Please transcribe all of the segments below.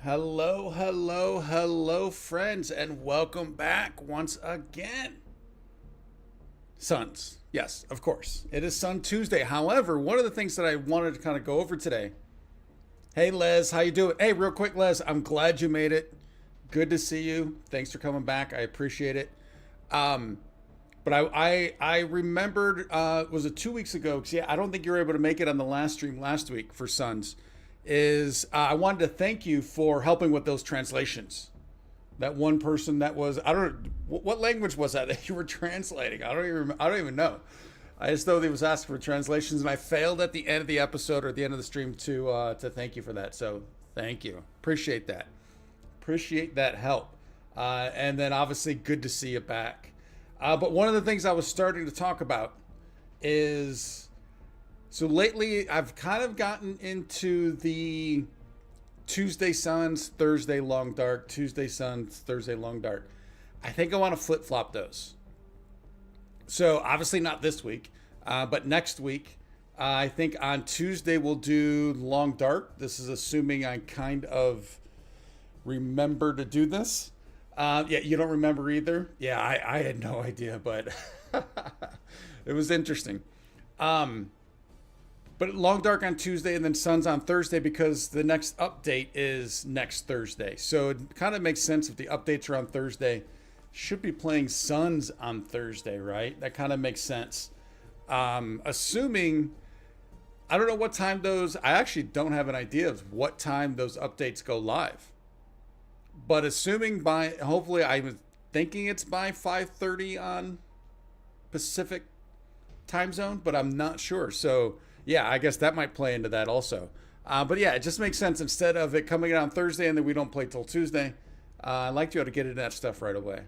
Hello, hello, hello, friends, and welcome back once again. Suns. Yes, of course. It is Sun Tuesday. However, one of the things that I wanted to kind of go over today. Hey, Les, how you doing? Hey, real quick, Les, I'm glad you made it. Good to see you. Thanks for coming back. I appreciate it. Um, but I remembered, was it 2 weeks ago? Because, yeah, I don't think you were able to make it on the last stream last week for Suns. I wanted to thank you for helping with those translations. That one person that was, I don't know, what language was that that you were translating? I don't even know. I just know they was asking for translations, and I failed at the end of the episode or at the end of the stream to thank you for that. So thank you, appreciate that, appreciate that help, and then obviously good to see you back. But one of the things I was starting to talk about is so lately I've kind of gotten into the Tuesday Suns, Thursday Long Dark, Tuesday Suns, Thursday Long Dark. I think I want to flip flop those. So obviously not this week, but next week. I think on Tuesday we'll do Long Dark. This is assuming I kind of remember to do this. Yeah, you don't remember either? Yeah, I had no idea, but it was interesting. Um, but Long Dark on Tuesday and then Suns on Thursday because the next update is next Thursday. So it kind of makes sense if the updates are on Thursday. Should be playing Suns on Thursday, right? That kind of makes sense. Assuming, I don't know what time I actually don't have an idea of what time those updates go live. But assuming hopefully I'm thinking it's by 5:30 on Pacific time zone, but I'm not sure. So yeah, I guess that might play into that also. But yeah, it just makes sense instead of it coming out on Thursday and then we don't play till Tuesday. I'd like to be able to get into that stuff right away.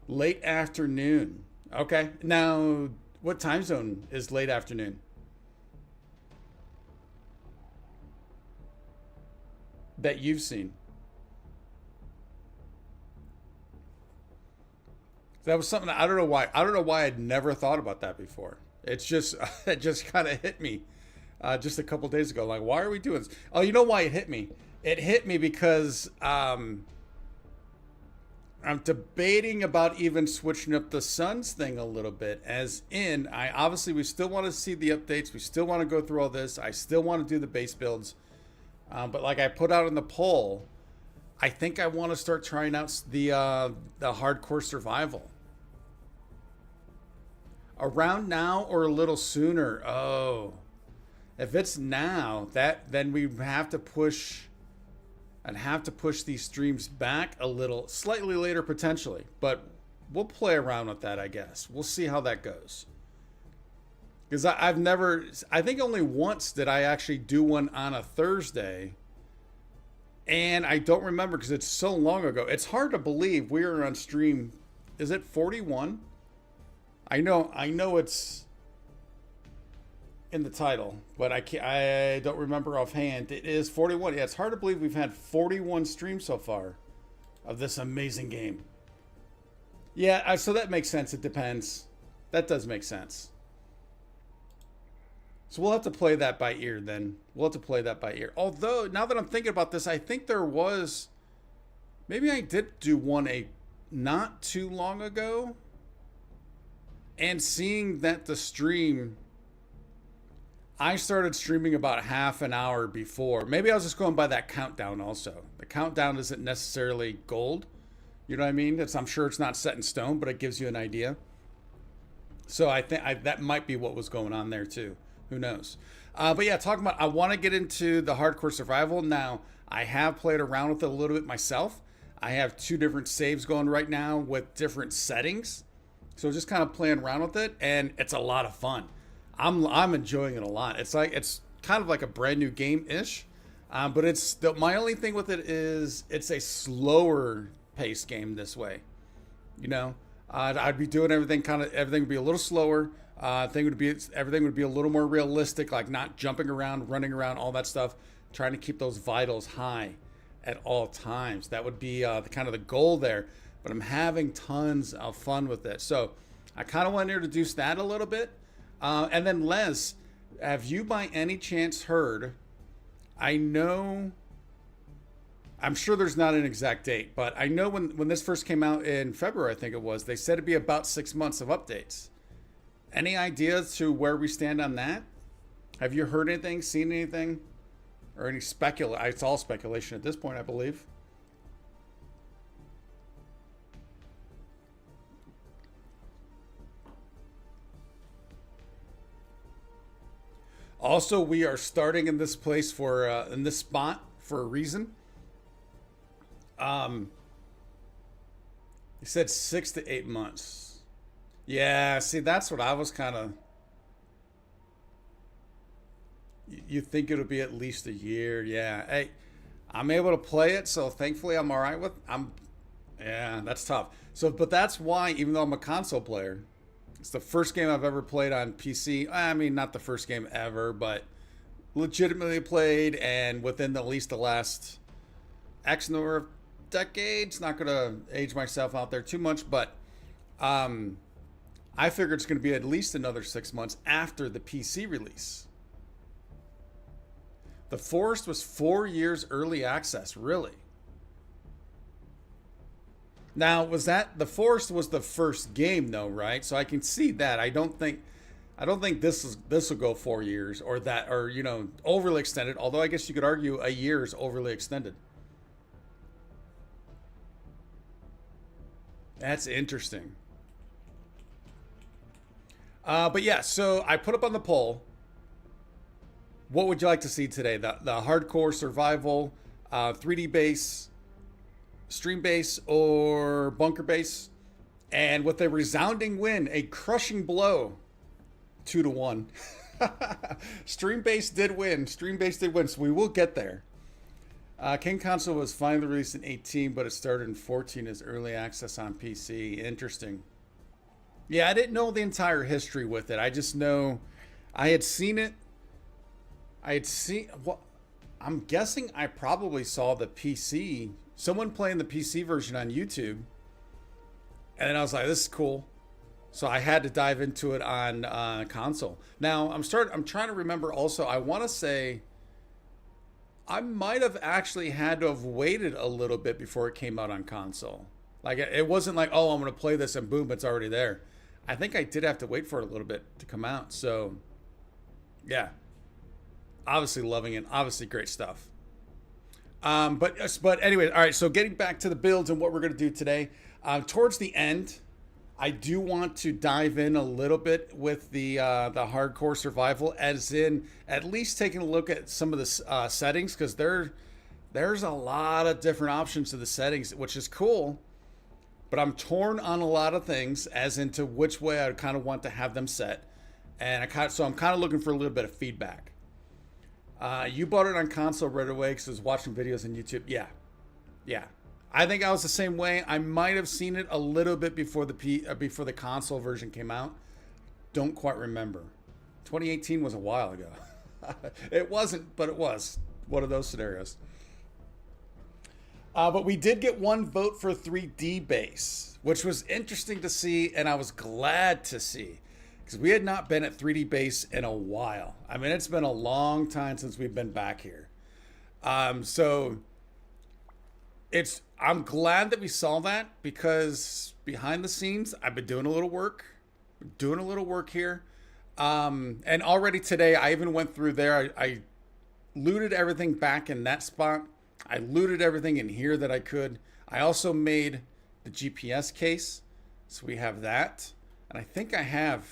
Late afternoon. Okay. Now, what time zone is late afternoon? That you've seen? That was something I don't know why. I don't know why I'd never thought about that before. It's just it just kind of hit me just a couple days ago. Like, why are we doing this? Oh, you know why it hit me? It hit me because I'm debating about even switching up the Suns thing a little bit. As in, we still want to see the updates. We still want to go through all this. I still want to do the base builds. But like I put out in the poll, I think I want to start trying out the hardcore survival. Around now or a little sooner. Oh, if it's now, then we have to push. I'd have to push these streams back a little, slightly later potentially, but we'll play around with that, I guess. We'll see how that goes. Because I think only once did I actually do one on a Thursday, and I don't remember because it's so long ago. It's hard to believe we were on stream. Is it 41? I know it's in the title, but I don't remember offhand. It is 41. Yeah, it's hard to believe we've had 41 streams so far of this amazing game. Yeah, so that makes sense. It depends. That does make sense. So we'll have to play that by ear then. We'll have to play that by ear. Although, now that I'm thinking about this, I think maybe I did do one not too long ago. And seeing that the stream, I started streaming about half an hour before. Maybe I was just going by that countdown also. The countdown isn't necessarily gold. You know what I mean? I'm sure it's not set in stone, but it gives you an idea. So I think that might be what was going on there too. Who knows? But yeah, I want to get into the hardcore survival. Now, I have played around with it a little bit myself. I have 2 different saves going right now with different settings. So just kind of playing around with it, and it's a lot of fun. I'm enjoying it a lot. It's kind of like a brand new game-ish, but my only thing with it is it's a slower paced game this way. You know, I'd be doing everything would be a little slower. Everything would be a little more realistic, like not jumping around, running around, all that stuff. Trying to keep those vitals high at all times. That would be the goal there. But I'm having tons of fun with it. So I kind of want to introduce that a little bit. And then Les, have you by any chance heard, I know I'm sure there's not an exact date, but I know when this first came out in February, I think it was, they said it'd be about 6 months of updates. Any ideas to where we stand on that? Have you heard anything, seen anything, or any speculation? It's all speculation at this point, I believe. Also, we are starting in this place for in this spot for a reason. Um, he said 6 to 8 months. Yeah, see, that's what I was kind of. You think it'll be at least a year? Yeah. Hey, I'm able to play it, so thankfully I'm all right with. I'm. Yeah, that's tough. So, but that's why, even though I'm a console player, it's the first game I've ever played on PC. I mean, not the first game ever, but legitimately played, and within at least the last X number of decades. Not gonna age myself out there too much, but um, I figure it's gonna be at least another 6 months after the PC release. The Forest was 4 years early access, really. Now, was that the Forest was the first game though, right? So I can see that. I don't think this will go 4 years or that or overly extended. Although I guess you could argue a year is overly extended. That's interesting. But yeah, so I put up on the poll. What would you like to see today? The hardcore survival, 3D base, stream base, or bunker base? And with a resounding win, a crushing blow, 2-1. Stream base did win. Stream base did win, so we will get there. King Console was finally released in 18, but it started in 14 as early access on PC. Interesting. Yeah, I didn't know the entire history with it. I just know I had seen it. I had seen what I'm guessing I probably saw the PC, someone playing the PC version on YouTube. And then I was like, this is cool. So I had to dive into it on console. Now I'm trying to remember also, I want to say I might have actually had to have waited a little bit before it came out on console. Like it wasn't like, oh, I'm going to play this and boom, it's already there. I think I did have to wait for it a little bit to come out. So yeah, obviously loving it. Obviously great stuff. But anyway, all right. So getting back to the builds and what we're going to do today, towards the end, I do want to dive in a little bit with the hardcore survival, as in at least taking a look at some of the settings, because there's a lot of different options to the settings, which is cool. But I'm torn on a lot of things, as into which way I kind of want to have them set, and I'm kind of looking for a little bit of feedback. You bought it on console right away because I was watching videos on YouTube. Yeah. I think I was the same way. I might have seen it a little bit before before the console version came out. Don't quite remember. 2018 was a while ago. It wasn't, but it was one of those scenarios. But we did get one vote for 3D base, which was interesting to see, and I was glad to see, because we had not been at 3D base in a while. I mean, it's been a long time since we've been back here. So I'm glad that we saw that, because behind the scenes, I've been doing a little work here. And already today, I even went through there. I looted everything back in that spot. I looted everything in here that I could. I also made the GPS case. So we have that. And I think I have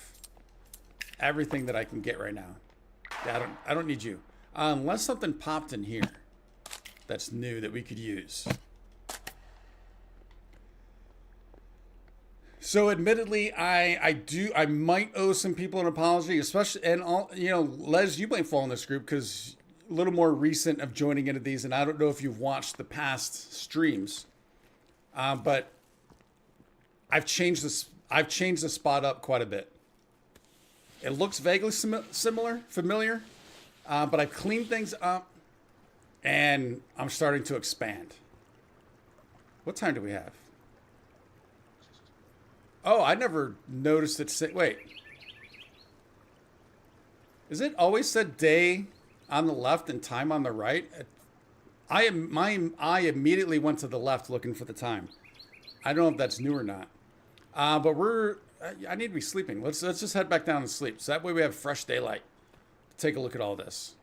everything that I can get right now. Yeah, I don't need you. Unless something popped in here that's new that we could use. So admittedly, I might owe some people an apology, especially, and Les, you might fall in this group because a little more recent of joining into these, and I don't know if you've watched the past streams, but I've changed the spot up quite a bit. It looks vaguely familiar, but I've cleaned things up, and I'm starting to expand. What time do we have? Oh, I never noticed it. Wait. Is it always said day on the left and time on the right? My eye immediately went to the left looking for the time. I don't know if that's new or not. But I need to be sleeping. Let's just head back down and sleep. So that way we have fresh daylight. Take a look at all this.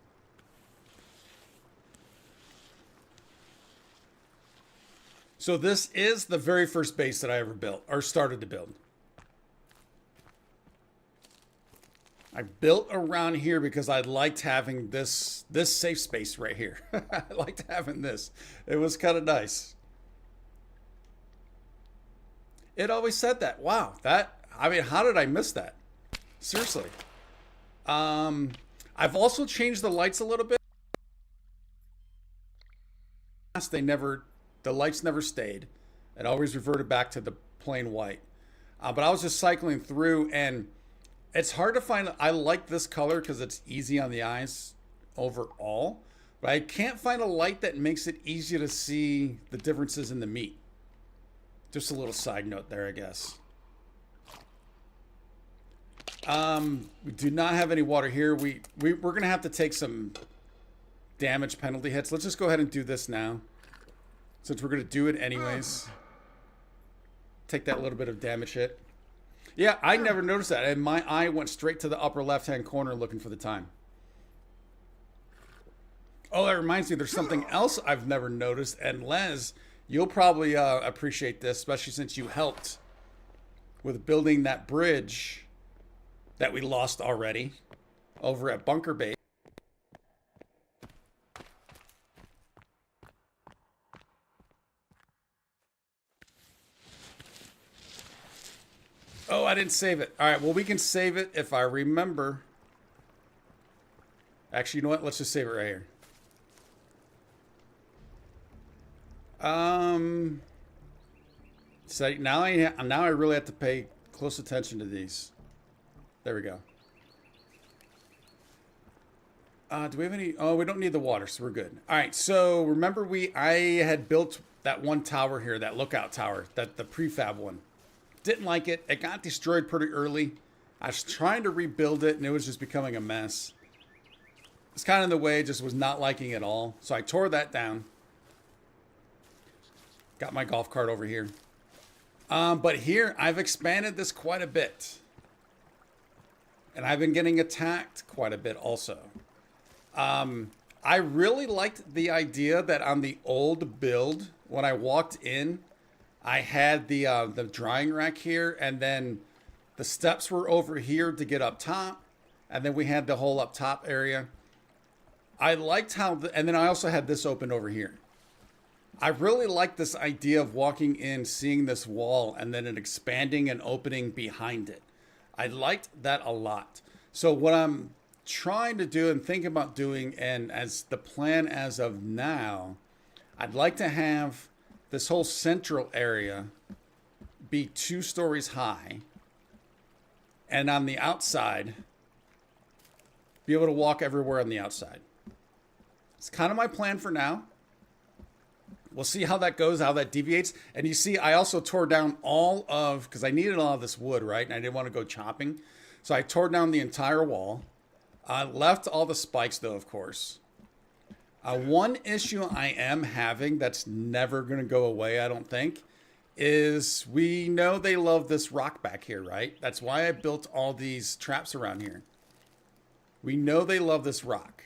So this is the very first base that I ever built or started to build. I built around here because I liked having this safe space right here. I liked having this. It was kind of nice. It always said that. Wow, I mean, how did I miss that? Seriously. I've also changed the lights a little bit. The lights never stayed. It always reverted back to the plain white. But I was just cycling through, and it's hard to find. I like this color because it's easy on the eyes overall. But I can't find a light that makes it easy to see the differences in the meat. Just a little side note there, I guess. We do not have any water here. We're going to have to take some damage penalty hits. Let's just go ahead and do this now, since we're going to do it anyways. Take that little bit of damage hit. Yeah, I never noticed that. And my eye went straight to the upper left-hand corner looking for the time. Oh, that reminds me, there's something else I've never noticed. And Les, you'll probably appreciate this, especially since you helped with building that bridge that we lost already over at Bunker Base. Oh, I didn't save it. All right, well, we can save it if I remember. Actually, you know what? Let's just save it right here. So now I really have to pay close attention to these. There we go. Do we have any? Oh, we don't need the water, so we're good. All right, so remember I had built that one tower here, that lookout tower, the prefab one. Didn't like it. It got destroyed pretty early. I was trying to rebuild it, and it was just becoming a mess. It's kind of in the way, just was not liking it at all. So I tore that down. Got my golf cart over here. But here, I've expanded this quite a bit. And I've been getting attacked quite a bit also. I really liked the idea that on the old build, when I walked in, I had the drying rack here, and then the steps were over here to get up top, and then we had the whole up top area. I liked how, and then I also had this open over here. I really like this idea of walking in, seeing this wall, and then it expanding and opening behind it. I liked that a lot. So what I'm trying to do and thinking about doing, and as the plan as of now, I'd like to have this whole central area be 2 stories high, and on the outside, be able to walk everywhere on the outside. It's kind of my plan for now. We'll see how that goes, how that deviates. And you see, I also tore down all of, because I needed all of this wood, right? And I didn't want to go chopping. So I tore down the entire wall. Left all the spikes, though, of course. One issue I am having that's never going to go away, I don't think, is we know they love this rock back here, right? That's why I built all these traps around here. We know they love this rock.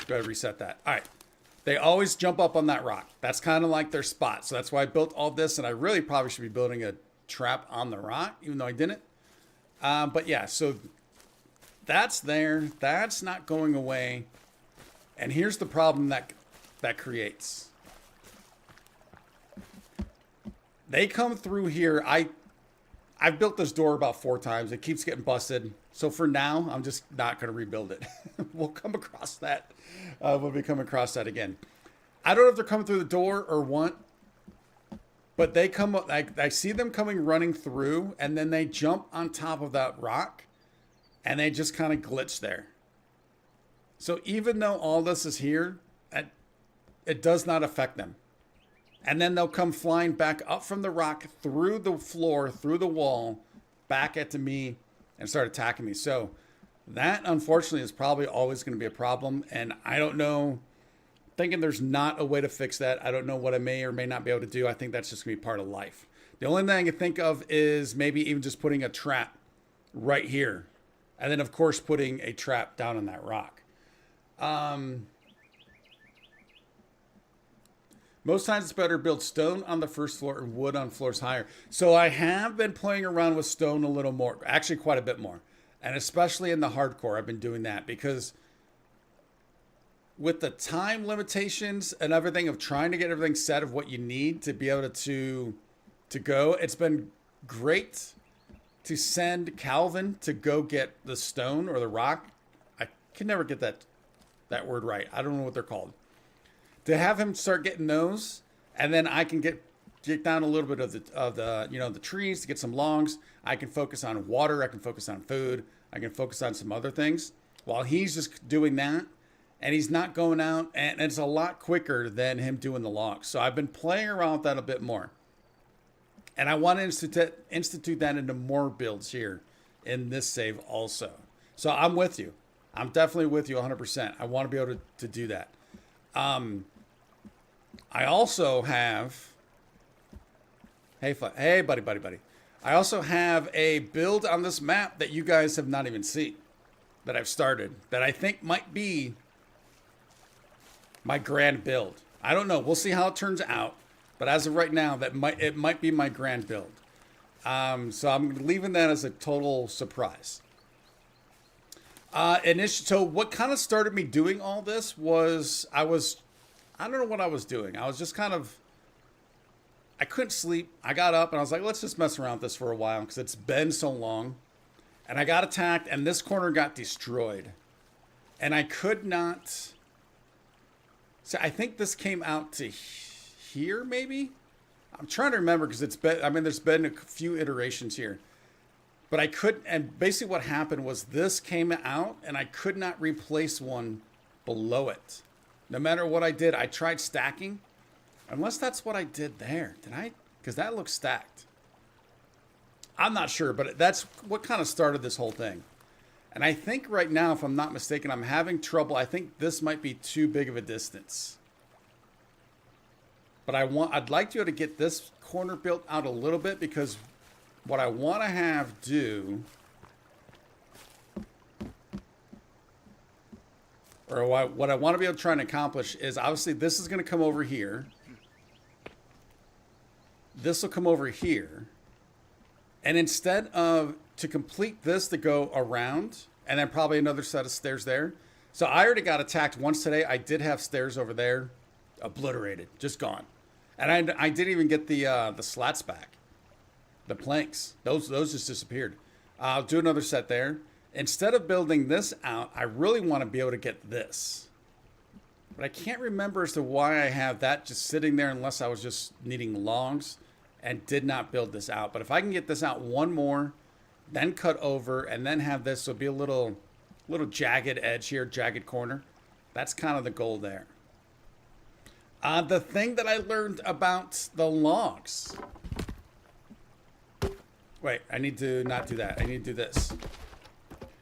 Go ahead and reset that. All right. They always jump up on that rock. That's kind of like their spot. So that's why I built all this. And I really probably should be building a trap on the rock, even though I didn't. But yeah, so that's there. That's not going away. And here's the problem that creates. They come through here. I've built this door about 4 times. It keeps getting busted. So for now, I'm just not going to rebuild it. We'll come across that. We'll be coming across that again. I don't know if they're coming through the door or what. But they come up. I see them coming running through. And then they jump on top of that rock. And they just kind of glitch there. So even though all this is here, it does not affect them. And then they'll come flying back up from the rock, through the floor, through the wall, back at me, and start attacking me. So That, unfortunately, is probably always going to be a problem. And I don't know, thinking there's not a way to fix that. I don't know what I may or may not be able to do. I think that's just going to be part of life. The only thing I can think of is maybe even just putting a trap right here. And then, of course, putting a trap down on that rock. Most times it's better to build stone on the first floor and wood on floors higher. So I have been playing around with stone a little more, actually quite a bit more. And especially in the hardcore, I've been doing that because with the time limitations and everything of trying to get everything set of what you need to be able to go, it's been great to send Calvin to go get the stone or the rock. I can never get that word right. I don't know what they're called. To have him start getting those, and then I can get down a little bit of the trees to get some longs. I can focus on water. I can focus on food. I can focus on some other things while he's just doing that, and he's not going out. And it's a lot quicker than him doing the logs. So I've been playing around with that a bit more, and I want to institute that into more builds here in this save also. So I'm with you. I'm definitely with you 100%. I want to be able to do that. I also have, hey, buddy. I also have a build on this map that you guys have not even seen, that I've started, that I think might be my grand build. I don't know. We'll see how it turns out. But as of right now, it might be my grand build. So I'm leaving that as a total surprise. So what kind of started me doing all this was I don't know what I was doing. I was just I couldn't sleep. I got up and I was like, let's just mess around with this for a while because it's been so long. And I got attacked and this corner got destroyed. And I could not. So I think this came out to here maybe? I'm trying to remember because there's been a few iterations here. But I couldn't, and basically what happened was this came out and I could not replace one below it. No matter what I did, I tried stacking. Unless that's what I did there. Did I? Because that looks stacked. I'm not sure, but that's what kind of started this whole thing. And I think right now, if I'm not mistaken, I'm having trouble. I think this might be too big of a distance. But I'd like to be able to get this corner built out a little bit because what I want to have do, or what I want to be able to try and accomplish is obviously this is going to come over here. This will come over here. And instead of to complete this to go around and then probably another set of stairs there. So I already got attacked once today. I did have stairs over there obliterated, just gone. And I didn't even get the slats back. The planks, those just disappeared. I'll do another set there. Instead of building this out, I really want to be able to get this. But I can't remember as to why I have that just sitting there unless I was just needing longs and did not build this out. But if I can get this out one more, then cut over, and then have this, so it'll be a little jagged edge here, jagged corner. That's kind of the goal there. The thing that I learned about the logs. Wait, I need to not do that. I need to do this.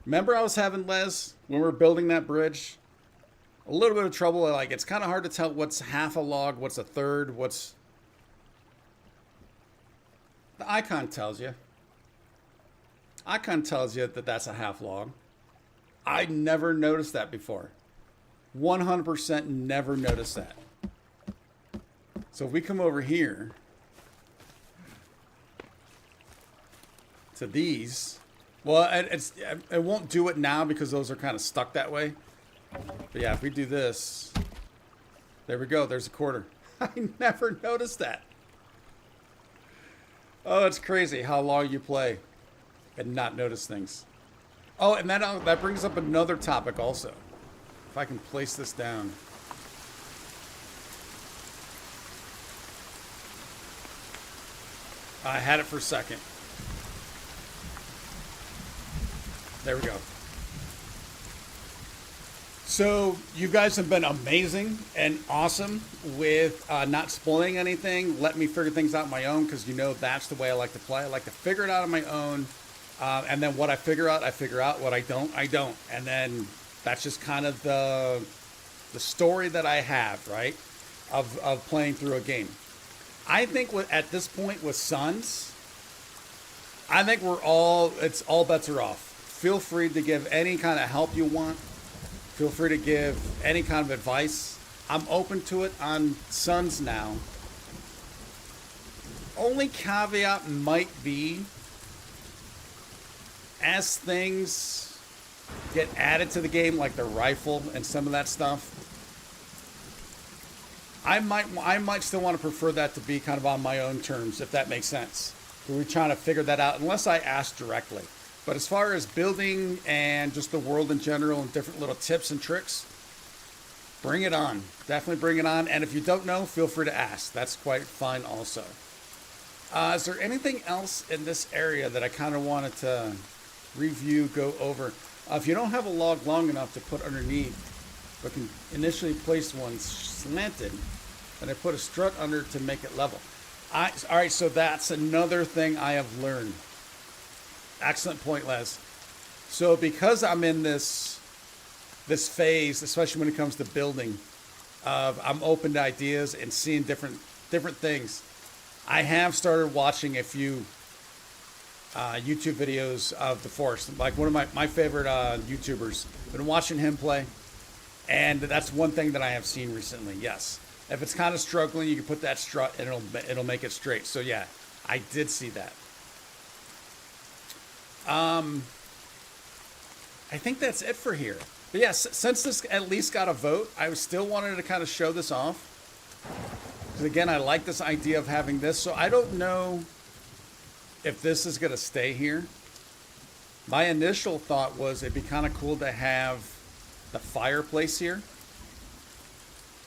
Remember I was having, Les, when we were building that bridge? A little bit of trouble. Like, it's kind of hard to tell what's half a log, what's a third, what's... The icon tells you. Icon tells you that that's a half log. I never noticed that before. 100% never noticed that. So if we come over here to these, well, it won't do it now because those are kind of stuck that way. But yeah, if we do this, there we go. There's a quarter. I never noticed that. Oh, it's crazy how long you play and not notice things. Oh, and that brings up another topic also. If I can place this down. I had it for a second. There we go. So you guys have been amazing and awesome with not spoiling anything. Let me figure things out on my own because you know that's the way I like to play. I like to figure it out on my own And then what I figure out, I figure out. What I don't, I don't. And then that's just kind of the story that I have, right? Of playing through a game. I think at this point with Sons, I think it's all bets are off. Feel free to give any kind of help you want. Feel free to give any kind of advice. I'm open to it on Sons now. Only caveat might be as things get added to the game, like the rifle and some of that stuff, I might still want to prefer that to be kind of on my own terms, if that makes sense. We're trying to figure that out, unless I ask directly. But as far as building and just the world in general and different little tips and tricks, bring it on. Definitely bring it on. And if you don't know, feel free to ask. That's quite fine also. Is there anything else in this area that I kind of wanted to review, go over? If you don't have a log long enough to put underneath, but can initially place one slanted, and I put a strut under to make it level. All right, so that's another thing I have learned. Excellent point, Les. So because I'm in this phase, especially when it comes to building, I'm open to ideas and seeing different things. I have started watching a few YouTube videos of the Force. Like one of my favorite YouTubers. Been watching him play, and that's one thing that I have seen recently. Yes, if it's kind of struggling, you can put that strut and it'll make it straight. So yeah, I did see that. I think that's it for here. But yeah, since this at least got a vote, I still wanted to kind of show this off. Because again, I like this idea of having this. So I don't know if this is going to stay here. My initial thought was it'd be kind of cool to have the fireplace here.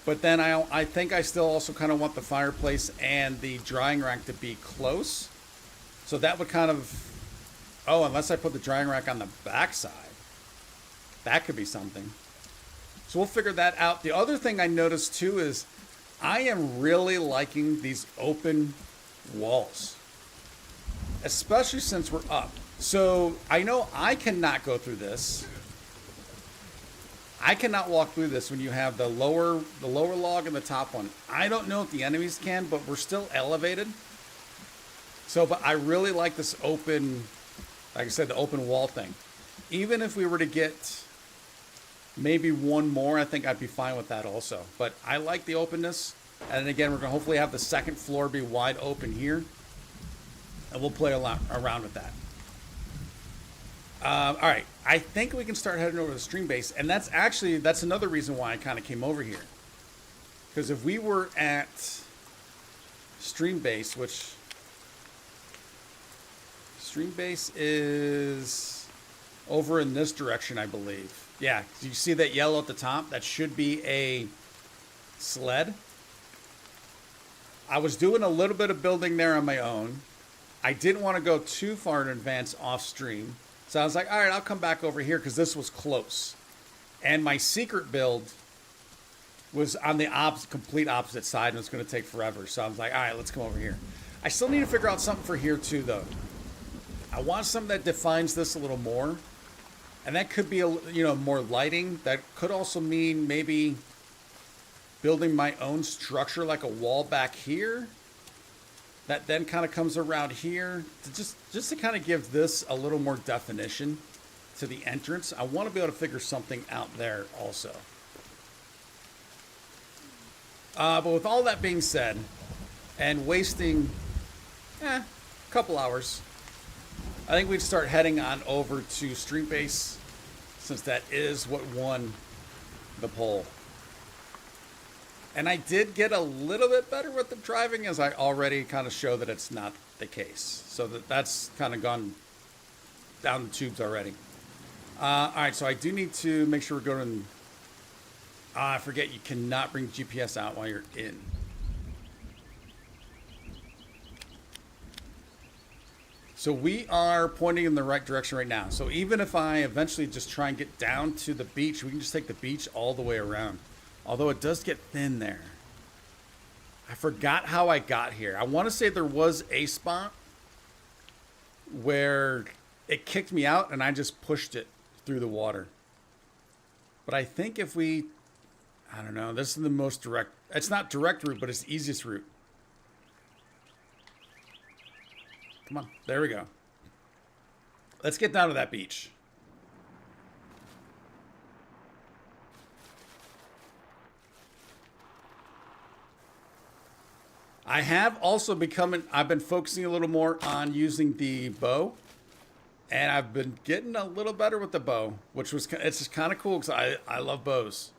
But then I think I still also kind of want the fireplace and the drying rack to be close. So that would kind of... Oh, unless I put the drying rack on the backside. That could be something. So we'll figure that out. The other thing I noticed too is I am really liking these open walls. Especially since we're up. So I know I cannot go through this. I cannot walk through this when you have the lower log and the top one. I don't know if the enemies can, but we're still elevated. So, but I really like this open, like I said, the open wall thing. Even if we were to get maybe one more, I think I'd be fine with that also. But I like the openness. And again, we're going to hopefully have the second floor be wide open here. And we'll play around with that. All right, I think we can start heading over to the stream base. And that's another reason why I kind of came over here. Because if we were at stream base, which stream base is over in this direction, I believe. Yeah, you see that yellow at the top? That should be a sled. I was doing a little bit of building there on my own. I didn't want to go too far in advance off stream. So I was like, all right, I'll come back over here because this was close. And my secret build was on the complete opposite side and it's going to take forever. So I was like, all right, let's come over here. I still need to figure out something for here too, though. I want something that defines this a little more. And that could be, more lighting. That could also mean maybe building my own structure like a wall back here. That then kind of comes around here to just to kind of give this a little more definition to the entrance. I want to be able to figure something out there also. But with all that being said, and wasting a couple hours, I think we'd start heading on over to Street Base, since that is what won the poll. And I did get a little bit better with the driving, as I already kind of show that it's not the case. So that's kind of gone down the tubes already. All right, so I do need to make sure we're going... I forget, you cannot bring GPS out while you're in. So we are pointing in the right direction right now. So even if I eventually just try and get down to the beach, we can just take the beach all the way around. Although it does get thin there. I forgot how I got here. I want to say there was a spot where it kicked me out and I just pushed it through the water. But I think if we, I don't know, this is the most direct, it's not direct route, but it's the easiest route. Come on, there we go. Let's get down to that beach. I have also I've been focusing a little more on using the bow. And I've been getting a little better with the bow, it's just kind of cool because I love bows.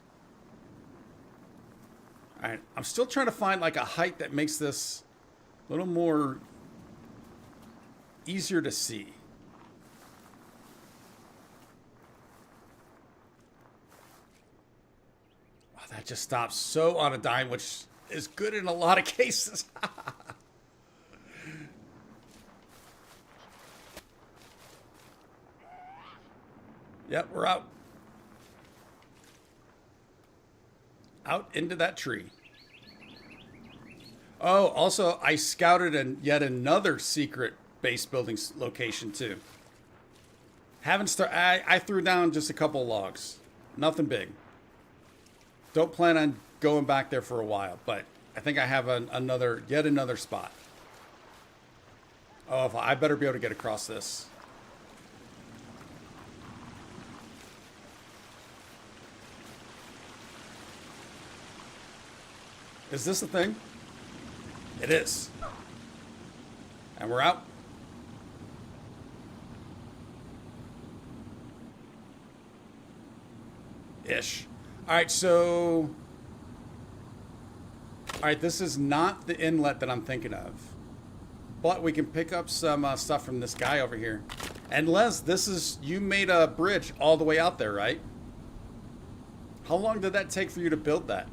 All right, I'm still trying to find like a height that makes this a little more easier to see. Wow, that just stops so on a dime, which is good in a lot of cases. Yep, we're out. Out into that tree. Oh, also, I scouted yet another secret base building location, too. I threw down just a couple logs. Nothing big. Don't plan on going back there for a while, but I think I have yet another spot. Oh, I better be able to get across this. Is this a thing? It is. And we're out. Ish. All right, so... All right, this is not the inlet that I'm thinking of. But we can pick up some stuff from this guy over here. And Les, you made a bridge all the way out there, right? How long did that take for you to build that?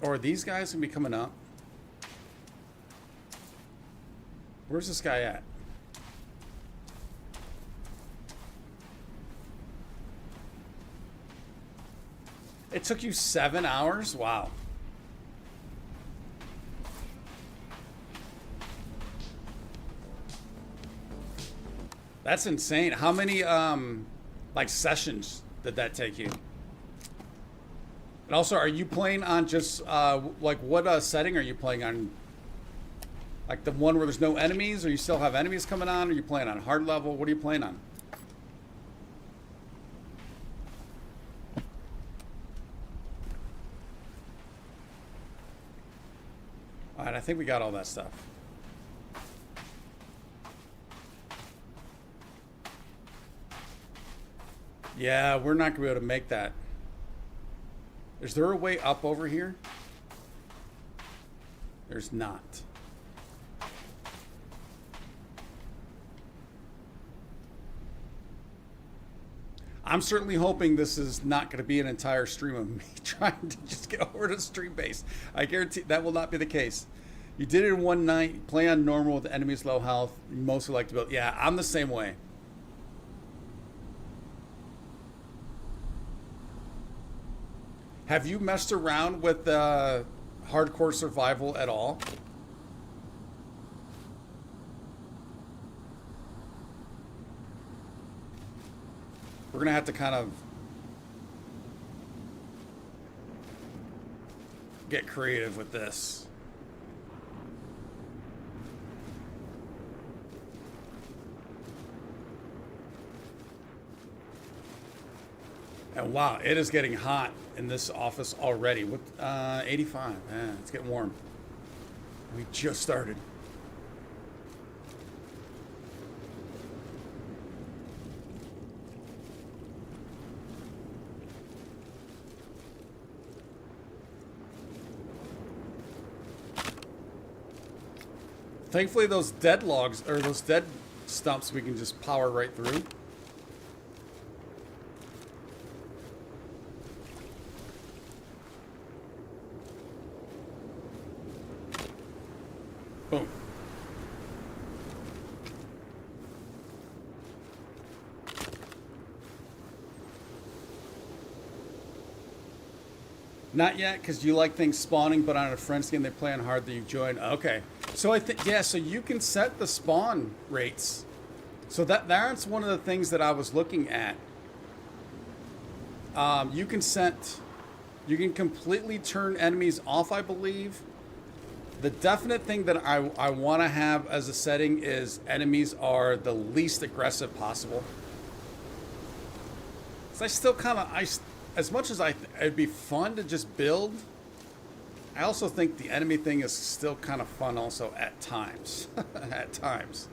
Or are these guys gonna be coming up? Where's this guy at? It took you 7 hours? Wow. That's insane. How many like sessions did that take you? And also, are you playing on just, like, what setting are you playing on? Like the one where there's no enemies, or you still have enemies coming on? Or are you playing on hard level? What are you playing on? All right, I think we got all that stuff. Yeah, we're not going to be able to make that. Is there a way up over here? There's not. I'm certainly hoping this is not going to be an entire stream of me trying to just get over to stream base. I guarantee that will not be the case. You did it in one night, play on normal with enemies low health. You mostly like to build. Yeah, I'm the same way. Have you messed around with hardcore survival at all? We're going to have to kind of get creative with this. And wow, it is getting hot in this office already. With 85, yeah, it's getting warm. We just started. Thankfully, those dead logs, or those dead stumps, we can just power right through. Boom. Not yet, because you like things spawning, but on a friend's game they play on hard that you join. Okay. So I think, yeah, so you can set the spawn rates. So that's one of the things that I was looking at. You can completely turn enemies off, I believe. The definite thing that I want to have as a setting is enemies are the least aggressive possible. So I still kind of, as much as it'd be fun to just build, I also think the enemy thing is still kind of fun also at times. At times.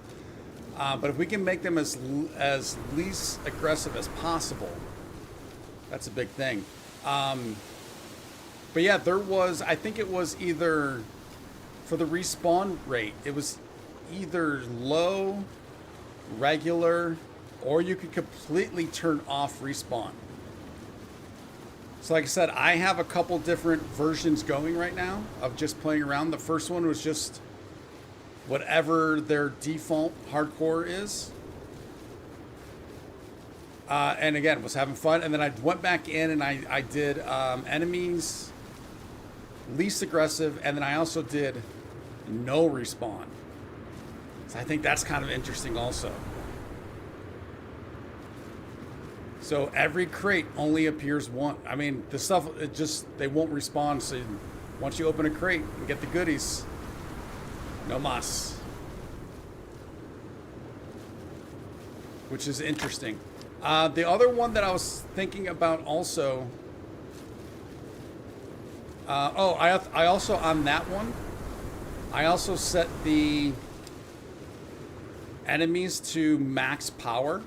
But if we can make them as least aggressive as possible, that's a big thing. But yeah, there was, I think it was either, for the respawn rate, it was either low, regular, or you could completely turn off respawn. So like I said, I have a couple different versions going right now of just playing around. The first one was just whatever their default hardcore is. And again, was having fun. And then I went back in and I did enemies least aggressive, and then I also did no respawn. So I think that's kind of interesting also. So every crate only appears one. I mean, the stuff, it just, they won't respawn. So once you open a crate and get the goodies, no mas. Which is interesting. The other one that I was thinking about also, I also, on that one, I also set the enemies to max power.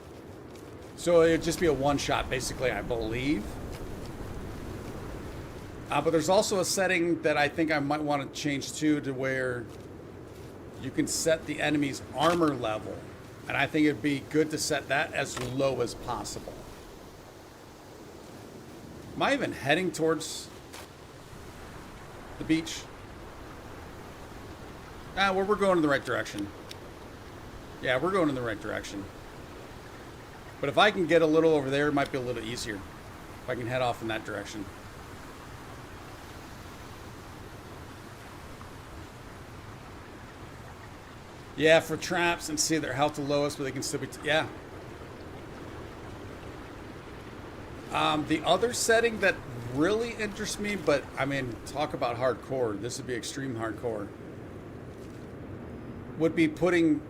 So it'd just be a one-shot, basically, I believe. But there's also a setting that I think I might want to change to where you can set the enemy's armor level. And I think it'd be good to set that as low as possible. Am I even heading towards the beach? We're going in the right direction. Yeah, we're going in the right direction. But if I can get a little over there, it might be a little easier. If I can head off in that direction. Yeah, for traps and see their health the lowest, but they can still be... yeah. The other setting that really interests me, but, I mean, talk about hardcore. This would be extreme hardcore. Would be putting...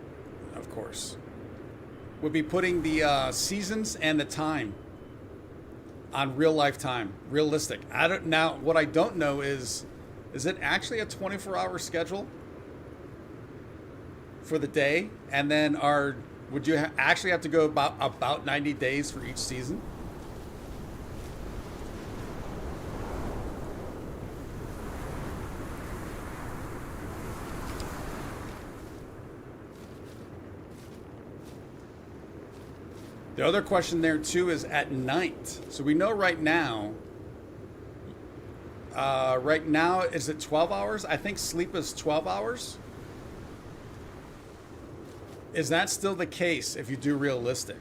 of course. Would be putting the seasons and the time on real life time. Realistic. Now, what I don't know is it actually a 24-hour schedule for the day? And then would you actually have to go about 90 days for each season? The other question there too is at night. So we know right now, is it 12 hours? I think sleep is 12 hours. Is that still the case if you do realistic?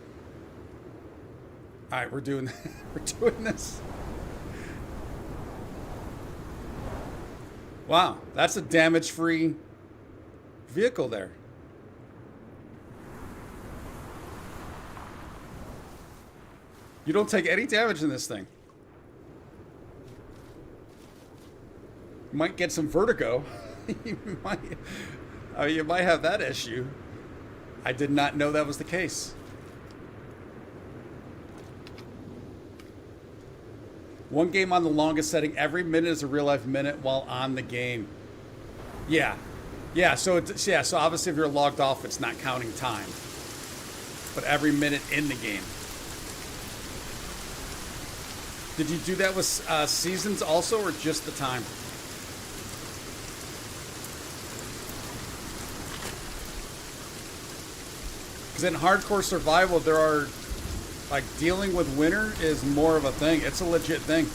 All right, we're doing this. Wow, that's a damage-free vehicle there. You don't take any damage in this thing. You might get some vertigo. you might have that issue. I did not know that was the case. One game on the longest setting. Every minute is a real life minute while on the game. Yeah. Yeah, so so obviously if you're logged off, it's not counting time. But every minute in the game. Did you do that with seasons also, or just the time? Because in hardcore survival, there are, like, dealing with winter is more of a thing. It's a legit thing.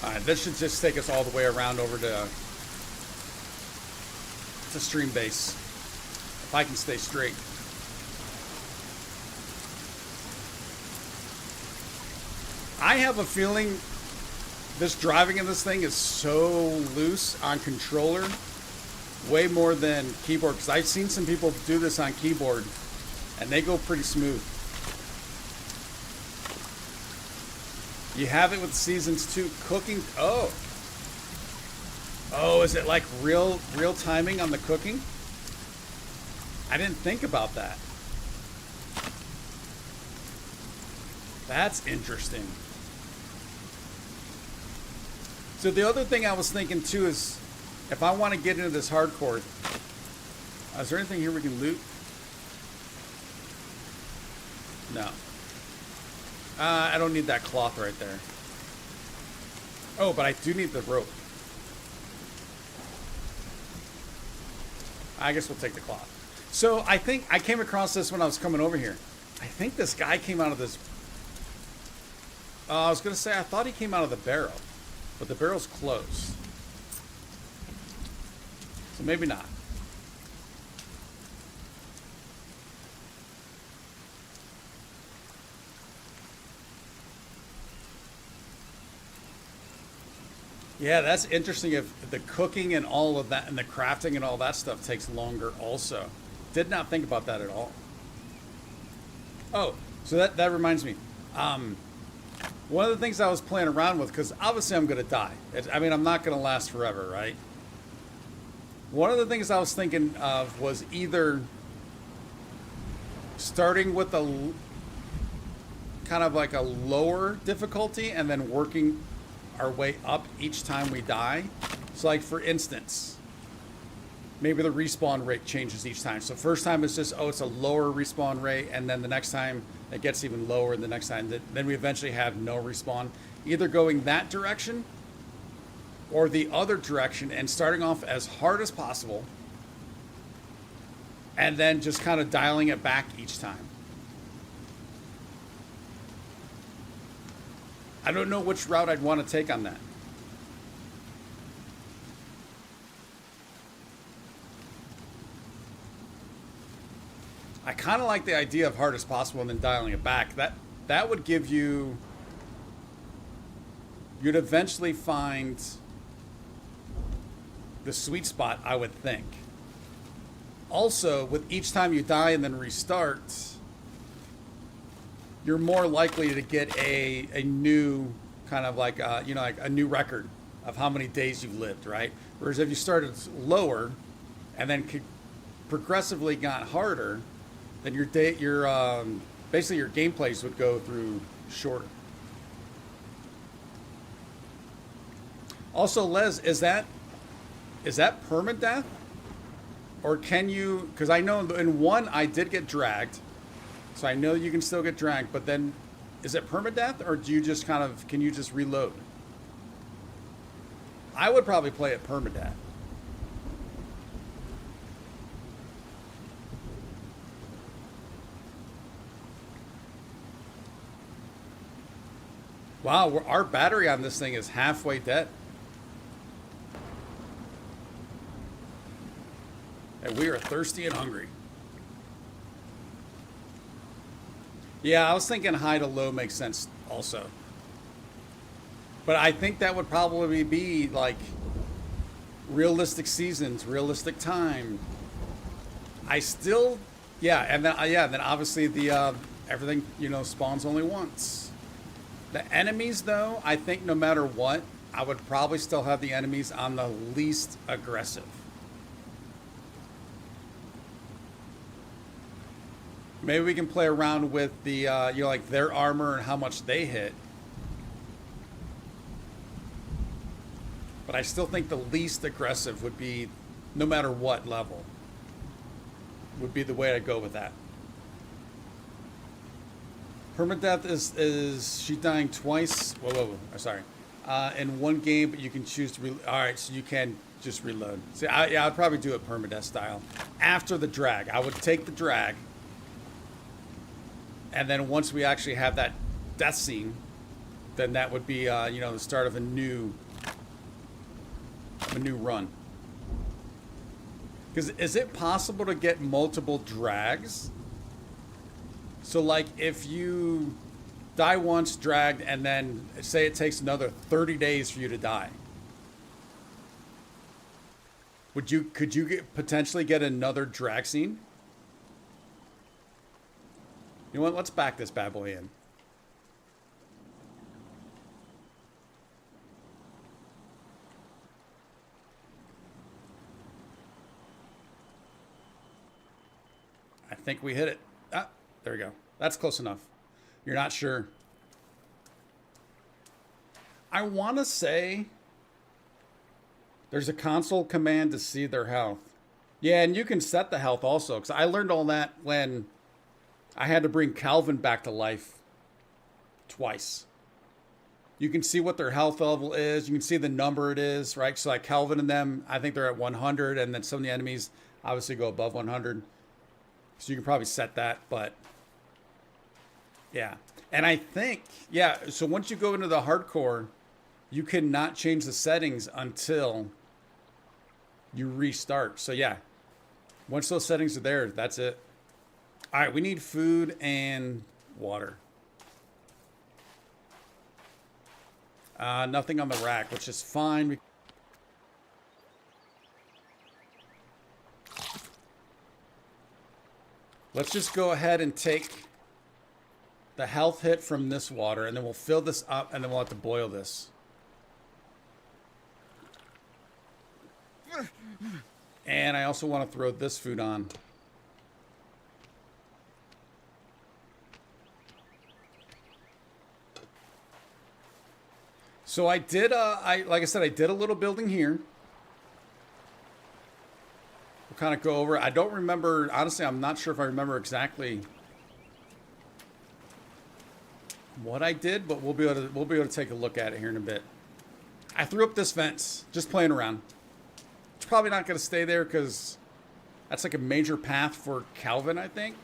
All right, this should just take us all the way around over to stream base. If I can stay straight. I have a feeling this driving of this thing is so loose on controller, way more than keyboard, because I've seen some people do this on keyboard and they go pretty smooth. You have it with Seasons 2 cooking. Oh, is it like real timing on the cooking? I didn't think about that. That's interesting. So the other thing I was thinking too is, if I want to get into this hardcore, is there anything here we can loot? No. I don't need that cloth right there. Oh, but I do need the rope. I guess we'll take the cloth. So I think I came across this when I was coming over here. I think this guy came out of this... I was going to say, I thought he came out of the barrel. But the barrel's closed. So maybe not. Yeah, that's interesting if the cooking and all of that and the crafting and all that stuff takes longer also. Did not think about that at all. Oh, so that reminds me. One of the things I was playing around with, because obviously I'm going to die. I mean, I'm not going to last forever, right? One of the things I was thinking of was either starting with a kind of like a lower difficulty and then working our way up each time we die. So like, for instance, maybe the respawn rate changes each time. So first time it's just, it's a lower respawn rate, and then the next time it gets even lower, and the next time then we eventually have no respawn. Either going that direction or the other direction and starting off as hard as possible and then just kind of dialing it back each time. I don't know which route I'd want to take on that. I kind of like the idea of hard as possible and then dialing it back. That would give you... You'd eventually find the sweet spot, I would think. Also, with each time you die and then restart, you're more likely to get a new kind of like, like a new record of how many days you've lived, right? Whereas if you started lower and then progressively got harder, then basically your gameplays would go through shorter. Also, Les, is that permadeath? Or can you, because I know in one I did get dragged, so I know you can still get dragged, but then is it permadeath, or do you just can you just reload? I would probably play it permadeath. Wow, our battery on this thing is halfway dead. And we are thirsty and hungry. Yeah, I was thinking high to low makes sense also. But I think that would probably be like realistic seasons, realistic time. I still, and then obviously the everything spawns only once. The enemies, though, I think no matter what, I would probably still have the enemies on the least aggressive. Maybe we can play around with the, like their armor and how much they hit. But I still think the least aggressive would be, no matter what level, would be the way to go with that. Permadeath is she dying twice? Whoa, sorry. In one game, but you can choose to all right, so you can just reload. See, I'd probably do it permadeath style. After the drag, I would take the drag, and then once we actually have that death scene, then that would be the start of a new run. Because is it possible to get multiple drags? So like if you Die once, dragged, and then say it takes another 30 days for you to die. Could you potentially get another drag scene? You know what? Let's back this bad boy in. I think we hit it. Ah, there we go. That's close enough. You're not sure. I want to say there's a console command to see their health. Yeah, and you can set the health also, because I learned all that when I had to bring Calvin back to life twice. You can see what their health level is. You can see the number it is, right? So like Calvin and them, I think they're at 100, and then some of the enemies obviously go above 100. So you can probably set that, but yeah. And I think, yeah, so once you go into the hardcore, you cannot change the settings until you restart. So yeah, once those settings are there, that's it. All right, we need food and water. Nothing on the rack, which is fine. Let's just go ahead and take the health hit from this water, and then we'll fill this up, and then we'll have to boil this. And I also want to throw this food on. So I did, like I said, I did a little building here. We'll kind of go over it. I don't remember, honestly, I'm not sure if I remember exactly what I did, but we'll be able to take a look at it here in a bit. I threw up this fence, just playing around. It's probably not going to stay there because that's like a major path for Calvin, I think.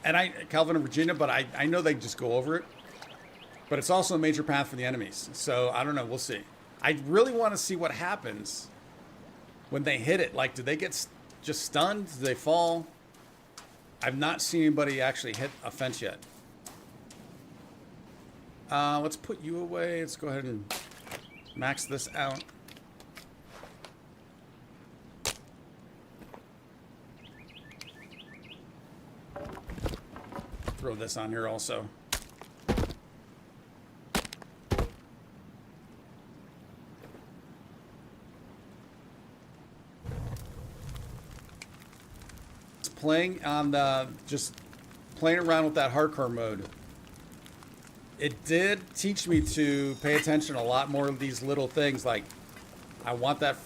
And Calvin and Virginia, but I know they just go over it. But it's also a major path for the enemies. So I don't know, we'll see. I really want to see what happens when they hit it. Like, do they get just stunned? Do they fall? I've not seen anybody actually hit a fence yet. Let's put you away. Let's go ahead and max this out. Throw this on here also. It's playing on the, just playing around with that hardcore mode. It did teach me to pay attention a lot more of these little things. Like, I want that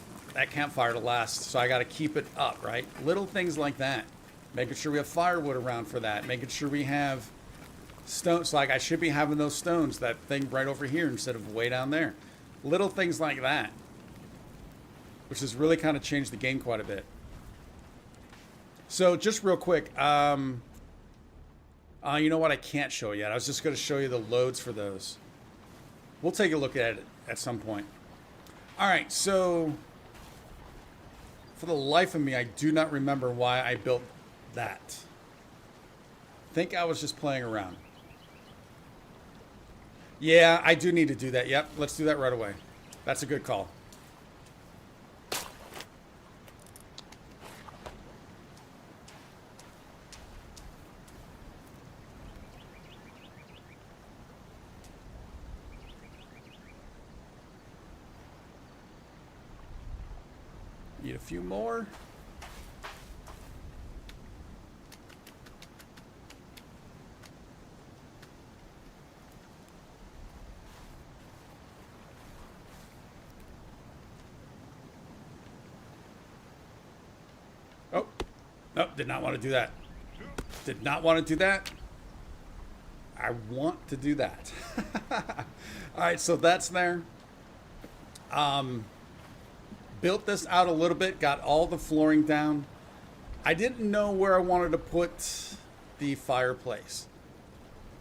campfire to last, so I got to keep it up, right? Little things like that. Making sure we have firewood around for that. Making sure we have stones. Like, I should be having those stones, that thing right over here instead of way down there. Little things like that. Which has really kind of changed the game quite a bit. So, just real quick. You know what? I can't show yet. I was just going to show you the loads for those. We'll take a look at it at some point. All right, so for the life of me, I do not remember why I built that. I think I was just playing around. Yeah, I do need to do that. Yep, let's do that right away. That's a good call. Need a few more. Oh, nope, did not want to do that. Did not want to do that. I want to do that. All right, so that's there. Built this out a little bit, got all the flooring down. I didn't know where I wanted to put the fireplace.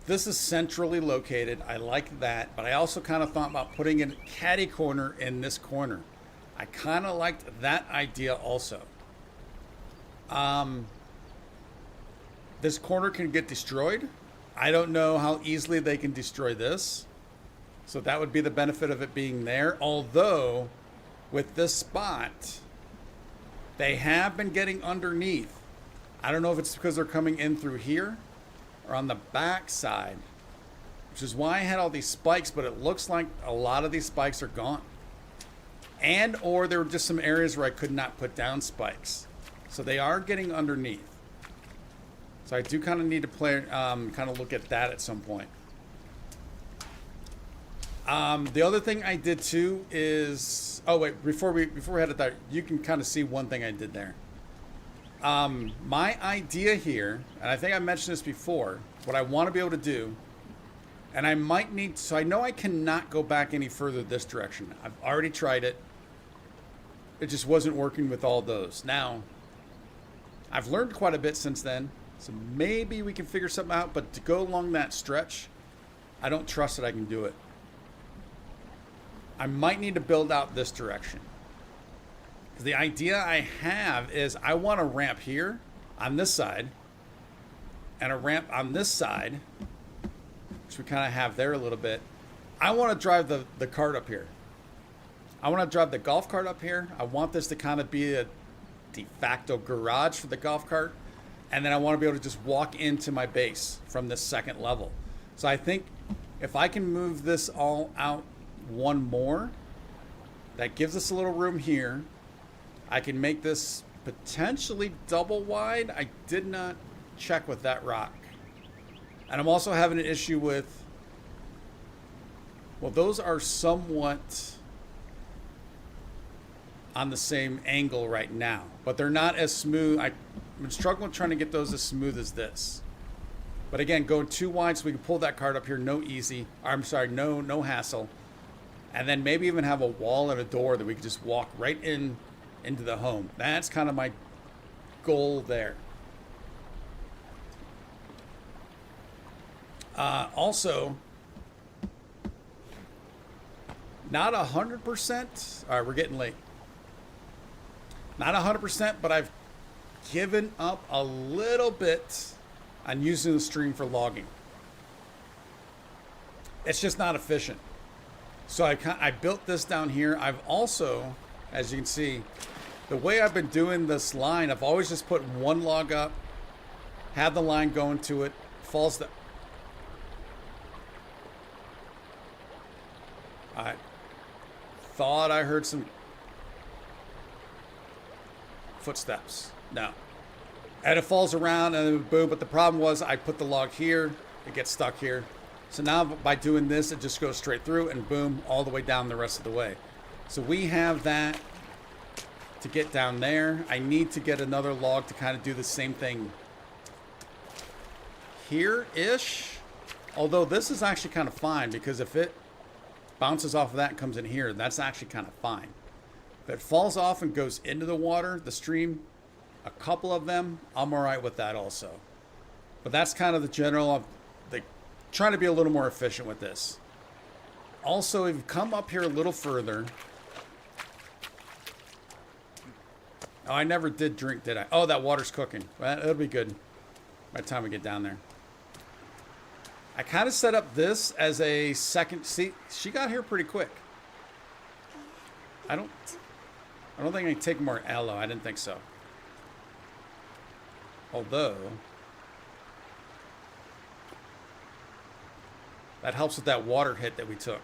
This is centrally located. I like that, but I also kind of thought about putting a caddy corner in this corner. I kind of liked that idea also. This corner can get destroyed, I don't know how easily they can destroy this. So that would be the benefit of it being there. Although, with this spot, they have been getting underneath. I don't know if it's because they're coming in through here or on the back side, which is why I had all these spikes, but it looks like a lot of these spikes are gone. And or there were just some areas where I could not put down spikes. So they are getting underneath. So I do kind of need to play, kind of look at that at some point. The other thing I did too is, oh wait, before we head at that, you can kind of see one thing I did there. My idea here, and I think I mentioned this before, what I want to be able to do, and I might need, so I know I cannot go back any further this direction. I've already tried it. It just wasn't working with all those. Now, I've learned quite a bit since then, so maybe we can figure something out, but to go along that stretch, I don't trust that I can do it. I might need to build out this direction. Because the idea I have is I want a ramp here on this side and a ramp on this side, which we kind of have there a little bit. I want to drive the cart up here. I want to drive the golf cart up here. I want this to kind of be a de facto garage for the golf cart. And then I want to be able to just walk into my base from this second level. So I think if I can move this all out one more, that gives us a little room here. I can make this potentially double wide. I did not check with that rock. And I'm also having an issue with, well, those are somewhat on the same angle right now, but they're not as smooth. I'm struggling trying to get those as smooth as this. But again, going too wide so we can pull that cart up here, no hassle. And then maybe even have a wall and a door that we could just walk right into the home. That's kind of my goal there. Also, not 100%. All right, we're getting late. Not 100%, but I've given up a little bit on using the stream for logging. It's just not efficient. So I built this down here. I've also, as you can see, the way I've been doing this line, I've always just put one log up, have the line going to it, falls the... I thought I heard some footsteps. No. And it falls around and then boom, but the problem was I put the log here, it gets stuck here. So now by doing this, it just goes straight through and boom, all the way down the rest of the way. So we have that to get down there. I need to get another log to kind of do the same thing here-ish. Although this is actually kind of fine because if it bounces off of that and comes in here, that's actually kind of fine. If it falls off and goes into the water, the stream, a couple of them, I'm all right with that also. But that's kind of the general, trying to be a little more efficient with this. Also, if you come up here a little further. Oh, I never did drink, did I? Oh, that water's cooking. Well, it'll be good by the time we get down there. I kind of set up this as a second. See, she got here pretty quick. I don't think I can take more aloe. I didn't think so. Although that helps with that water hit that we took.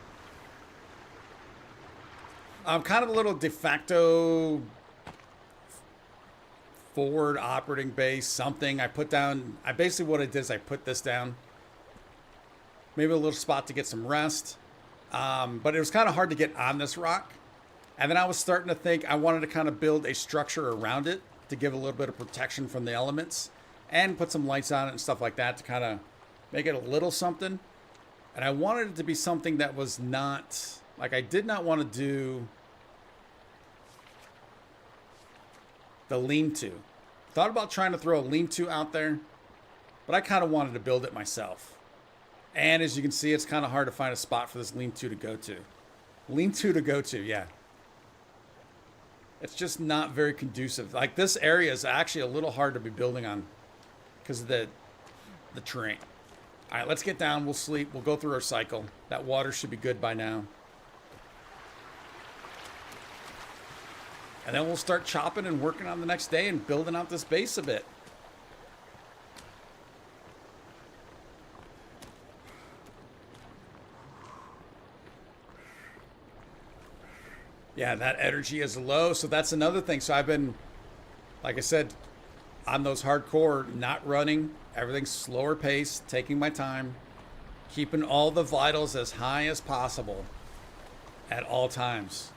I'm kind of a little de facto forward operating base, something. I put down, basically what I did is I put this down. Maybe a little spot to get some rest. But it was kind of hard to get on this rock. And then I was starting to think I wanted to kind of build a structure around it to give a little bit of protection from the elements and put some lights on it and stuff like that to kind of make it a little something. And I wanted it to be something that was not, like I did not want to do the lean-to. Thought about trying to throw a lean-to out there, but I kind of wanted to build it myself. And as you can see, it's kind of hard to find a spot for this lean-to to go to. Lean-to to go to, yeah. It's just not very conducive. Like this area is actually a little hard to be building on because of the terrain. All right, let's get down. We'll sleep. We'll go through our cycle. That water should be good by now. And then we'll start chopping and working on the next day and building out this base a bit. Yeah, that energy is low. So that's another thing. So I've been, like I said, on those hardcore, not running, everything's slower pace, taking my time, keeping all the vitals as high as possible at all times.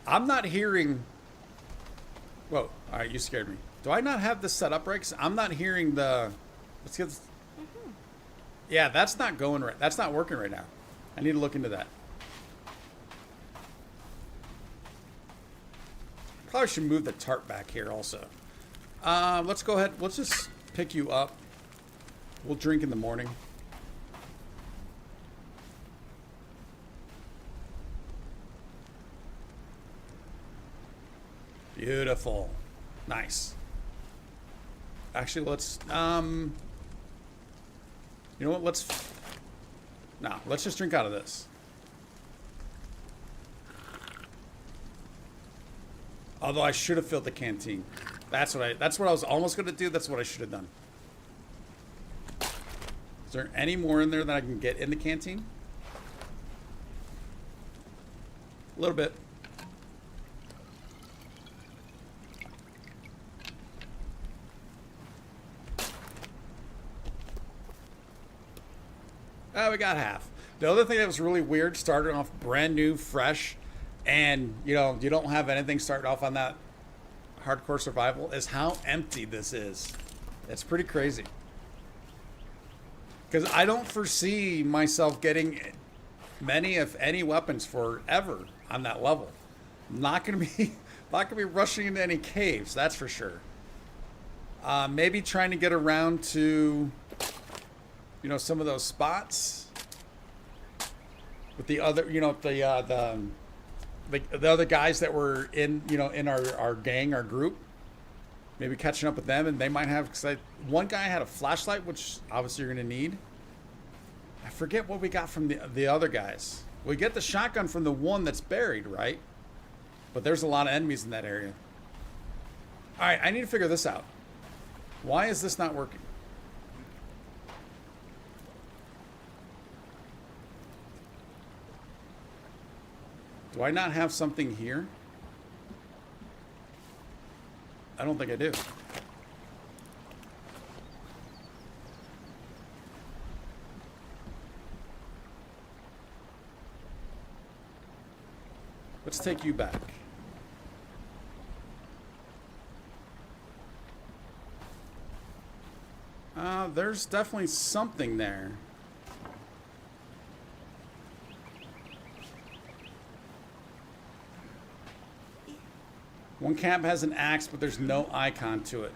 I'm not hearing. Whoa! All right, you scared me. Do I not have this set up right? 'Cause I'm not hearing the. Let's get. Yeah, that's not going right. That's not working right now. I need to look into that. Probably should move the tarp back here also. Let's go ahead. Let's just pick you up. We'll drink in the morning. Beautiful. Nice. Actually, let's, you know what, let's just drink out of this. Although I should have filled the canteen. That's what I was almost going to do. That's what I should have done. Is there any more in there that I can get in the canteen? A little bit. Oh, we got half. The other thing that was really weird, starting off brand new, fresh, and you know, you don't have anything started off on that hardcore survival, is how empty this is. It's pretty crazy. Because I don't foresee myself getting many, if any, weapons forever on that level. I'm not gonna be rushing into any caves, that's for sure. Maybe trying to get around to, you know, some of those spots with the other, you know, the other guys that were in, you know, in our gang, our group. Maybe catching up with them, and they might have, because one guy had a flashlight, which obviously you're going to need. I forget what we got from the other guys. We get the shotgun from the one that's buried, right? But there's a lot of enemies in that area. All right, I need to figure this out. Why is this not working? Do I not have something here? I don't think I do. Let's take you back. There's definitely something there. One camp has an axe, but there's no icon to it.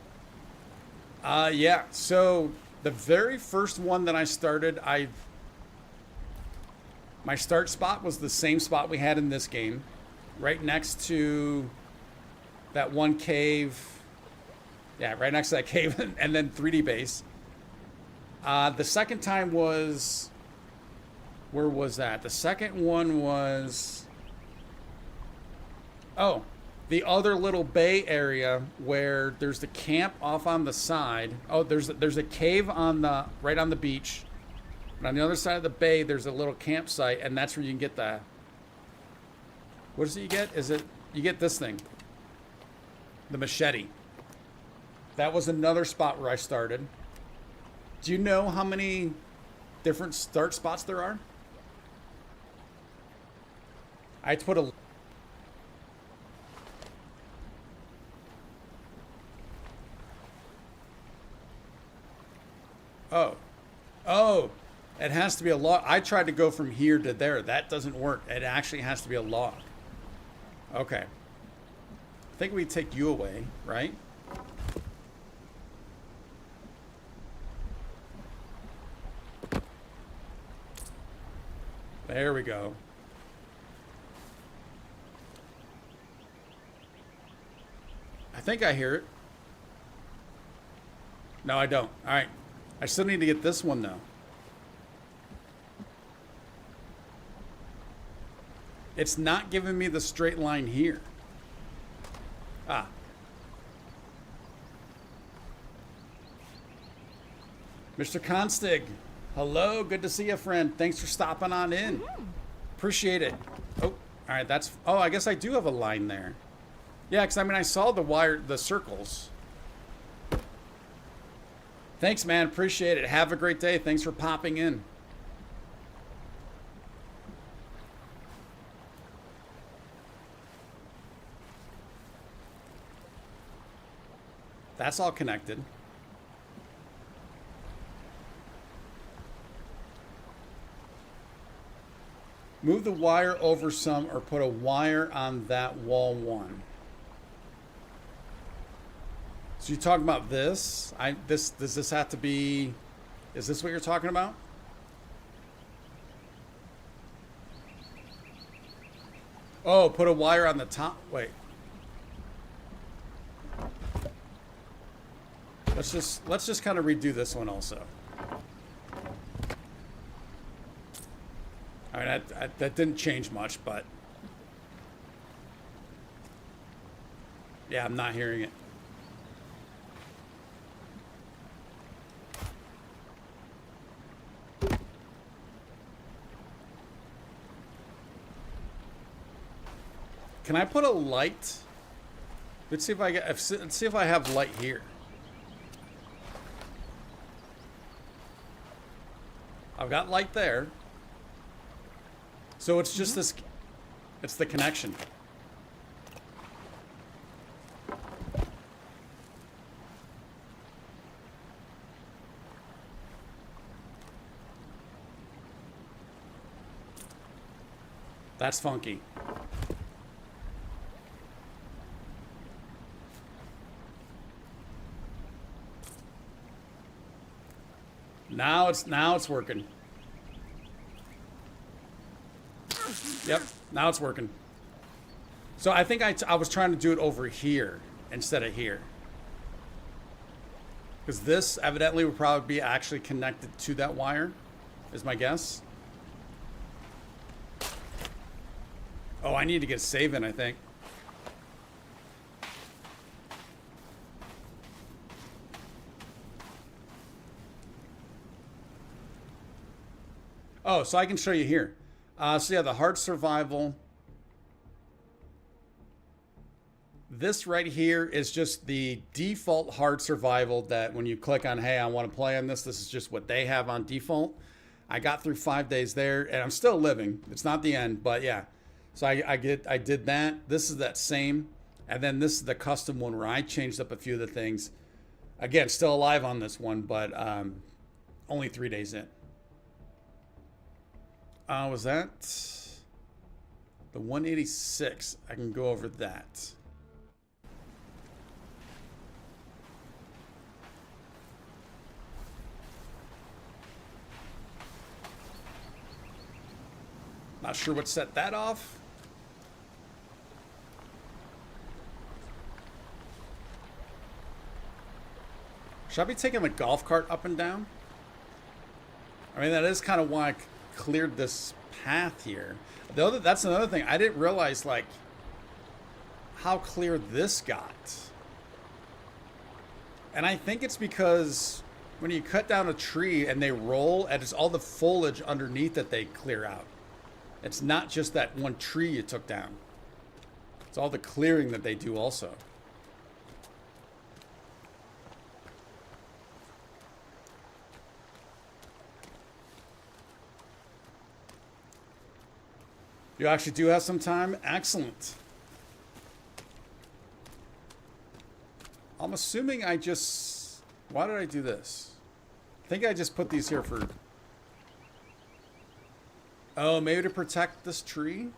Yeah, so the very first one that I started, my start spot was the same spot we had in this game, right next to that one cave. Yeah, right next to that cave, and then 3D base. The second time was, where was that? The second one was, oh, the other little bay area where there's the camp off on the side. Oh, there's a cave on the right on the beach. And on the other side of the bay, there's a little campsite, and that's where you can get the. What is it you get? Is it you get this thing? The machete. That was another spot where I started. Do you know how many different start spots there are? I had to put a. Oh, it has to be a log. I tried to go from here to there. That doesn't work. It actually has to be a log. Okay. I think we take you away, right? There we go. think I hear it. No, I don't. All right. I still need to get this one, though. It's not giving me the straight line here. Ah. Mr. Constig. Hello. Good to see you, friend. Thanks for stopping on in. Appreciate it. Oh, all right. That's... Oh, I guess I do have a line there. Yeah, because, I mean, I saw the wire, the circles. Thanks, man. Appreciate it. Have a great day. Thanks for popping in. That's all connected. Move the wire over some or put a wire on that wall one. So you're talking about this? Does this have to be... Is this what you're talking about? Oh, put a wire on the top. Wait. Let's just kind of redo this one also. I mean, that didn't change much, but yeah, I'm not hearing it. Can I put a light? Let's see if I have light here. I've got light there. So it's just this, it's the connection. That's funky. Now it's working. Yep, now it's working. So I think I was trying to do it over here instead of here. Because this evidently would probably be actually connected to that wire, is my guess. Oh, I need to get a save in, I think. Oh, so I can show you here. So yeah, the hard survival. This right here is just the default hard survival that when you click on, hey, I want to play on this, this is just what they have on default. I got through 5 days there and I'm still living. It's not the end, but yeah. So I did that. This is that same. And then this is the custom one where I changed up a few of the things. Again, still alive on this one, but only 3 days in. Was that the 186? I can go over that. Not sure what set that off. Should I be taking the golf cart up and down? I mean, that is kind of why I cleared this path here. That's another thing. I didn't realize, like, how clear this got. And I think it's because when you cut down a tree and they roll, and it's all the foliage underneath that they clear out. It's not just that one tree you took down. It's all the clearing that they do also. You actually do have some time? Excellent. I'm assuming I just... Why did I do this? I think I just put these here for... Oh, maybe to protect this tree?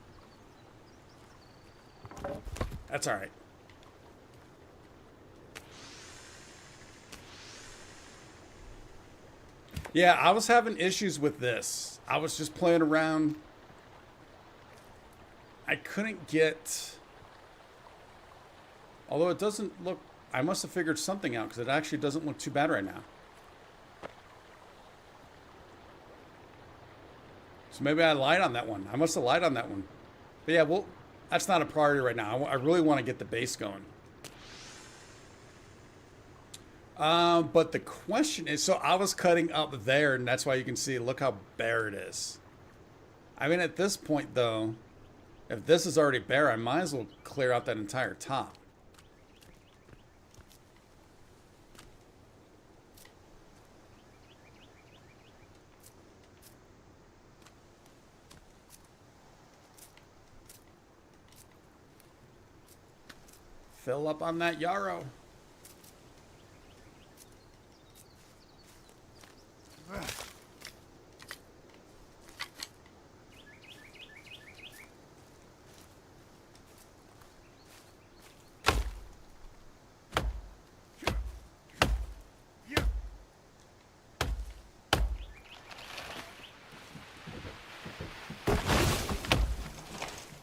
That's all right. Yeah, I was having issues with this. I was just playing around. I couldn't get Although it doesn't look... I must have figured something out because it actually doesn't look too bad right now. So maybe I lied on that one. I must have lied on that one. But yeah, well, that's not a priority right now. I really want to get the base going. But the question is, so I was cutting up there, and that's why you can see, look how bare it is. I mean, at this point, though, if this is already bare, I might as well clear out that entire top. Fill up on that yarrow.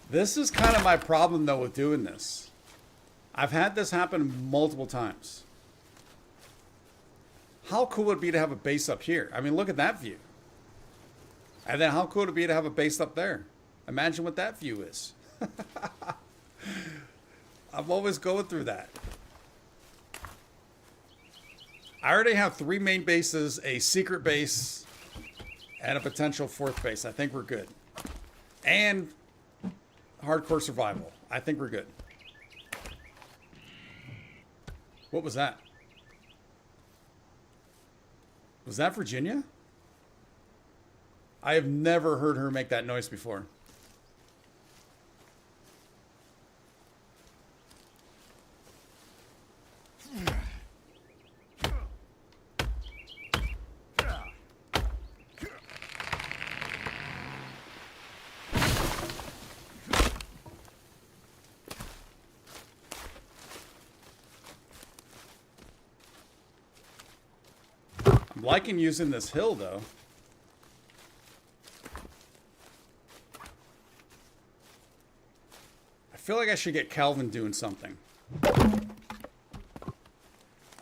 This is kind of my problem, though, with doing this. I've had this happen multiple times. How cool would it be to have a base up here? I mean, look at that view. And then how cool would it be to have a base up there? Imagine what that view is. I'm always going through that. I already have 3 main bases, a secret base, and a potential 4th base. I think we're good. And hardcore survival. I think we're good. What was that? Was that Virginia? I have never heard her make that noise before. I'm liking using this hill, though. I feel like I should get Calvin doing something.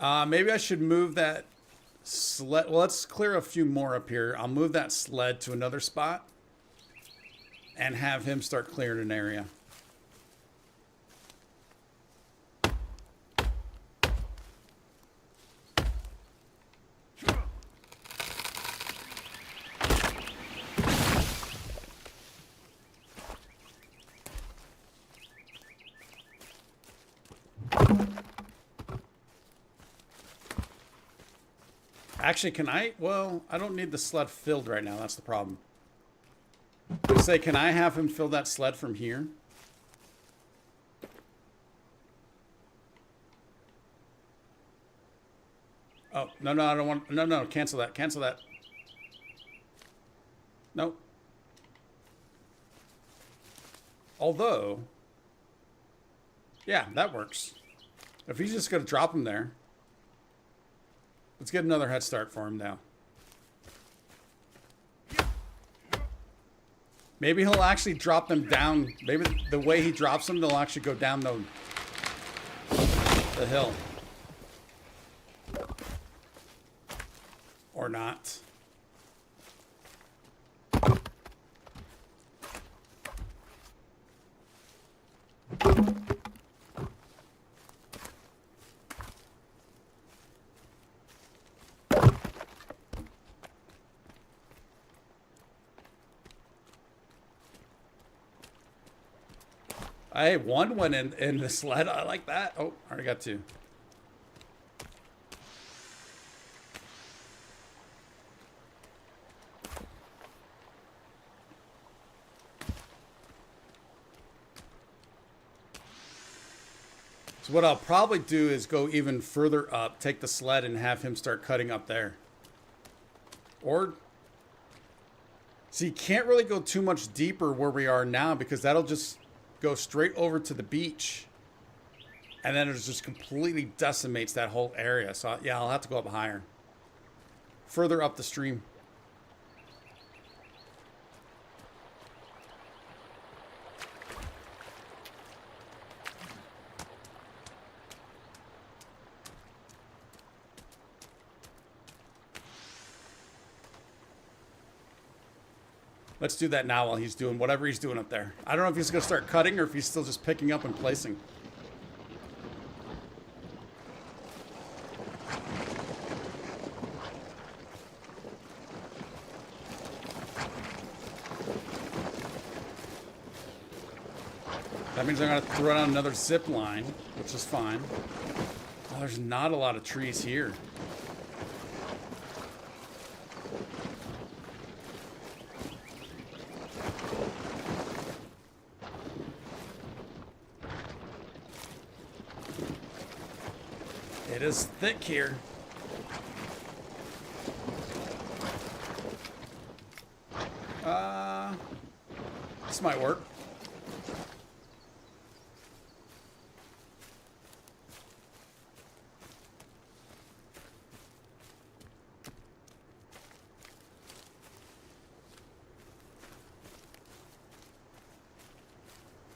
Maybe I should move that sled. Well, let's clear a few more up here. I'll move that sled to another spot and have him start clearing an area. Actually, can I? Well, I don't need the sled filled right now. That's the problem. I say, can I have him fill that sled from here? Oh, no, no, I don't want... No, no, cancel that. Cancel that. Nope. Although... Yeah, that works. If he's just going to drop him there... Let's get another head start for him now. Maybe he'll actually drop them down. Maybe the way he drops them, they'll actually go down the hill. Or not. Hey, one went in the sled. I like that. Oh, I already got 2. So what I'll probably do is go even further up, take the sled and have him start cutting up there. Or, see, you can't really go too much deeper where we are now because that'll just go straight over to the beach. And then it just completely decimates that whole area. So, yeah, I'll have to go up higher. Further up the stream. Let's do that now while he's doing whatever he's doing up there. I don't know if he's going to start cutting or if he's still just picking up and placing. That means I'm going to throw down another zip line, which is fine. Oh, there's not a lot of trees here. It is thick here. This might work.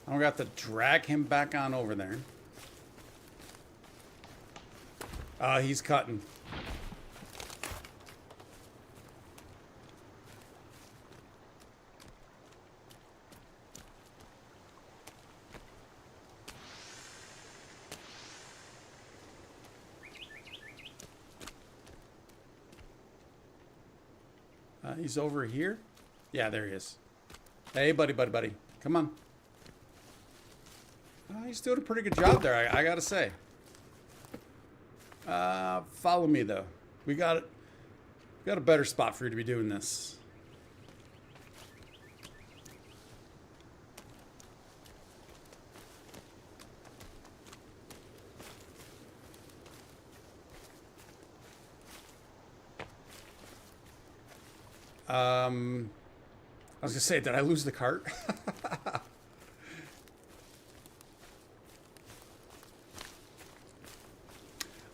I'm gonna have to drag him back on over there. He's cutting. He's over here. Yeah, there he is. Hey, buddy. Come on. He's doing a pretty good job there, I gotta say. Follow me, though. We got a better spot for you to be doing this. I was gonna say, did I lose the cart?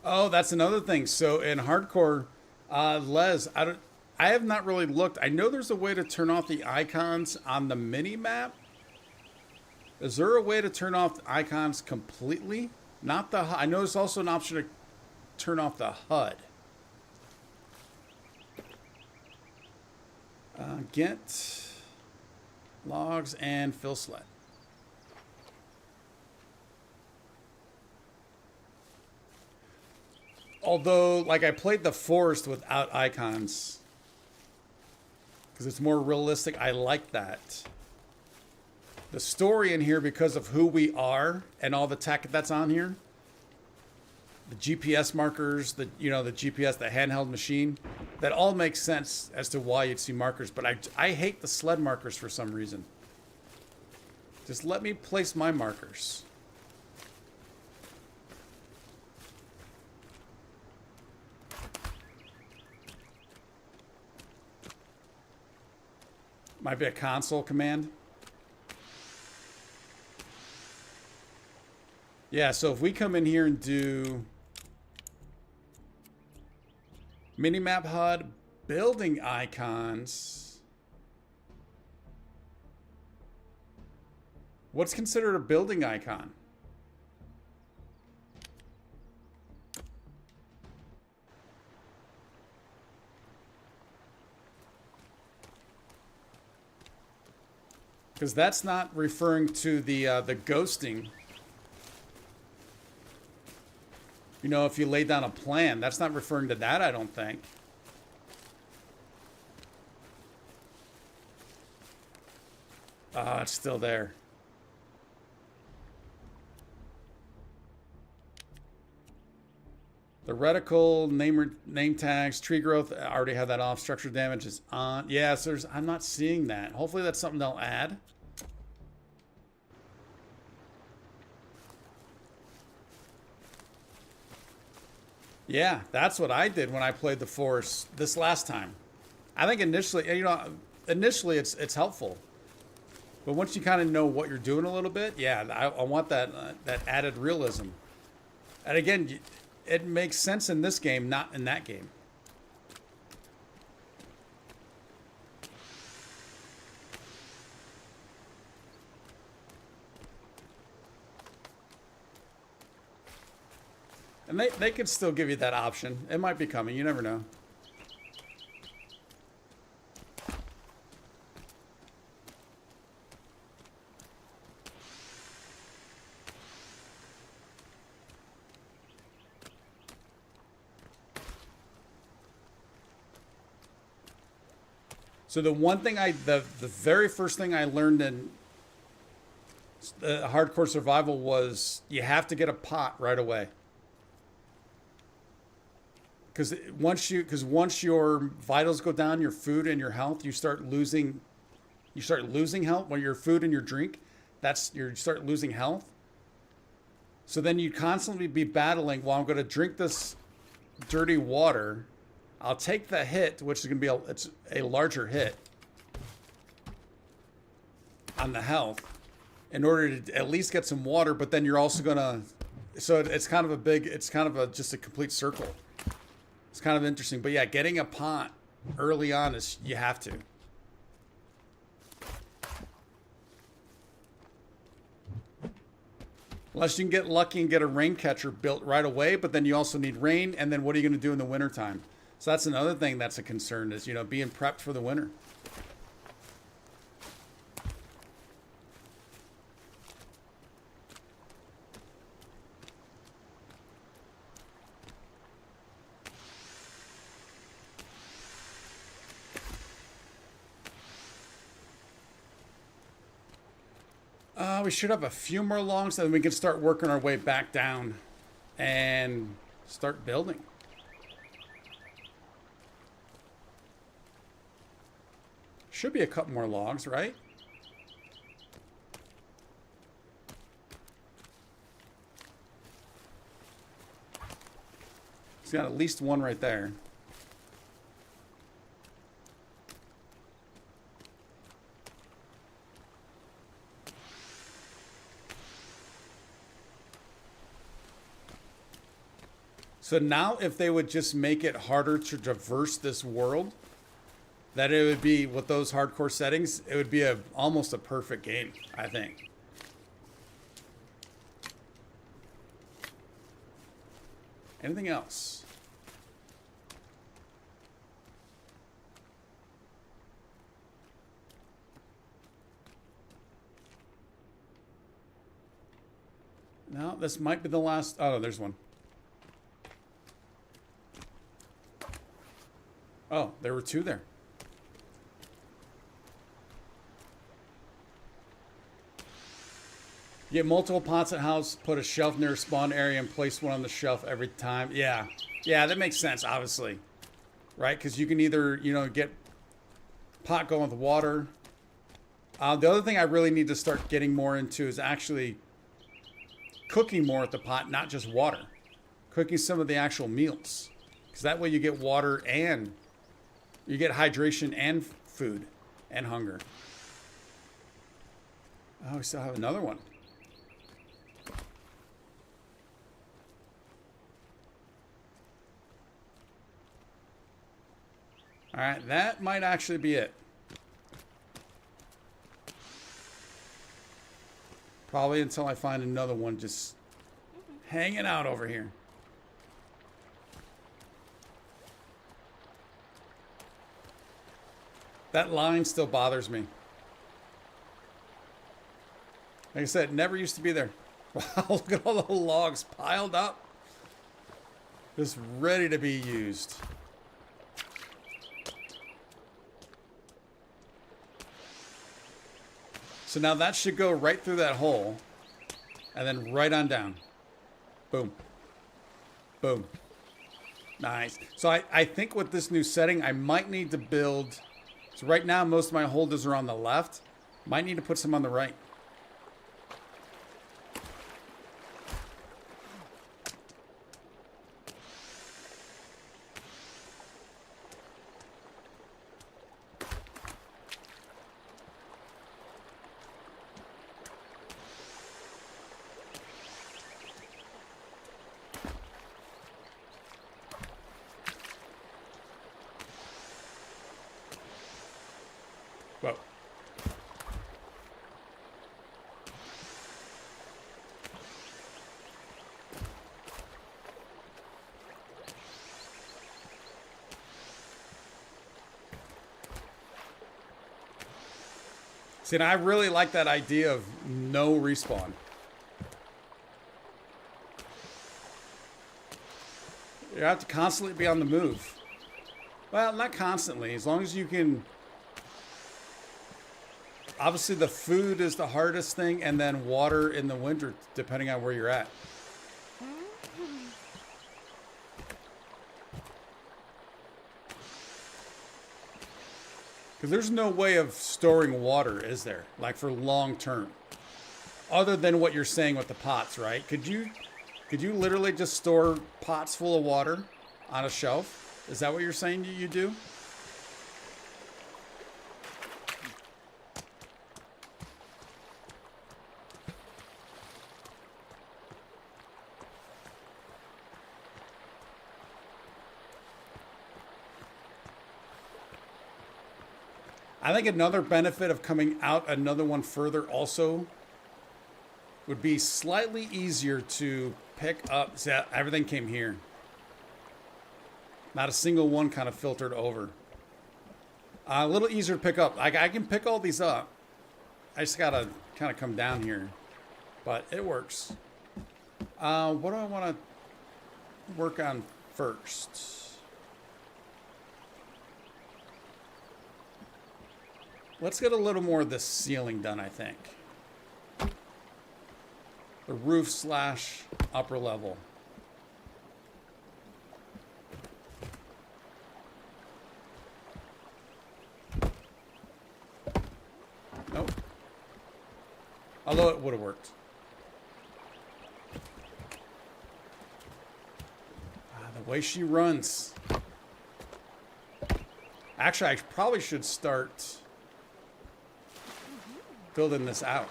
Oh, that's another thing. So in hardcore, Les, I have not really looked. I know there's a way to turn off the icons on the mini map. Is there a way to turn off the icons completely? Not the. I know there's also an option to turn off the HUD. Get logs and fill sled. Although, like, I played the forest without icons because it's more realistic. I like that. The story in here, because of who we are and all the tech that's on here, the GPS markers, the GPS, the handheld machine, that all makes sense as to why you'd see markers. But I hate the sled markers for some reason. Just let me place my markers. Might be a console command. Yeah, so if we come in here and do minimap HUD, building icons. What's considered a building icon? Because that's not referring to the ghosting. You know, if you lay down a plan, that's not referring to that, I don't think. It's still there. The reticle, name tags, tree growth, I already have that off. Structure damage is on. Yeah, so I'm not seeing that. Hopefully that's something they'll add. Yeah, that's what I did when I played the forest this last time. I think initially it's helpful. But once you kind of know what you're doing a little bit, yeah, I want that added realism. And again, it makes sense in this game, not in that game. And they could still give you that option. It might be coming. You never know. So the one thing the very first thing I learned in hardcore survival was you have to get a pot right away. Because once your vitals go down, your food and your health, you start losing health. When your food and your drink, you start losing health. So then you constantly be battling. Well, I'm going to drink this dirty water. I'll take the hit, which is going to be it's a larger hit on the health, in order to at least get some water. But then you're also going to, so it's kind of just a complete circle. It's kind of interesting. But yeah, getting a pot early on is, you have to. Unless you can get lucky and get a rain catcher built right away, but then you also need rain, and then what are you going to do in the wintertime? So that's another thing that's a concern, is, being prepped for the winter. We should have a few more logs, and then we can start working our way back down and start building. Should be a couple more logs, right? He's got at least one right there. So now if they would just make it harder to traverse this world, that it would be, with those hardcore settings, it would be almost a perfect game, I think. Anything else? No, this might be the last. Oh, there's one. Oh, there were two there. You get multiple pots at house, put a shelf near a spawn area, and place one on the shelf every time. Yeah. Yeah, that makes sense, obviously. Right? Because you can either, get pot going with water. The other thing I really need to start getting more into is actually cooking more at the pot, not just water. Cooking some of the actual meals. Because that way you get water and you get hydration and food and hunger. Oh, we still have another one. All right, that might actually be it. Probably until I find another one just hanging out over here. That line still bothers me. Like I said, it never used to be there. Wow, look at all the logs piled up. Just ready to be used. So now that should go right through that hole. And then right on down. Boom. Boom. Nice. So I think with this new setting, I might need to build... So right now, most of my holders are on the left. Might need to put some on the right. Whoa. See, and I really like that idea of no respawn. You have to constantly be on the move. Well, not constantly, as long as you can obviously the food is the hardest thing, and then water in the winter, depending on where you're at. Because there's no way of storing water, is there? Like for long term. Other than what you're saying with the pots, right? Could you literally just store pots full of water on a shelf? Is that what you're saying you do? I think another benefit of coming out another one further also would be slightly easier to pick up. See, everything came here. Not a single one kind of filtered over. A little easier to pick up. I can pick all these up. I just gotta kind of come down here. But it works. What do I want to work on first? Let's get a little more of this ceiling done, I think. The roof slash upper level. Nope. Although it would have worked. The way she runs. Actually, I probably should start building this out.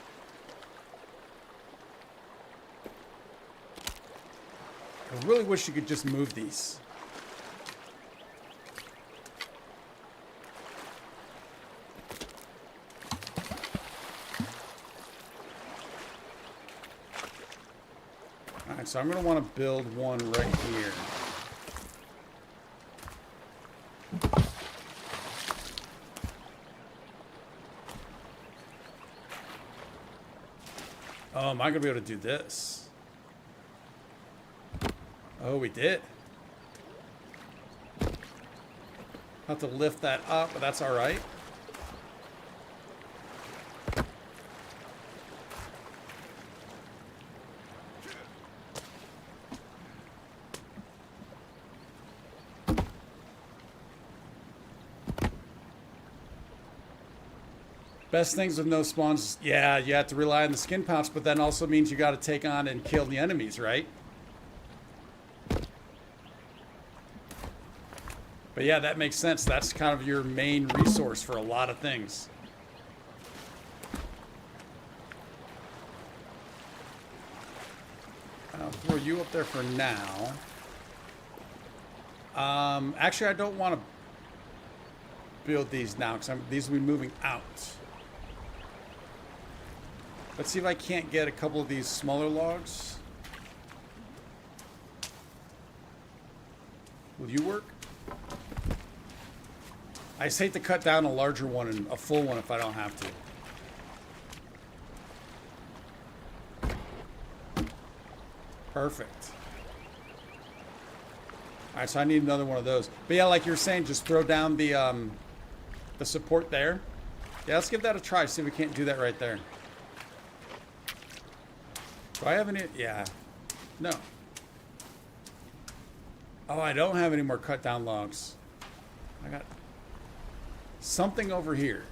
I really wish you could just move these. All right, so I'm going to want to build one right here. Oh, am I going to be able to do this? Oh, we did. Have to lift that up, but that's all right. Best things with no spawns, yeah, you have to rely on the skin pouch, but that also means you got to take on and kill the enemies, right? But yeah, that makes sense. That's kind of your main resource for a lot of things. I'll throw you up there for now. Actually, I don't want to build these now because these will be moving out. Let's see if I can't get a couple of these smaller logs. Will you work? I just hate to cut down a larger one and a full one if I don't have to. Perfect. All right, so I need another one of those. But yeah, like you're saying, just throw down the support there. Yeah, let's give that a try. See if we can't do that right there. Do I have any? Yeah. No. Oh, I don't have any more cut down logs. I got something over here.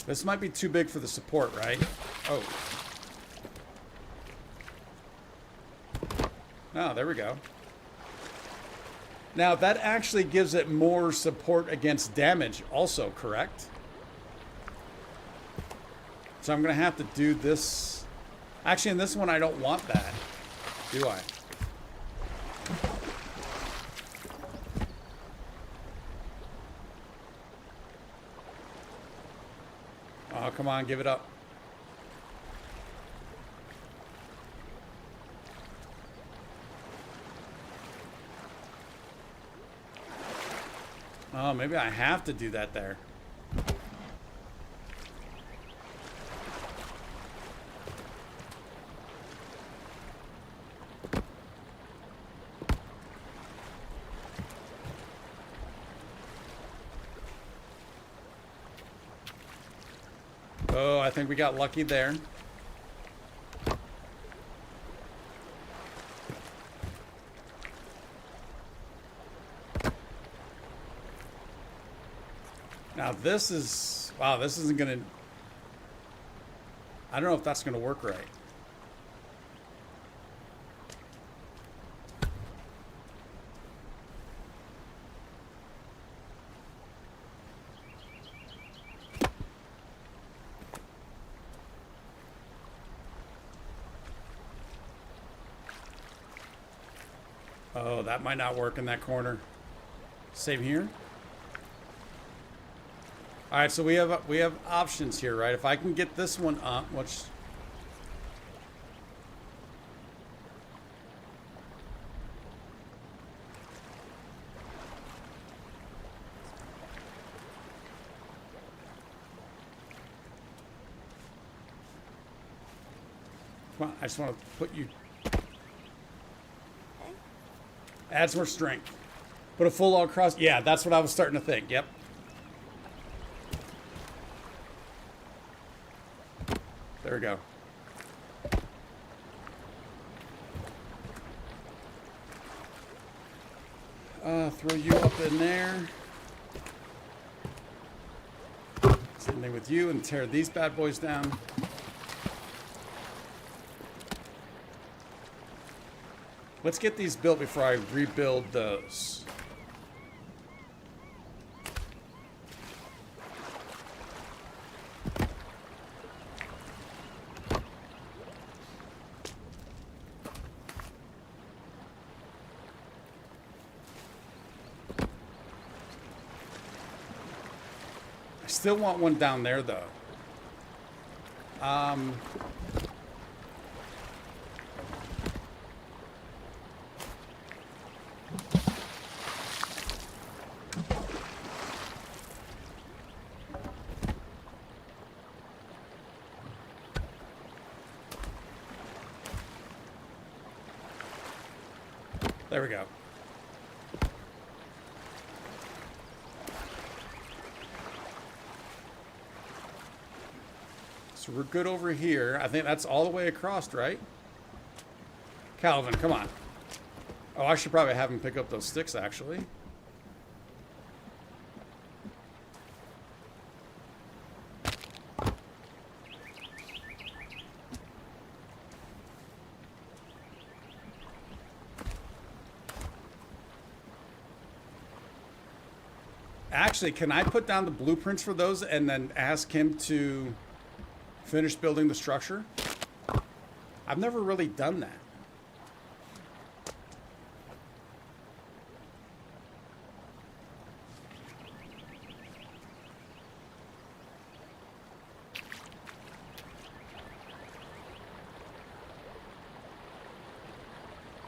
This might be too big for the support, right? Oh. Oh, there we go. Now, that actually gives it more support against damage also, correct? So I'm going to have to do this. Actually, in this one, I don't want that, do I? Oh, come on, give it up. Oh, maybe I have to do that there. Oh, I think we got lucky there. Now this is... Wow, this isn't going to... I don't know if that's going to work right. Oh, that might not work in that corner. Same here. All right, so we have options here, right? If I can get this one up, which... Come on, I just want to put you... Adds more strength. Put a full log cross. Yeah, that's what I was starting to think. Yep. There we go. Throw you up in there. Same thing with you and tear these bad boys down. Let's get these built before I rebuild those. I still want one down there, though. There we go. So we're good over here. I think that's all the way across, right? Calvin, come on. Oh, I should probably have him pick up those sticks, actually. Actually, can I put down the blueprints for those and then ask him to finish building the structure? I've never really done that.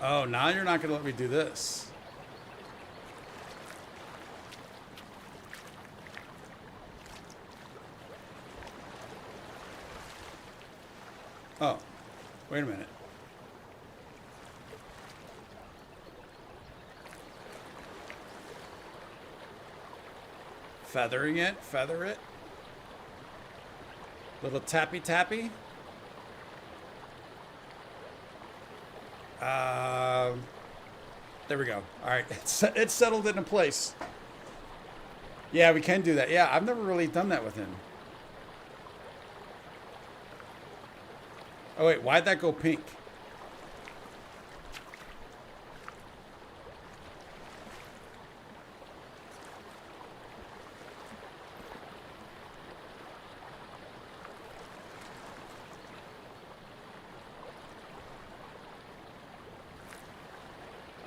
Oh, now you're not going to let me do this. Oh, wait a minute. Feathering it, feather it. Little tappy tappy. There we go. All right, it's settled into place. Yeah, we can do that. Yeah, I've never really done that with him. Oh, wait, why'd that go pink?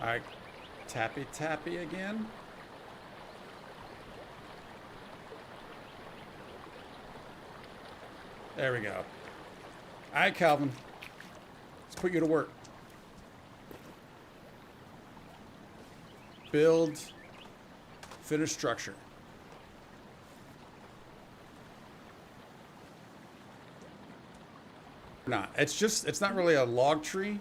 All right, tappy tappy again. There we go. All right, Calvin. Let's put you to work. Build, finish structure. Not. It's not really a log tree.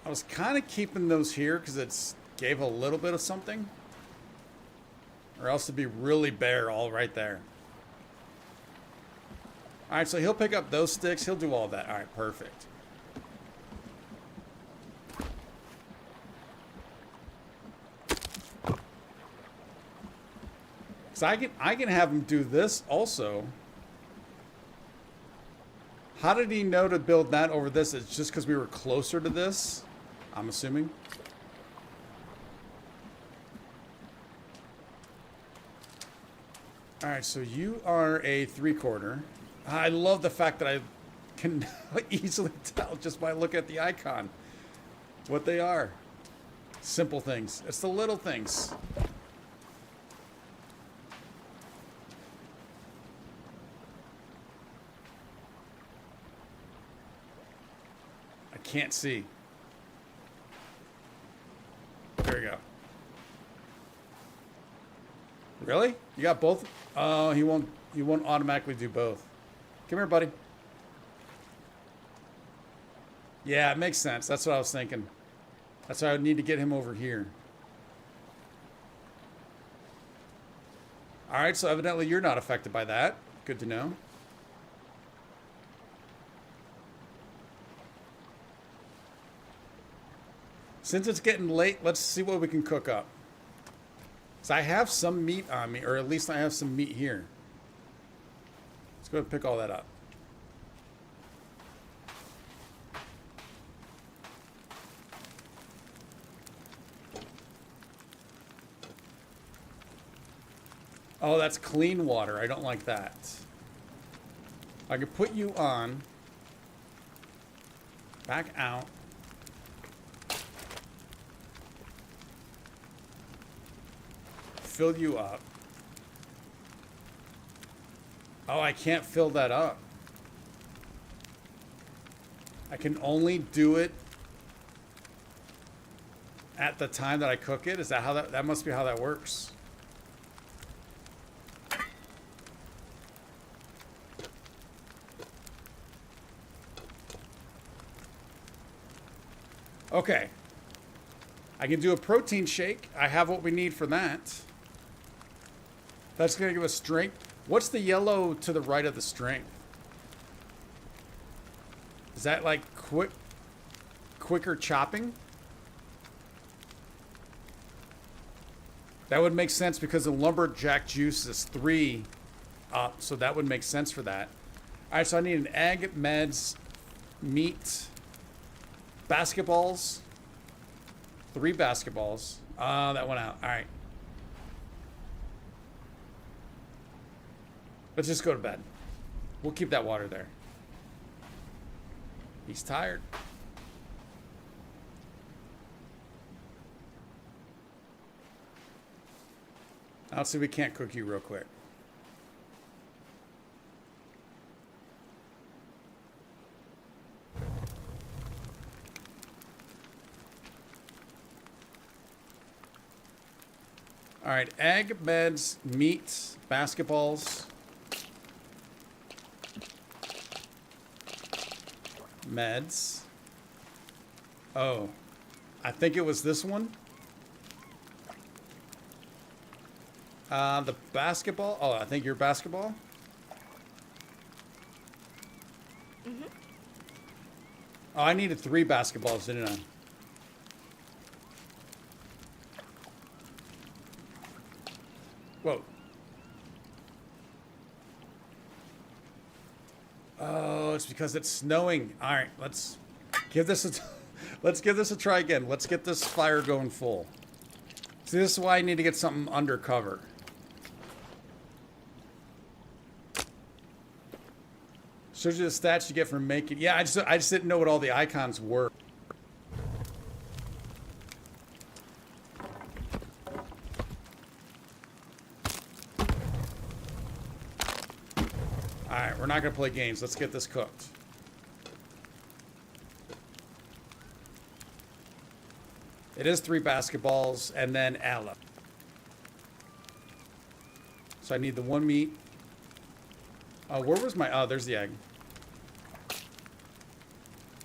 I was kind of keeping those here because it's gave a little bit of something. Or else it'd be really bare all right there. All right, so he'll pick up those sticks. He'll do all that. All right, perfect. So I can have him do this also. How did he know to build that over this? It's just because we were closer to this, I'm assuming. All right, so you are a 3/4. I love the fact that I can easily tell just by looking at the icon what they are. Simple things. It's the little things. I can't see. There we go. Really? You got both? Oh, he won't automatically do both. Come here, buddy. Yeah, it makes sense. That's what I was thinking. That's why I would need to get him over here. All right, so evidently you're not affected by that. Good to know. Since it's getting late, let's see what we can cook up. So I have some meat on me, or at least I have some meat here. Let's go ahead and pick all that up. Oh, that's clean water. I don't like that. I could put you on. Back out. Fill you up. Oh, I can't fill that up. I can only do it at the time that I cook it. Is that how that must be how that works? Okay. I can do a protein shake. I have what we need for that. That's going to give us strength. What's the yellow to the right of the strength? Is that like quicker chopping? That would make sense because the lumberjack juice is 3 up, so that would make sense for that. All right, so I need an egg, meds, meat, basketballs. 3 basketballs. That went out. All right. Let's just go to bed. We'll keep that water there. He's tired. I'll see if we can't cook you real quick. All right, egg, meds, meat, basketballs. Meds. Oh, I think it was this one. The basketball. Oh, I think your basketball. Mm-hmm. Oh, I needed 3 basketballs, didn't I? Whoa. Oh, it's because it's snowing. All right, let's give this a let's give this a try again. Let's get this fire going full. See, this is why I need to get something under cover. Shows you the stats you get from making. Yeah, I just didn't know what all the icons were. Alright, we're not going to play games. Let's get this cooked. It is 3 basketballs and then aloe. So I need the 1 meat. Oh, where was my... Oh, there's the egg.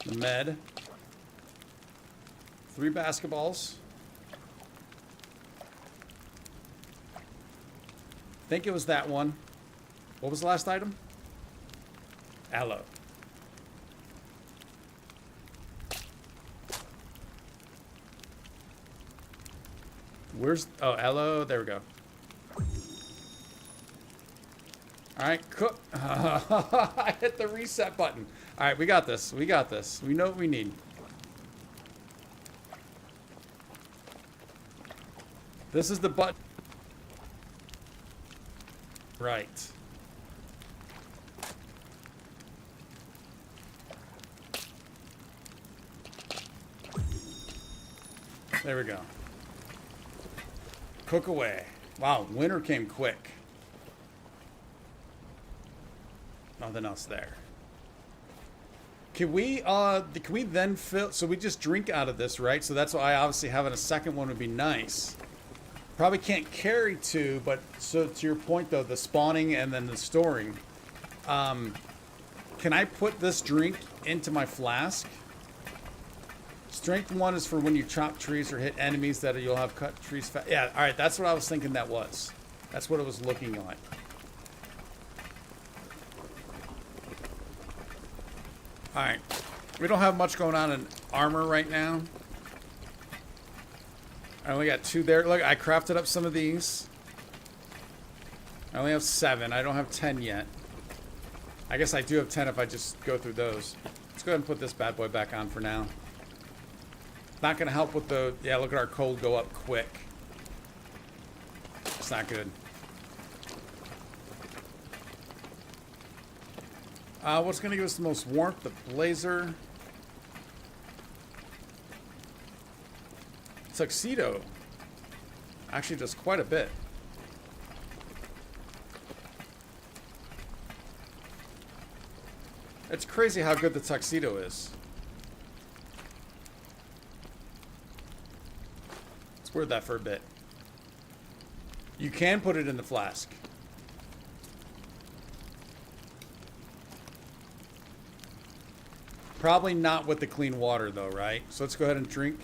The med. 3 basketballs. I think it was that one. What was the last item? Aloe. Where's... Oh, aloe. There we go. Alright, cook. I hit the reset button. Alright, we got this. We got this. We know what we need. This is the button. Right. There we go. Cook away. Wow, winter came quick. Nothing else there. Can we then fill, so we just drink out of this, right? So that's why obviously having a second one would be nice. Probably can't carry two, but so to your point though, the spawning and then the storing. Can I put this drink into my flask? Strength 1 is for when you chop trees or hit enemies that you'll have cut trees fast. Yeah, all right, that's what I was thinking that was. That's what it was looking like. All right, we don't have much going on in armor right now. I only got 2 there. Look, I crafted up some of these. I only have 7. I don't have 10 yet. I guess I do have 10 if I just go through those. Let's go ahead and put this bad boy back on for now. Not going to help with the... Yeah, look at our cold go up quick. It's not good. What's going to give us the most warmth? The blazer. Tuxedo. Actually does quite a bit. It's crazy how good the tuxedo is. Let's wear that for a bit. You can put it in the flask. Probably not with the clean water though, right? So let's go ahead and drink.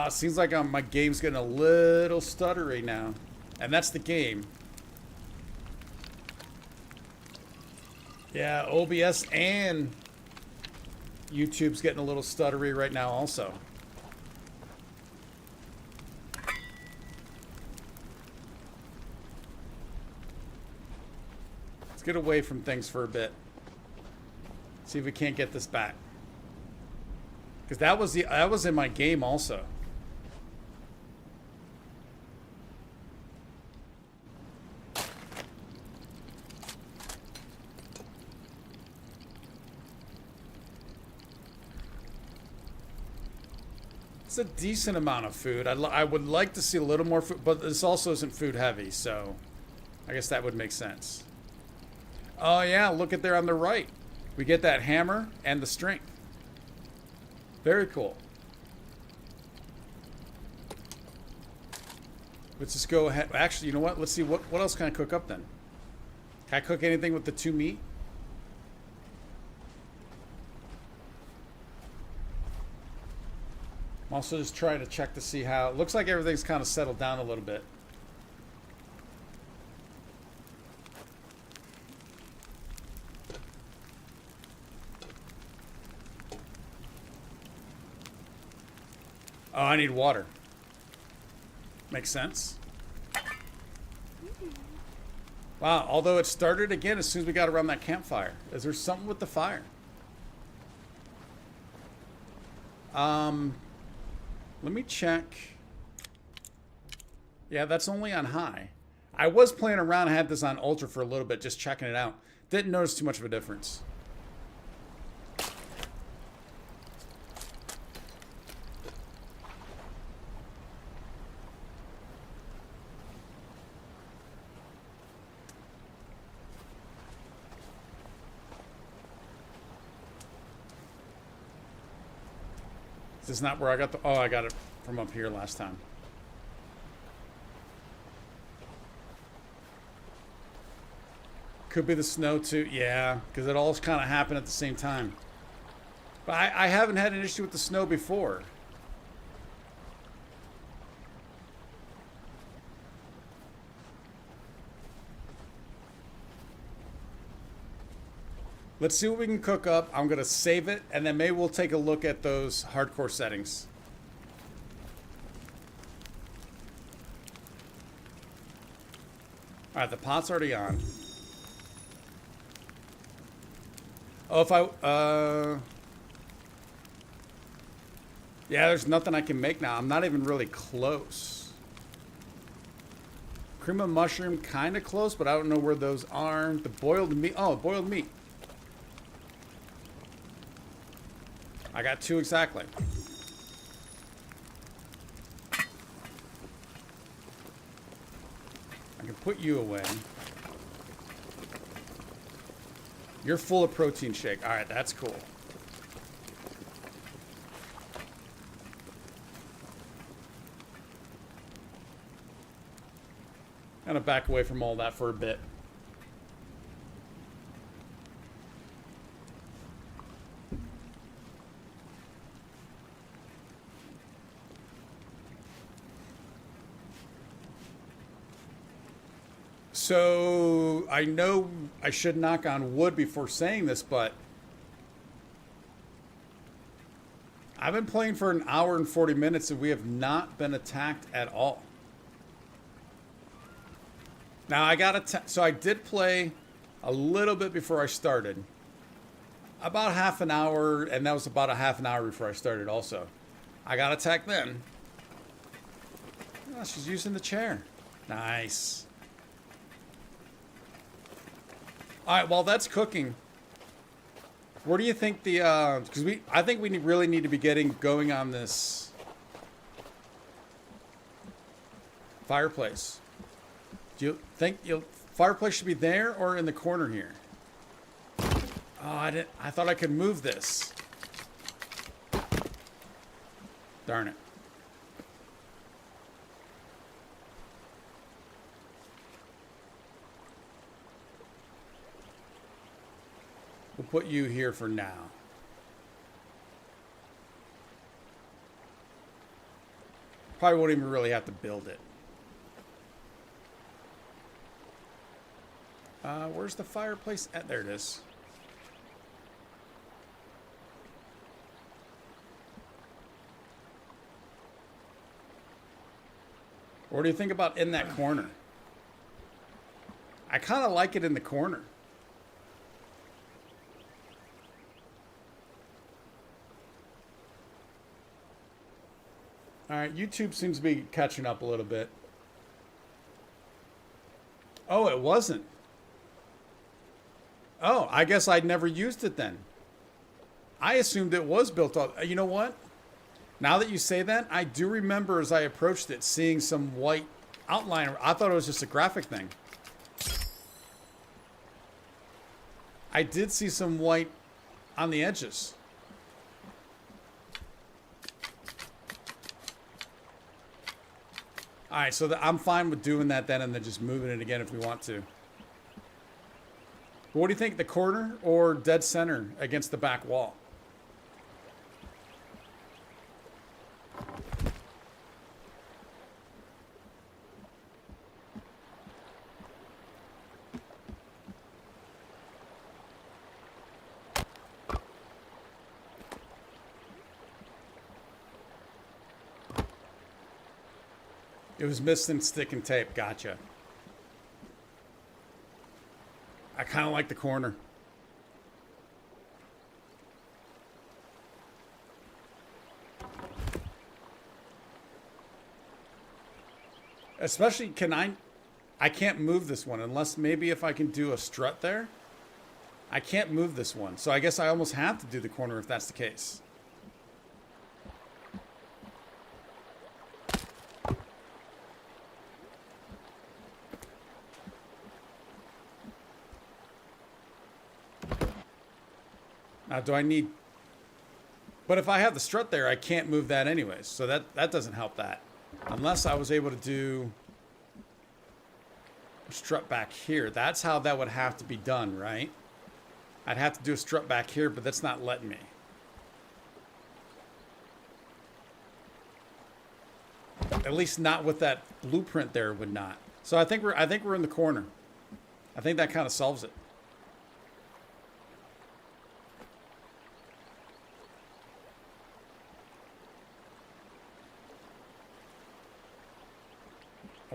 Seems like my game's getting a little stuttery now. And that's the game. Yeah, OBS and YouTube's getting a little stuttery right now also. Let's get away from things for a bit. See if we can't get this back. Because that was in my game also. It's a decent amount of food. I would like to see a little more food, but this also isn't food heavy, so I guess that would make sense. Oh yeah, look at there on the right. We get that hammer and the strength. Very cool. Let's just go ahead. Actually, you know what? Let's see, what else can I cook up then? Can I cook anything with the 2 meat? I'm also just trying to check to see how... It looks like everything's kind of settled down a little bit. Oh, I need water. Makes sense. Wow, although it started again as soon as we got around that campfire. Is there something with the fire? Let me check. Yeah, that's only on high. I was playing around, I had this on ultra for a little bit, just checking it out. Didn't notice too much of a difference. This is not where I got the... Oh, I got it from up here last time. Could be the snow too. Yeah, because it all kind of happened at the same time. But I haven't had an issue with the snow before. Let's see what we can cook up. I'm going to save it, and then maybe we'll take a look at those hardcore settings. All right, the pot's already on. Oh, if yeah, there's nothing I can make now. I'm not even really close. Cream of mushroom, kind of close, but I don't know where those are. The boiled meat. Oh, boiled meat. I got 2 exactly. I can put you away. You're full of protein shake. All right, that's cool. Gonna back away from all that for a bit. So I know I should knock on wood before saying this, but I've been playing for an hour and 40 minutes and we have not been attacked at all. Now I got so I did play a little bit before I started. About half an hour, and that was about a half an hour before I started also. I got attacked then. Oh, she's using the chair. Nice. All right, while that's cooking, where do you think the, because I think we really need to be getting going on this fireplace. Do you think fireplace should be there or in the corner here? Oh, I thought I could move this. Darn it. We'll put you here for now. Probably won't even really have to build it. Where's the fireplace at? There it is. What do you think about in that corner? I kind of like it in the corner. All right, YouTube seems to be catching up a little bit. Oh, it wasn't. Oh, I guess I'd never used it then. I assumed it was built up. You know what? Now that you say that, I do remember as I approached it seeing some white outline. I thought it was just a graphic thing. I did see some white on the edges. All right, so I'm fine with doing that then and then just moving it again if we want to. What do you think, the corner or dead center against the back wall? It was missing stick and tape. Gotcha. I kind of like the corner. Especially, I can't move this one unless maybe if I can do a strut there. I can't move this one. So I guess I almost have to do the corner if that's the case. Now, do I need... But if I have the strut there, I can't move that anyways. So that doesn't help that. Unless I was able to do a strut back here. That's how that would have to be done, right? I'd have to do a strut back here, but that's not letting me. At least not with that blueprint there, it would not. So I think we're in the corner. I think that kind of solves it.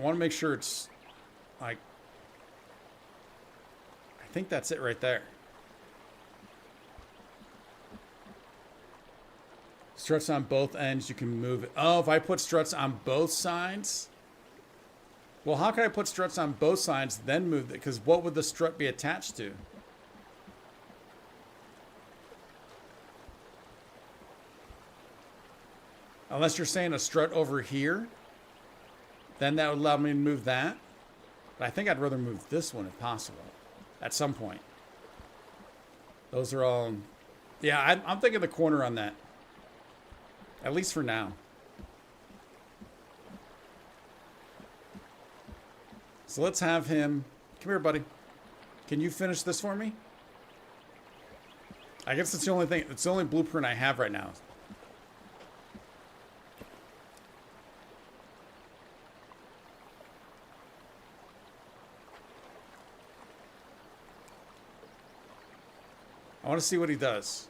I want to make sure it's like, I think that's it right there. Struts on both ends, you can move it. Oh, if I put struts on both sides? Well, how can I put struts on both sides, then move it? Because what would the strut be attached to? Unless you're saying a strut over here, then that would allow me to move that. But I think I'd rather move this one if possible, at some point. Those are all... Yeah, I'm thinking the corner on that. At least for now. So let's have him... Come here, buddy. Can you finish this for me? I guess it's the only thing... It's the only blueprint I have right now. I want to see what he does.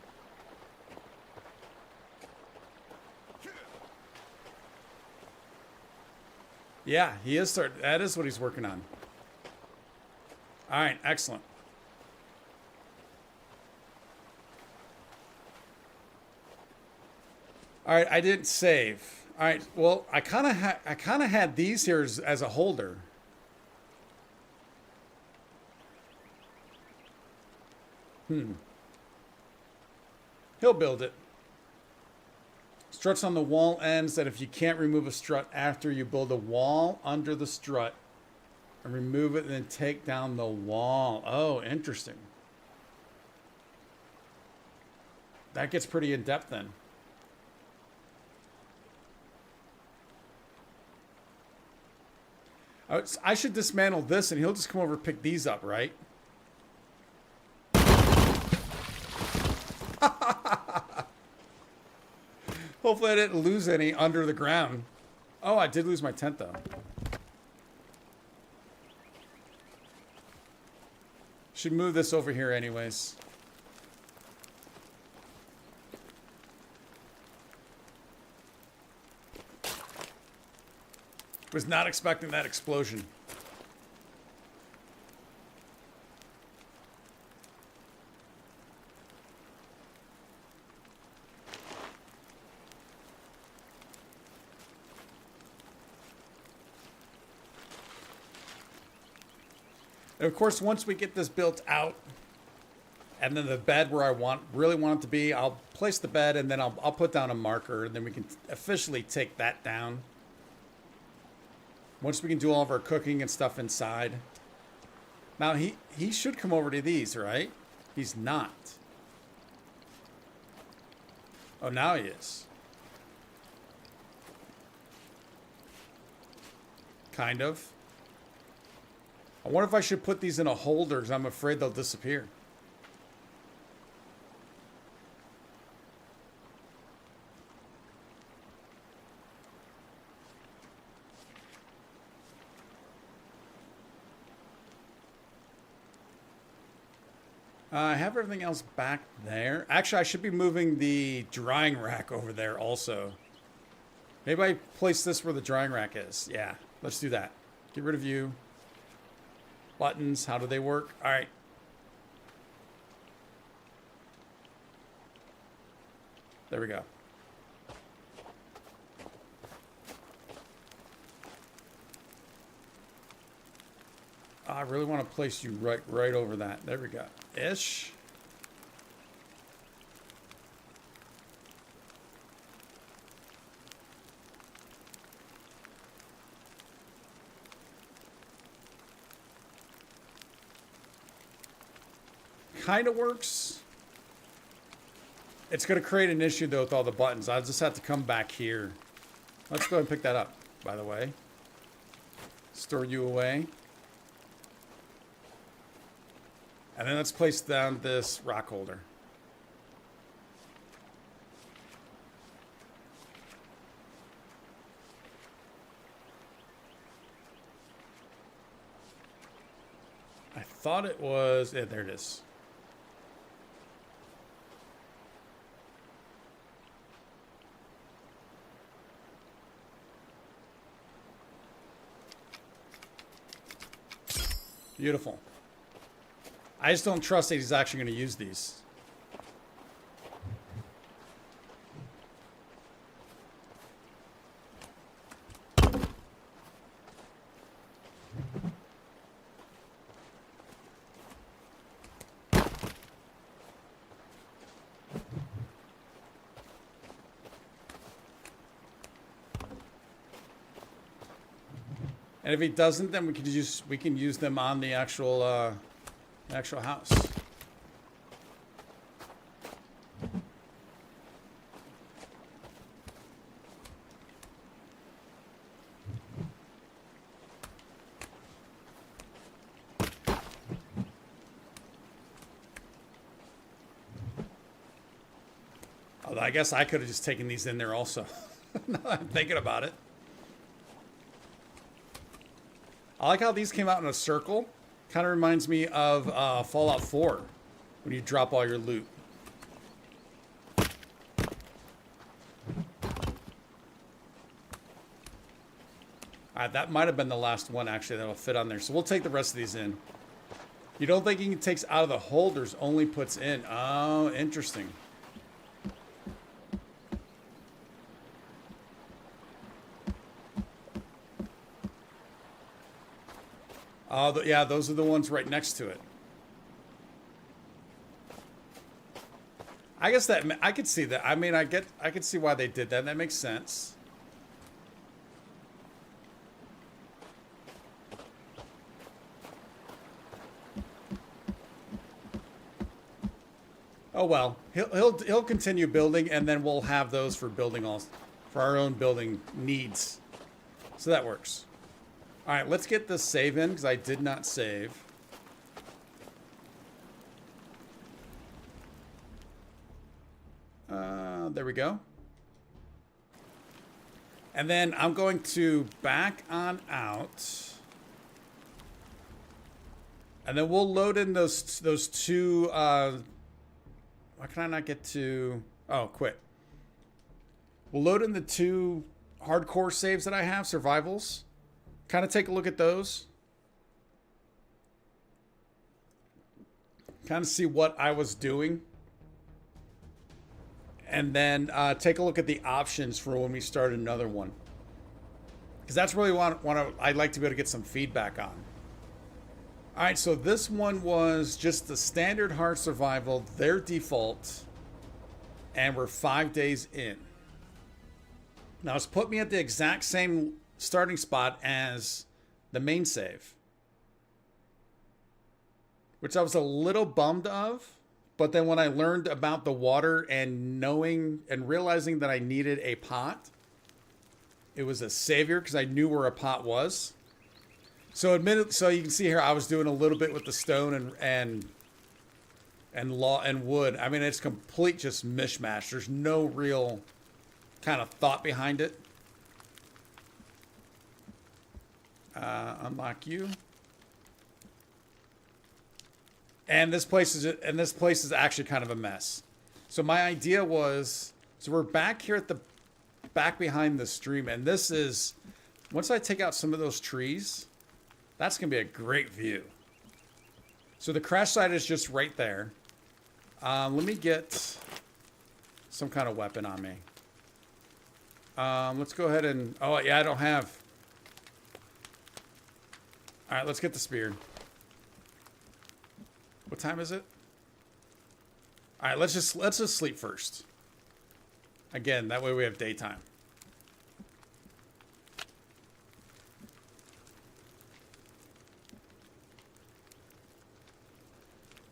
Yeah, he is that is what he's working on. All right, excellent. All right, I didn't save. All right, well, I kind of had these here as a holder. He'll build it. Struts on the wall ends that if you can't remove a strut after you build a wall under the strut and remove it and then take down the wall. Oh, interesting. That gets pretty in depth then. I should dismantle this and he'll just come over and pick these up, right? Hopefully I didn't lose any under the ground. Oh, I did lose my tent though. Should move this over here anyways. Was not expecting that explosion. And of course, once we get this built out, and then the bed where I really want it to be, I'll place the bed and then I'll put down a marker and then we can officially take that down. Once we can do all of our cooking and stuff inside. Now he should come over to these, right? He's not. Oh, now he is. Kind of. I wonder if I should put these in a holder because I'm afraid they'll disappear. I have everything else back there. Actually, I should be moving the drying rack over there also. Maybe I place this where the drying rack is. Yeah, let's do that. Get rid of you. Buttons, how do they work? All right. There we go. I really want to place you right over that. There we go. Ish. Kind of works. It's going to create an issue though with all the buttons. I'll just have to come back here. Let's go ahead and pick that up, by the way. Store you away. And then let's place down this rock holder. I thought it was... Yeah, there it is. Beautiful. I just don't trust that he's actually going to use these. And if he doesn't, then we can use them on the actual house. Although I guess I could have just taken these in there also. Now that I'm thinking about it. I like how these came out in a circle. Kind of reminds me of Fallout 4 when you drop all your loot. Alright, that might have been the last one actually that'll fit on there. So we'll take the rest of these in. You don't think he takes out of the holders, only puts in. Oh, interesting. Oh, yeah, those are the ones right next to it. I guess that I could see that. I mean, I could see why they did that. That makes sense. Oh well, he'll continue building, and then we'll have those for building for our own building needs. So that works. All right, let's get this save in because I did not save. There we go. And then I'm going to back on out. And then we'll load in those two. Why can I not get to? Oh, quit. We'll load in the two hardcore saves that I have, survivals. Kind of take a look at those. Kind of see what I was doing. And then take a look at the options for when we start another one. Because that's really what I'd like to be able to get some feedback on. All right, so this one was just the standard hard survival, their default. And we're 5 days in. Now it's put me at the exact same starting spot as the main save, which I was a little bummed of, but then when I learned about the water and knowing and realizing that I needed a pot, it was a savior because I knew where a pot was. So so you can see here I was doing a little bit with the stone and wood. I mean, it's complete just mishmash. There's no real kind of thought behind it. Unlock you. And this place is actually kind of a mess. So my idea was, so we're back here at the back behind the stream, and this is, once I take out some of those trees, that's gonna be a great view. So the crash site is just right there. Let me get some kind of weapon on me. Let's go ahead and, oh yeah, I don't have. All right, let's get the spear. What time is it? All right, let's just sleep first. Again, that way we have daytime.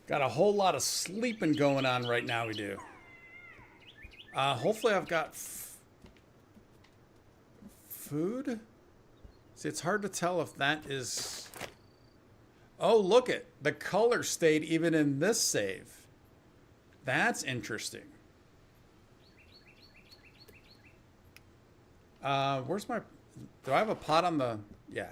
Got a whole lot of sleeping going on right now. We do. Hopefully, I've got food. See, it's hard to tell if that is. Oh, look it. The color stayed even in this save. That's interesting. Where's my... Do I have a pot on the... Yeah.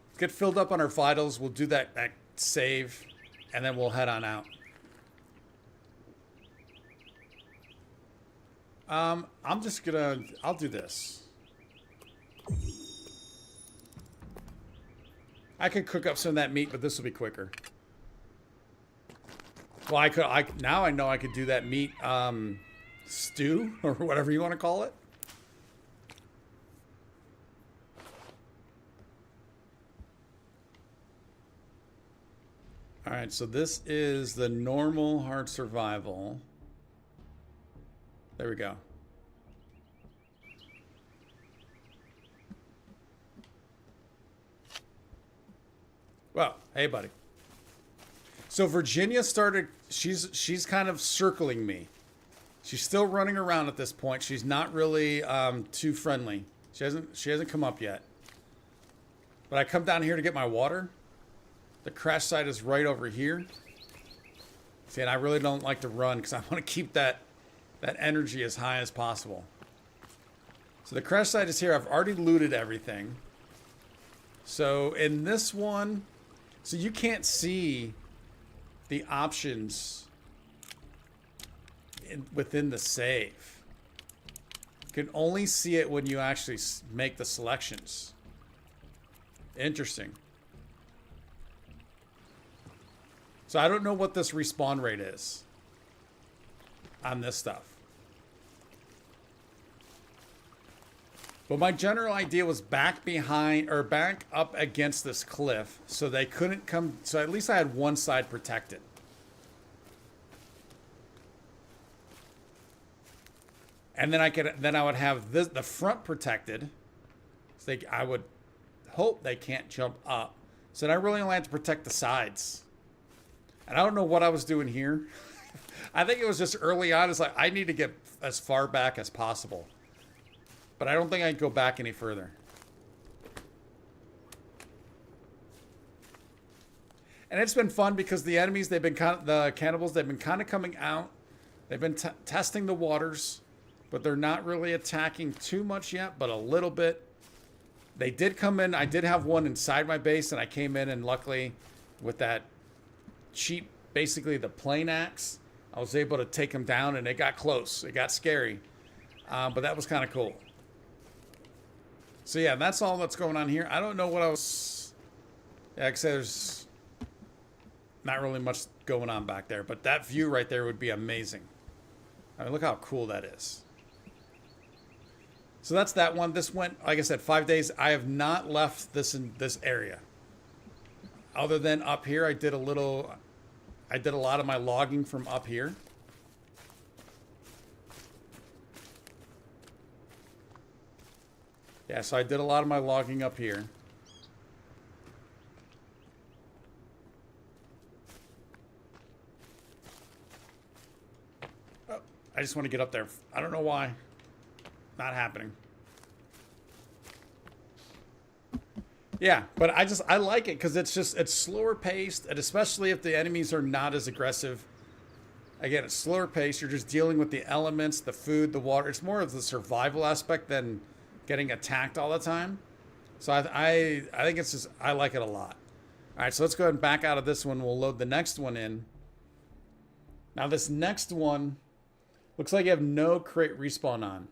Let's get filled up on our vitals. We'll do that save, and then we'll head on out. I'm just gonna, I'll do this. I could cook up some of that meat, but this will be quicker. Well, now I know I could do that meat, stew, or whatever you want to call it. All right, so this is the normal hard survival. There we go. Well, hey, buddy. So Virginia started. She's kind of circling me. She's still running around at this point. She's not really too friendly. She hasn't come up yet. But I come down here to get my water. The crash site is right over here. See, and I really don't like to run because I want to keep that energy as high as possible. So the crash site is here. I've already looted everything. So in this one, so you can't see the options within the save. You can only see it when you actually make the selections. Interesting. So I don't know what this respawn rate is on this stuff. But my general idea was back behind or back up against this cliff so they couldn't come. So at least I had one side protected. And then I would have the front protected. So I would hope they can't jump up. So then I really only had to protect the sides. And I don't know what I was doing here. I think it was just early on. It's like, I need to get as far back as possible. But I don't think I can go back any further. And it's been fun because the enemies, the cannibals, they've been kind of coming out. They've been testing the waters. But they're not really attacking too much yet, but a little bit. They did come in. I did have one inside my base, and I came in, and luckily, with that cheap, basically the plain axe, I was able to take them down, and it got close. It got scary. But that was kind of cool. So yeah, that's all that's going on here. I don't know what else. Yeah, like I said, there's not really much going on back there, but that view right there would be amazing. I mean, look how cool that is. So that's that one. This went, like I said, 5 days. I have not left this area. Other than up here, I did a lot of my logging from up here. Yeah, so I did a lot of my logging up here. Oh, I just want to get up there. I don't know why. Not happening. Yeah, but I like it because it's slower paced, and especially if the enemies are not as aggressive. Again, it's slower paced. You're just dealing with the elements, the food, the water. It's more of the survival aspect than getting attacked all the time. So I think it's just, I like it a lot. All right, so let's go ahead and back out of this one. We'll load the next one in. Now this next one looks like you have no crate respawn on.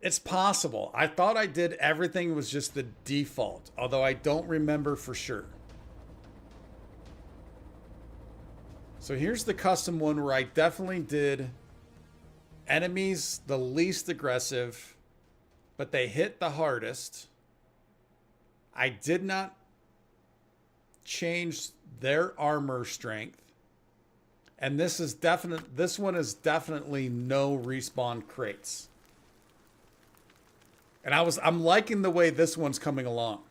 It's possible. I thought I did everything was just the default, although I don't remember for sure. So here's the custom one where I definitely did enemies the least aggressive, but they hit the hardest. I did not change their armor strength. And this one is definitely no respawn crates. And I'm liking the way this one's coming along.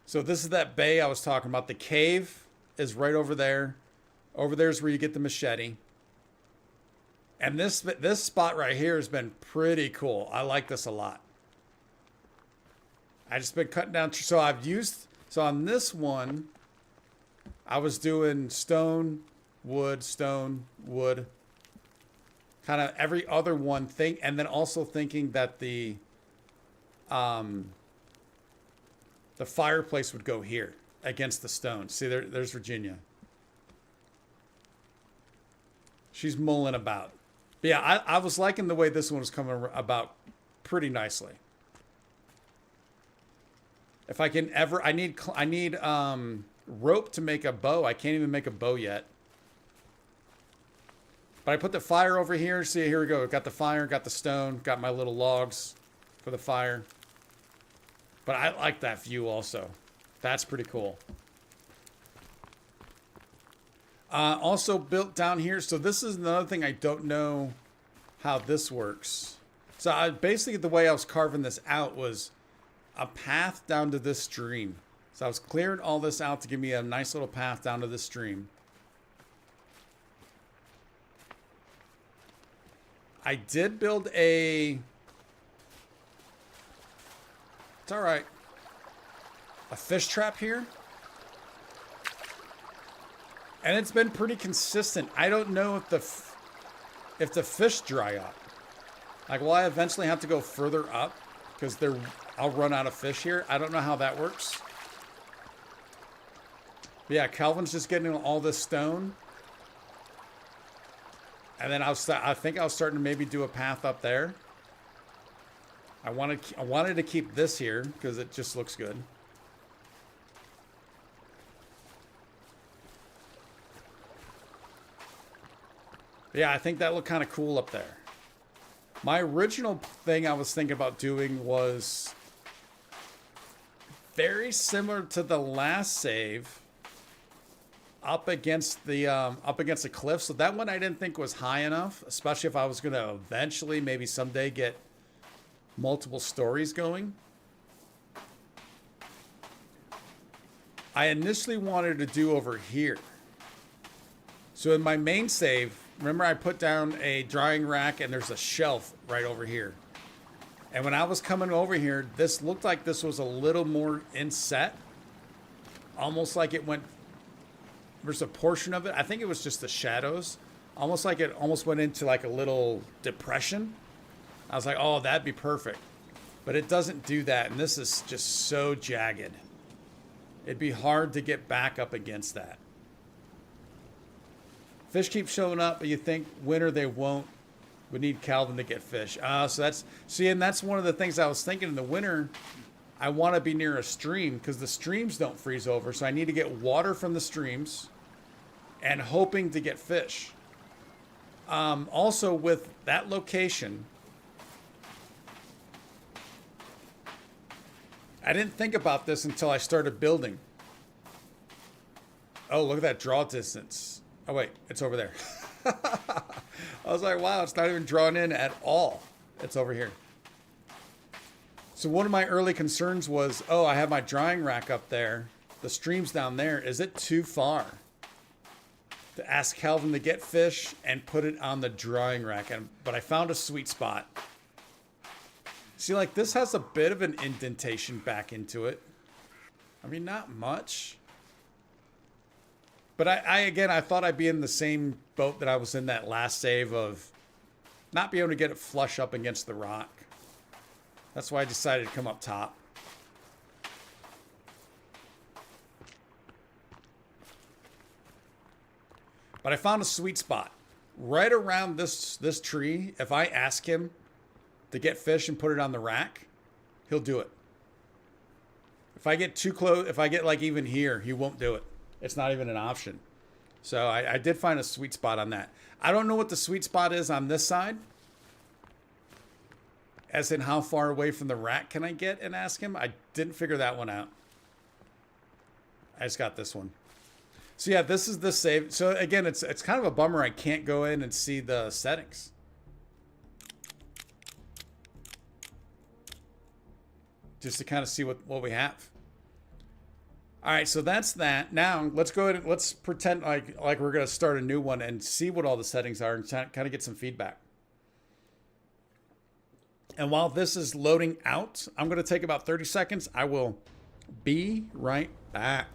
So this is that bay I was talking about. The cave is right over there. Over there is where you get the machete. And this spot right here has been pretty cool. I like this a lot. I just been cutting down. So on this one, I was doing stone, wood, kind of every other one thing, and then also thinking that the fireplace would go here against the stone. See, there's Virginia. She's mulling about. But yeah, I was liking the way this one was coming about pretty nicely. If I can ever, I need rope to make a bow. I can't even make a bow yet. But I put the fire over here. See, here we go. Got the fire, got the stone, got my little logs for the fire. But I like that view also. That's pretty cool. Also built down here. So this is another thing I don't know how this works. So basically the way I was carving this out was a path down to this stream. So I was clearing all this out to give me a nice little path down to this stream. I did build it's all right, a fish trap here. And it's been pretty consistent. I don't know if the fish dry up. Like, will I eventually have to go further up? Because I'll run out of fish here. I don't know how that works. But yeah, Calvin's just getting all this stone. And then I think I was starting to maybe do a path up there. I wanted to keep this here because it just looks good. Yeah, I think that looked kind of cool up there. My original thing I was thinking about doing was very similar to the last save, up against the cliff. So that one I didn't think was high enough, especially if I was going to eventually, maybe someday, get multiple stories going. I initially wanted to do over here. So in my main save, remember I put down a drying rack and there's a shelf right over here. And when I was coming over here, this looked like this was a little more inset. Almost like it went, there's a portion of it, I think it was just the shadows. Almost like it almost went into like a little depression. I was like, oh, that'd be perfect. But it doesn't do that, and this is just so jagged. It'd be hard to get back up against that. Fish keep showing up, but you think winter they won't. We need Calvin to get fish. And that's one of the things I was thinking in the winter. I want to be near a stream because the streams don't freeze over. So I need to get water from the streams and hoping to get fish. Also with that location, I didn't think about this until I started building. Oh, look at that draw distance. Oh, wait, it's over there. I was like, wow, it's not even drawn in at all. It's over here. So one of my early concerns was, oh, I have my drying rack up there. The stream's down there. Is it too far to ask Calvin to get fish and put it on the drying rack? But I found a sweet spot. See, like this has a bit of an indentation back into it. I mean, not much. But I thought I'd be in the same boat that I was in that last save of not being able to get it flush up against the rock. That's why I decided to come up top. But I found a sweet spot. Right around this tree, if I ask him to get fish and put it on the rack, he'll do it. If I get too close, if I get like even here, he won't do it. It's not even an option. So I did find a sweet spot on that. I don't know what the sweet spot is on this side. As in how far away from the rack can I get and ask him? I didn't figure that one out. I just got this one. So yeah, this is the save. So again, it's kind of a bummer I can't go in and see the settings. Just to kind of see what we have. All right, so that's that. Now let's go ahead and let's pretend like we're gonna start a new one and see what all the settings are and kind of get some feedback. And while this is loading out, I'm gonna take about 30 seconds. I will be right back.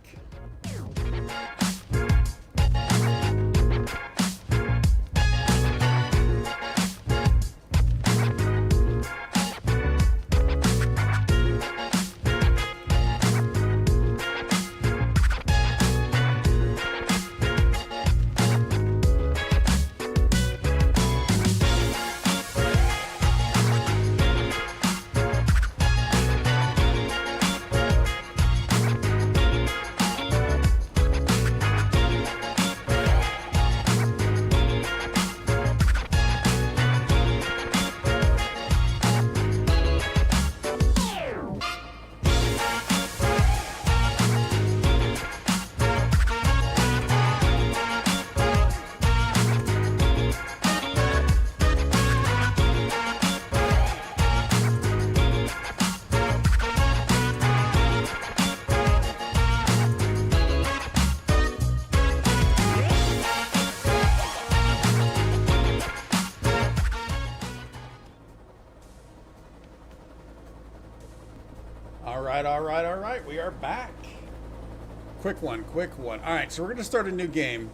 all right, all right. We are back. Quick one, quick one. All right, so we're going to start a new game.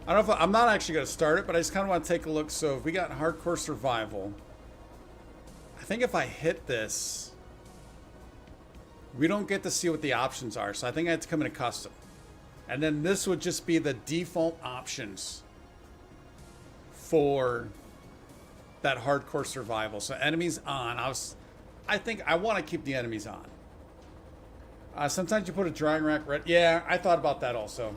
I don't know if I'm not actually going to start it, but I just kind of want to take a look. So if we got hardcore survival. I think if I hit this, we don't get to see what the options are. So I think I have to come in a custom. And then this would just be the default options for that hardcore survival. So enemies on. I think I want to keep the enemies on. Sometimes you put a drying rack red. Yeah, I thought about that also.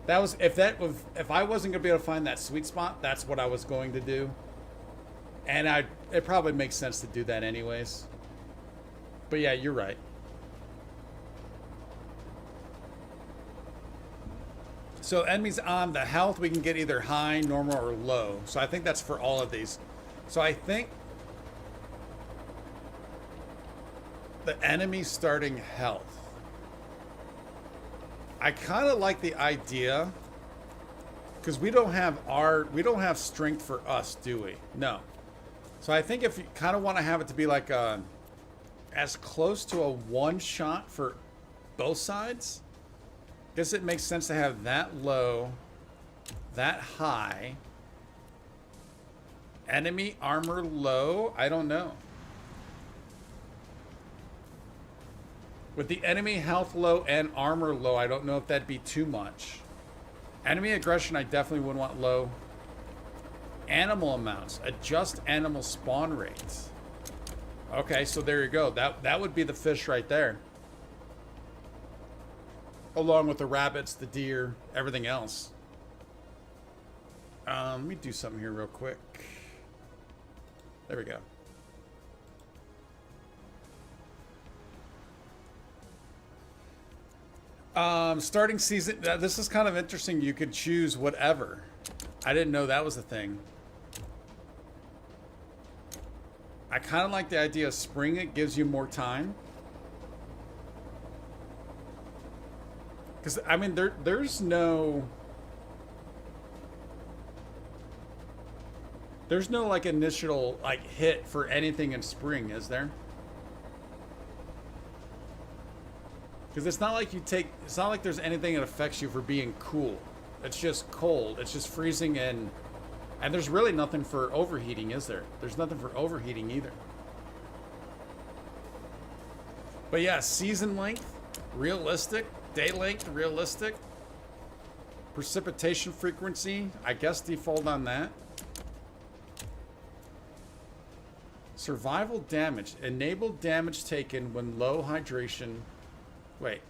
That was if I wasn't gonna be able to find that sweet spot, that's what I was going to do. And it probably makes sense to do that anyways. But yeah, you're right. So enemies on the health, we can get either high, normal, or low. So I think that's for all of these. So I think the enemy starting health. I kind of like the idea because we don't have strength for us, do we? No. So I think if you kind of want to have it to be like as close to a one shot for both sides, I guess it makes sense to have that low, that high. Enemy armor low? I don't know. With the enemy health low and armor low, I don't know if that'd be too much. Enemy aggression, I definitely wouldn't want low. Animal amounts. Adjust animal spawn rates. Okay, so there you go. That would be the fish right there. Along with the rabbits, the deer, everything else. Let me do something here real quick. There we go. Starting season. This is kind of interesting. You could choose whatever. I didn't know that was a thing. I kind of like the idea of spring. It gives you more time. Because, I mean, there's no like initial like hit for anything in spring, is there? Because it's not like it's not like there's anything that affects you for being cool. It's just cold. It's just freezing and there's really nothing for overheating, is there? There's nothing for overheating either. But yeah, season length, realistic. Day length, realistic. Precipitation frequency, I guess default on that. Survival damage. Enable damage taken when low hydration. Wait.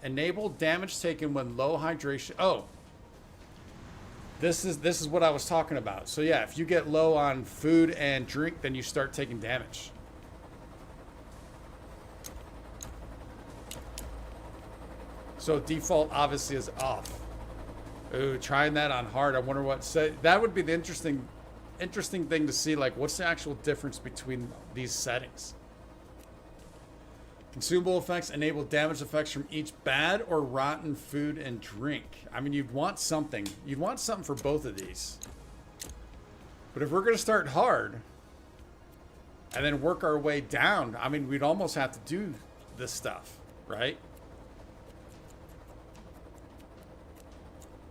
Enable damage taken when low hydration. Oh. This is what I was talking about. So yeah, if you get low on food and drink, then you start taking damage. So default obviously is off. Ooh, trying that on hard. I wonder what that would be the interesting thing to see. Like, what's the actual difference between these settings? Consumable effects enable damage effects from each bad or rotten food and drink. I mean, you'd want something. You'd want something for both of these. But if we're going to start hard and then work our way down, I mean, we'd almost have to do this stuff, right?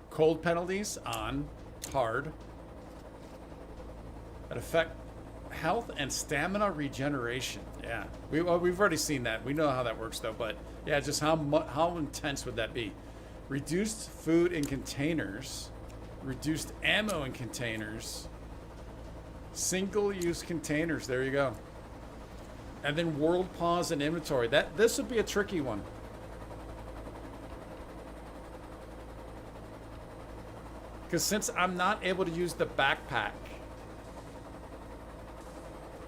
Cold penalties on hard that affect health and stamina regeneration. Yeah, we've already seen that. We know how that works though. But yeah, just how intense would that be? Reduced food in containers, reduced ammo in containers, single-use containers. There you go. And then world pause and inventory. This would be a tricky one. Because since I'm not able to use the backpack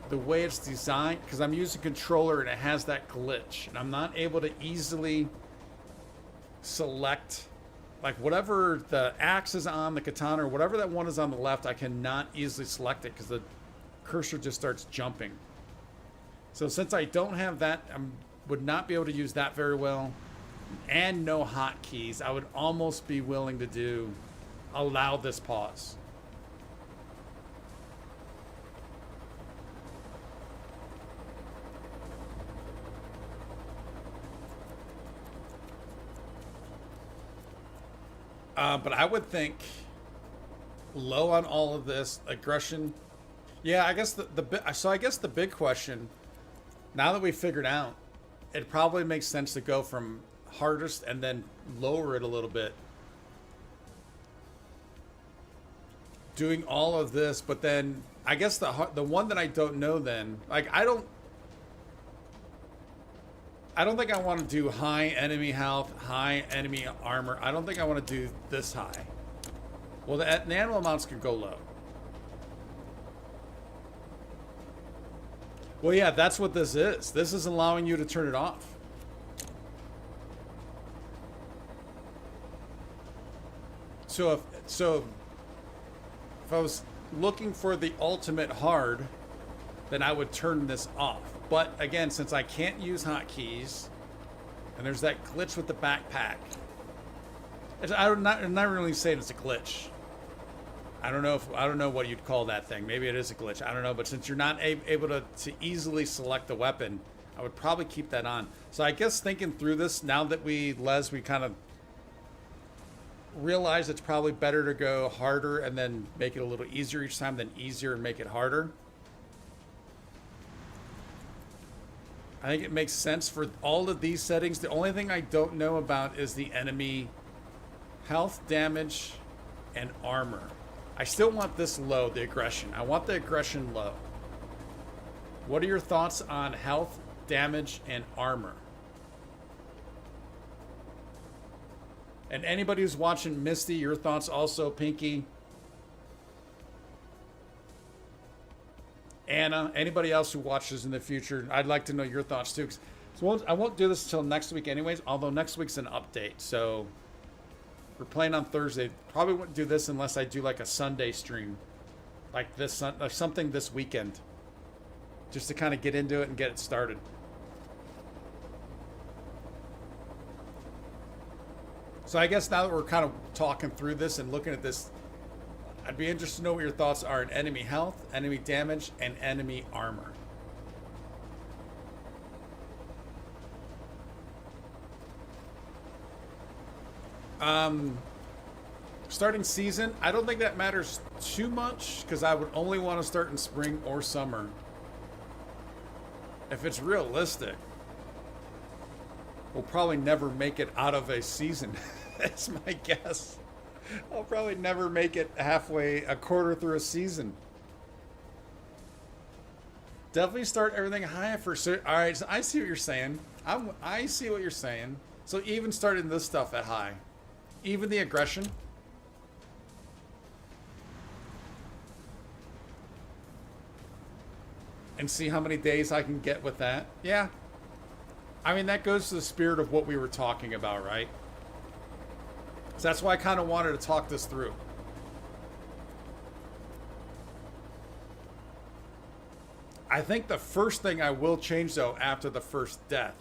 the way it's designed, because I'm using a controller and it has that glitch, and I'm not able to easily select, like whatever the axe is on, the katana, or whatever that one is on the left, I cannot easily select it because the cursor just starts jumping. So since I don't have that, I would not be able to use that very well, and no hotkeys, I would almost be willing to allow this pause. But I would think low on all of this aggression. Yeah, I guess so I guess the big question, now that we figured out, it probably makes sense to go from hardest and then lower it a little bit. Doing all of this, but then I guess the one that I don't know then, like I don't think I want to do high enemy health, high enemy armor. I don't think I want to do this high. Well, the animal amounts could go low. Well, yeah, that's what this is. This is allowing you to turn it off. So if I was looking for the ultimate hard, then I would turn this off. But again, since I can't use hotkeys, and there's that glitch with the backpack, I'm not really saying it's a glitch. I don't know what you'd call that thing. Maybe it is a glitch. I don't know. But since you're not able to easily select the weapon, I would probably keep that on. So I guess thinking through this, now that we kind of realize it's probably better to go harder and then make it a little easier each time than easier and make it harder. I think it makes sense for all of these settings. The only thing I don't know about is the enemy health, damage, and armor. I still want this low, the aggression. I want the aggression low. What are your thoughts on health, damage, and armor? And anybody who's watching Misty, your thoughts also, Pinky. Anna, anybody else who watches in the future, I'd like to know your thoughts too. So I won't do this until next week anyways, although next week's an update. So we're playing on Thursday. Probably wouldn't do this unless I do like a Sunday stream. Like something this weekend. Just to kind of get into it and get it started. So I guess now that we're kind of talking through this and looking at this, I'd be interested to know what your thoughts are on enemy health, enemy damage, and enemy armor. Starting season, I don't think that matters too much because I would only want to start in spring or summer. If it's realistic, we'll probably never make it out of a season. That's my guess. I'll probably never make it halfway, a quarter through a season. Definitely start everything high for sure. All right, so I see what you're saying. I see what you're saying. So even starting this stuff at high, even the aggression. And see how many days I can get with that. Yeah. I mean, that goes to the spirit of what we were talking about, right? So that's why I kind of wanted to talk this through. I think the first thing I will change, though, after the first death,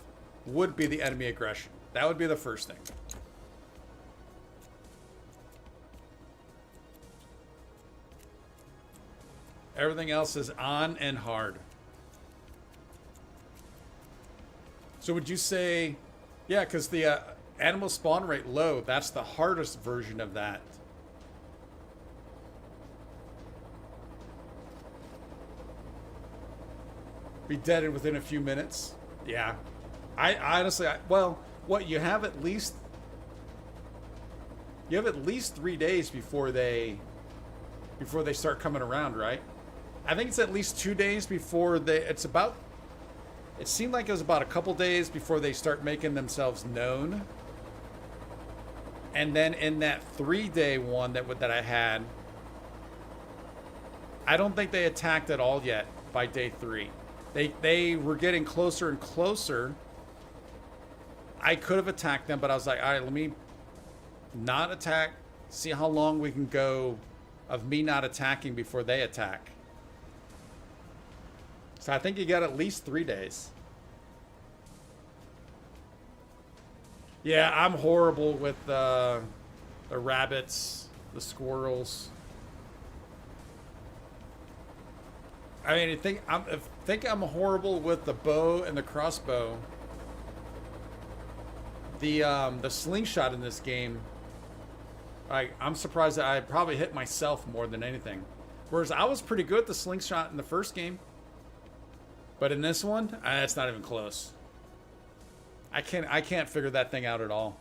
would be the enemy aggression. That would be the first thing. Everything else is on and hard. So would you say, yeah, because the animal spawn rate low, that's the hardest version of that. Be deaded within a few minutes. Yeah. I honestly, well, what you have at least 3 days before they start coming around, right? I think it's at least 2 days before it seemed like it was about a couple days before they start making themselves known. And then in that 3-day one that I had, I don't think they attacked at all yet by day 3. They were getting closer and closer. I could have attacked them, but I was like, all right, let me not attack, see how long we can go of me not attacking before they attack. So I think you got at least 3 days. Yeah, I'm horrible with the rabbits, the squirrels. I mean, I think I'm horrible with the bow and the crossbow. The slingshot in this game I'm surprised that I probably hit myself more than anything. Whereas I was pretty good at the slingshot in the first game. But in this one, it's not even close. I can't figure that thing out at all.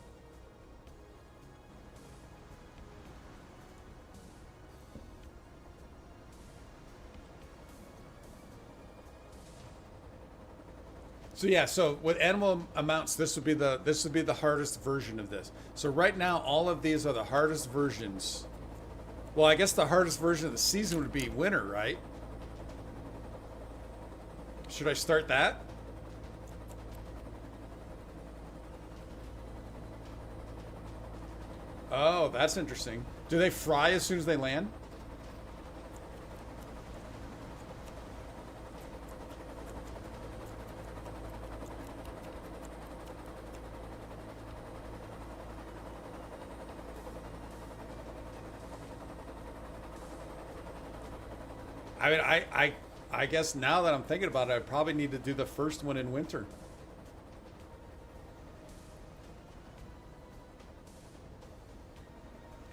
So yeah, so with animal amounts, this would be the hardest version of this. So right now, all of these are the hardest versions. Well, I guess the hardest version of the season would be winter, right? Should I start that? Oh, that's interesting. Do they fry as soon as they land? I mean, I guess now that I'm thinking about it, I probably need to do the first one in winter.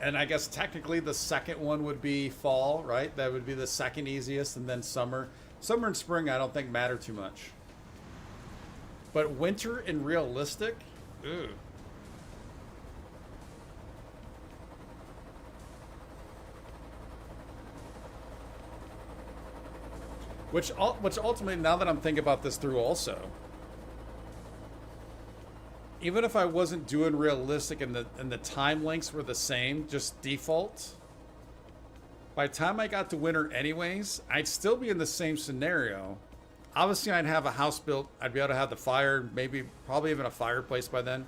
And I guess technically the second one would be fall, right? That would be the second easiest, and then summer. Summer and spring, I don't think matter too much. But winter and realistic, ooh. Which ultimately, now that I'm thinking about this through, also, even if I wasn't doing realistic and the time lengths were the same, just default, by the time I got to winter anyways, I'd still be in the same scenario. Obviously, I'd have a house built. I'd be able to have the fire, maybe, probably even a fireplace by then.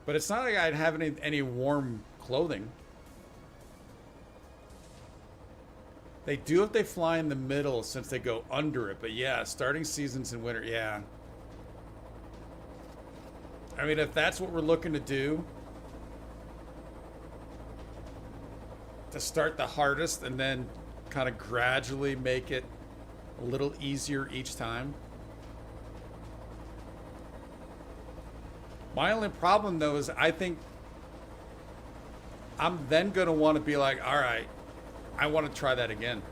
But it's not like I'd have any warm clothing. They do if they fly in the middle since they go under it. But yeah, starting seasons in winter, yeah. I mean, if that's what we're looking to do, to start the hardest and then kind of gradually make it a little easier each time. My only problem, though, is I think I'm then going to want to be like, all right, I want to try that again.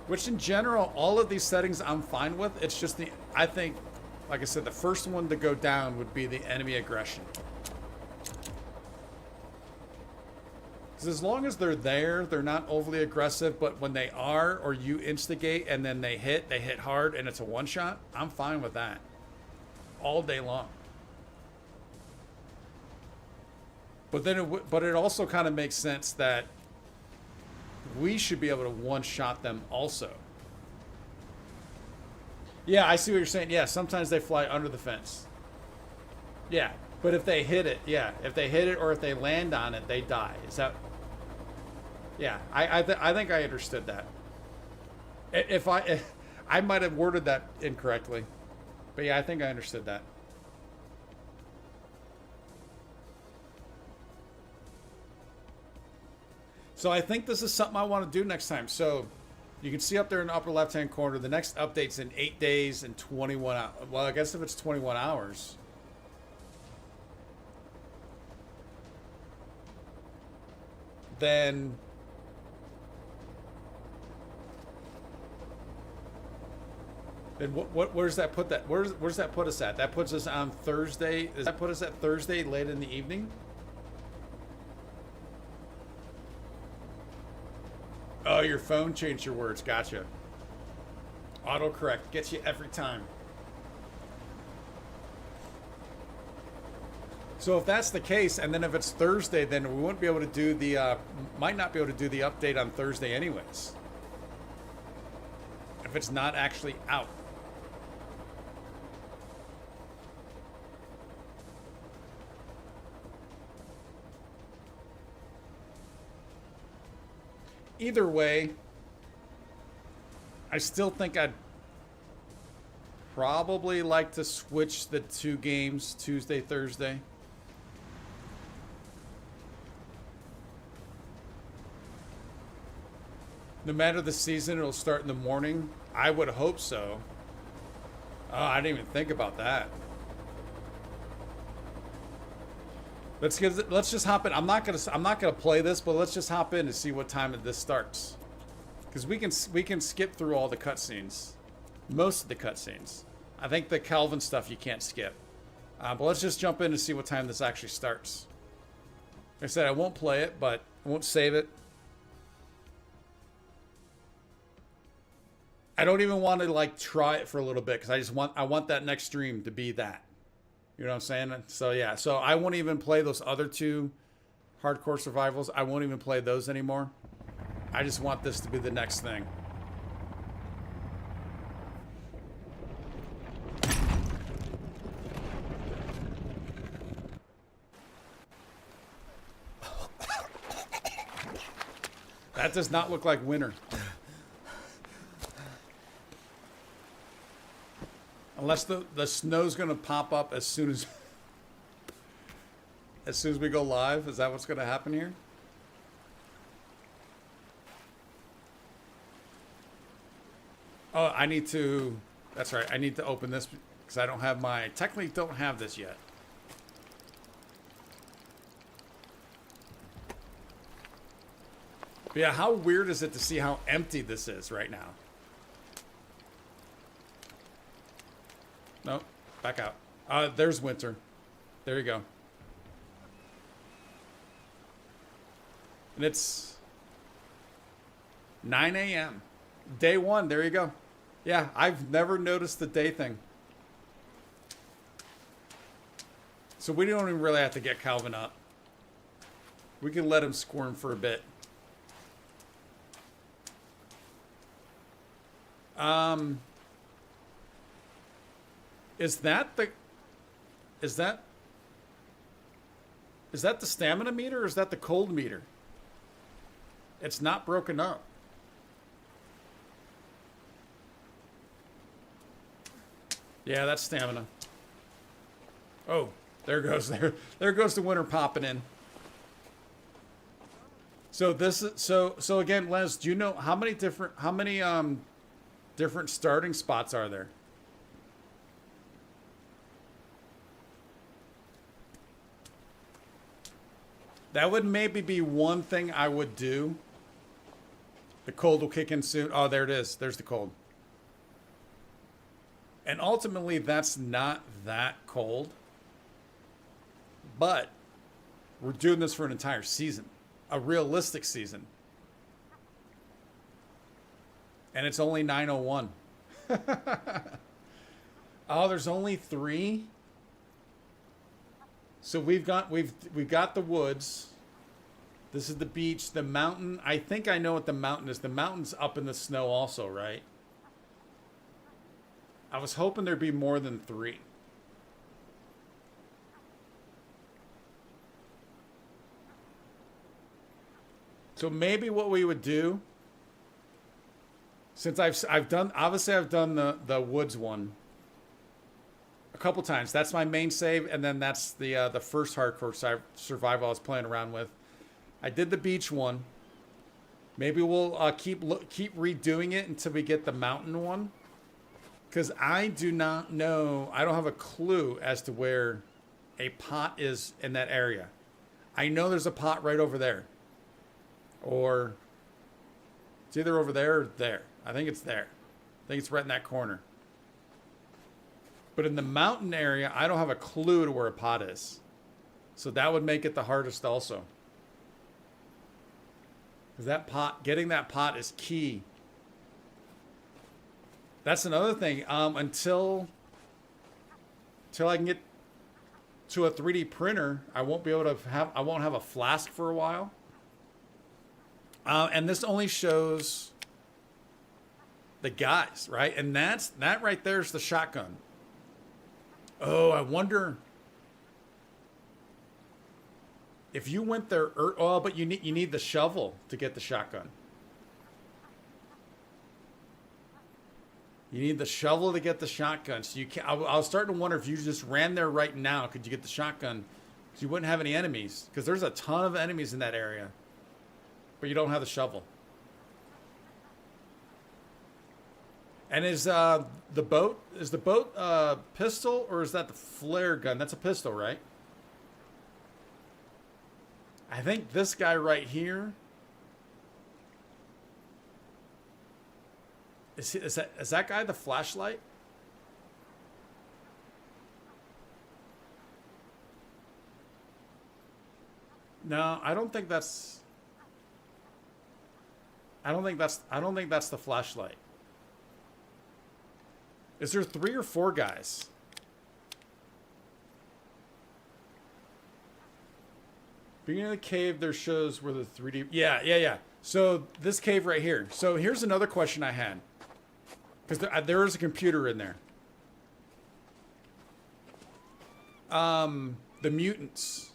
Which in general, all of these settings I'm fine with. It's just I think, like I said, the first one to go down would be the enemy aggression. Because as long as they're there, they're not overly aggressive, but when they are, or you instigate and then they hit hard and it's a one shot, I'm fine with that. All day long. But then it also kind of makes sense that we should be able to one-shot them also. Yeah, I see what you're saying. Yeah, sometimes they fly under the fence. Yeah, but if they hit it, yeah, if they hit it or if they land on it, they die. Is that? Yeah, I think I understood that. If I might have worded that incorrectly, but yeah, I think I understood that. So I think this is something I want to do next time. So you can see up there in the upper left-hand corner, the next update's in 8 days and 21 hours. Well, I guess if it's 21 hours. Then where's that put that? Where's that put us at? That puts us on Thursday. Does that put us at Thursday late in the evening? Oh, your phone changed your words. Gotcha. Autocorrect gets you every time. So if that's the case, and then if it's Thursday, then we won't be able to do might not be able to do the update on Thursday anyways. If it's not actually out. Either way, I still think I'd probably like to switch the 2 games Tuesday, Thursday. No matter the season, it'll start in the morning. I would hope so. Oh, I didn't even think about that. Let's just hop in. I'm not gonna play this, but let's just hop in to see what time this starts. Because we can skip through all the cutscenes, most of the cutscenes. I think the Calvin stuff you can't skip. But let's just jump in to see what time this actually starts. Like I said, I won't play it, but I won't save it. I don't even want to like try it for a little bit because I want that next stream to be that. You know what I'm saying? So yeah, so I won't even play those other two hardcore survivals. I won't even play those anymore. I just want this to be the next thing. That does not look like winter. Unless the snow's gonna pop up as soon as we go live. Is that what's gonna happen here? Oh, I need to. That's right. I need to open this because I don't have my. Technically, don't have this yet. But yeah, how weird is it to see how empty this is right now? No, back out. There's winter. There you go. And it's 9 a.m. Day one. There you go. Yeah, I've never noticed the day thing. So we don't even really have to get Calvin up. We can let him squirm for a bit. Is that the stamina meter or is that the cold meter? It's not broken up. Yeah, that's stamina. Oh, there goes the winter popping in. So this is so again, Les, do you know how many different starting spots are there? That would maybe be one thing I would do. The cold will kick in soon. Oh, there it is. There's the cold. And ultimately, that's not that cold. But we're doing this for an entire season. A realistic season. And it's only 9:01. Oh, there's only 3? So we've got the woods. This is the beach, the mountain. I think I know what the mountain is. The mountain's up in the snow also, right? I was hoping there'd be more than 3. So maybe what we would do, since I've done the woods one a couple times. That's my main save, and then that's the first hardcore survival I was playing around with. I did the beach one. Maybe we'll keep redoing it until we get the mountain one. Because I do not know, I don't have a clue as to where a pot is in that area. I know there's a pot right over there. Or it's either over there or there. I think it's there. I think it's right in that corner. But in the mountain area, I don't have a clue to where a pot is. So that would make it the hardest also. Because that pot, getting that pot is key. That's another thing. Until I can get to a 3D printer, I won't have a flask for a while. And this only shows the guys, right? And that right there is the shotgun. Oh, I wonder if you went there. Oh, but you need the shovel to get the shotgun. You need the shovel to get the shotgun. So you can. I was starting to wonder if you just ran there right now, could you get the shotgun? Because you wouldn't have any enemies. Because there's a ton of enemies in that area, but you don't have the shovel. And is the boat pistol or is that the flare gun? That's a pistol, right? I think this guy right here is that guy the flashlight? No, I don't think that's. I don't think that's the flashlight. Is there 3 or 4 guys? Beginning of the cave, there shows where the 3D. Yeah, yeah, yeah. So this cave right here. So here's another question I had, because there is a computer in there. The mutants.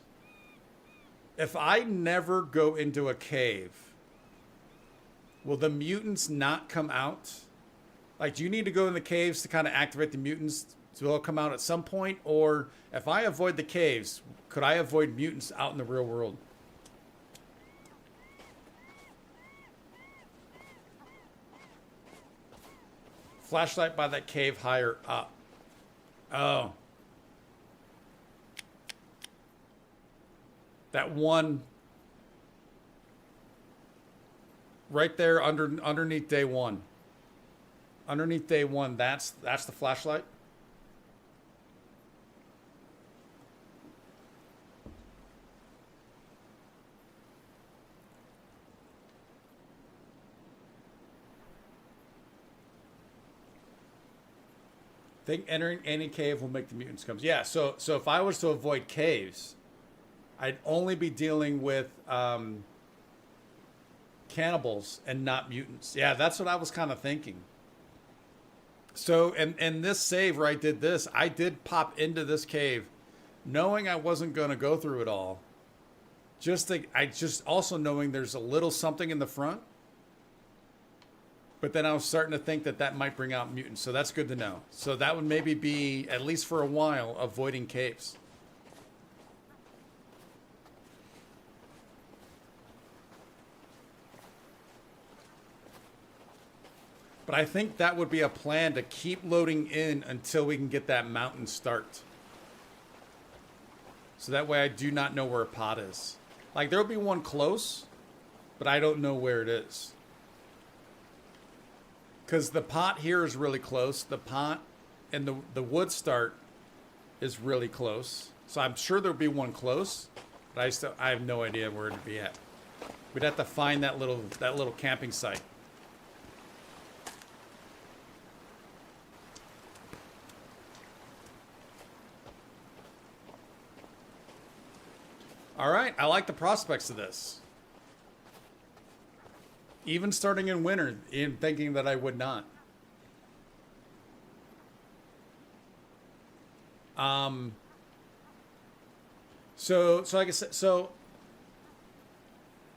If I never go into a cave, will the mutants not come out? Like, do you need to go in the caves to kind of activate the mutants? So they'll come out at some point? Or if I avoid the caves, could I avoid mutants out in the real world? Flashlight by that cave higher up. Oh. That one right there underneath day 1. Underneath day 1, that's the flashlight. Think entering any cave will make the mutants come. Yeah, so if I was to avoid caves, I'd only be dealing with cannibals and not mutants. Yeah, that's what I was kind of thinking. So, and this save where I did this, I did pop into this cave knowing I wasn't going to go through it all. I just also knowing there's a little something in the front. But then I was starting to think that might bring out mutants. So that's good to know. So that would maybe be, at least for a while, avoiding caves. But I think that would be a plan to keep loading in until we can get that mountain start. So that way I do not know where a pot is. Like, there'll be one close, but I don't know where it is. Because the pot here is really close. The pot and the wood start is really close. So I'm sure there'll be one close, but I have no idea where it'd be at. We'd have to find that little camping site. All right, I like the prospects of this. Even starting in winter, in thinking that I would not. So like I said, so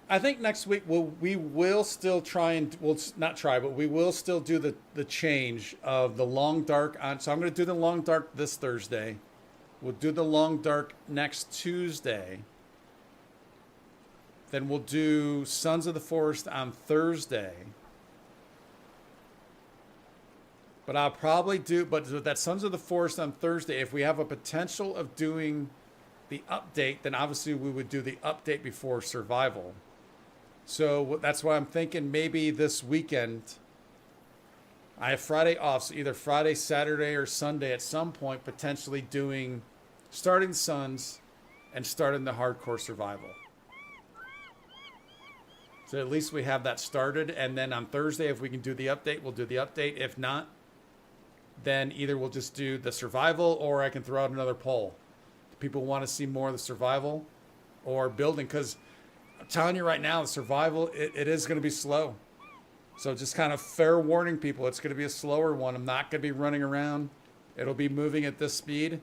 I think next week we will still try and we'll not try, but we will still do the change of the long dark on. So I'm going to do the long dark this Thursday. We'll do the long dark next Tuesday. Then we'll do Sons of the Forest on Thursday. But I'll probably do, but that Sons of the Forest on Thursday, if we have a potential of doing the update, then obviously we would do the update before survival. So that's why I'm thinking maybe this weekend, I have Friday off, so either Friday, Saturday, or Sunday at some point, potentially starting Sons and starting the hardcore survival. So at least we have that started. And then on Thursday, if we can do the update, we'll do the update. If not, then either we'll just do the survival or I can throw out another poll. Do people want to see more of the survival or building? Because I'm telling you right now, the survival, it is going to be slow. So just kind of fair warning people, it's going to be a slower one. I'm not going to be running around. It'll be moving at this speed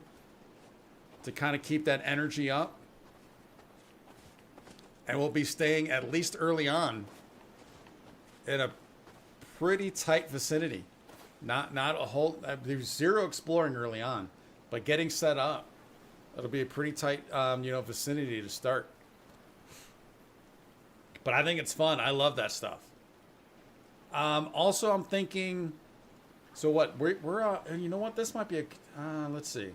to kind of keep that energy up. And we'll be staying, at least early on, in a pretty tight vicinity. Not a whole, there's zero exploring early on, but getting set up, it'll be a pretty tight, vicinity to start. But I think it's fun. I love that stuff. Also, I'm thinking, so what, we're you know what, this might be let's see.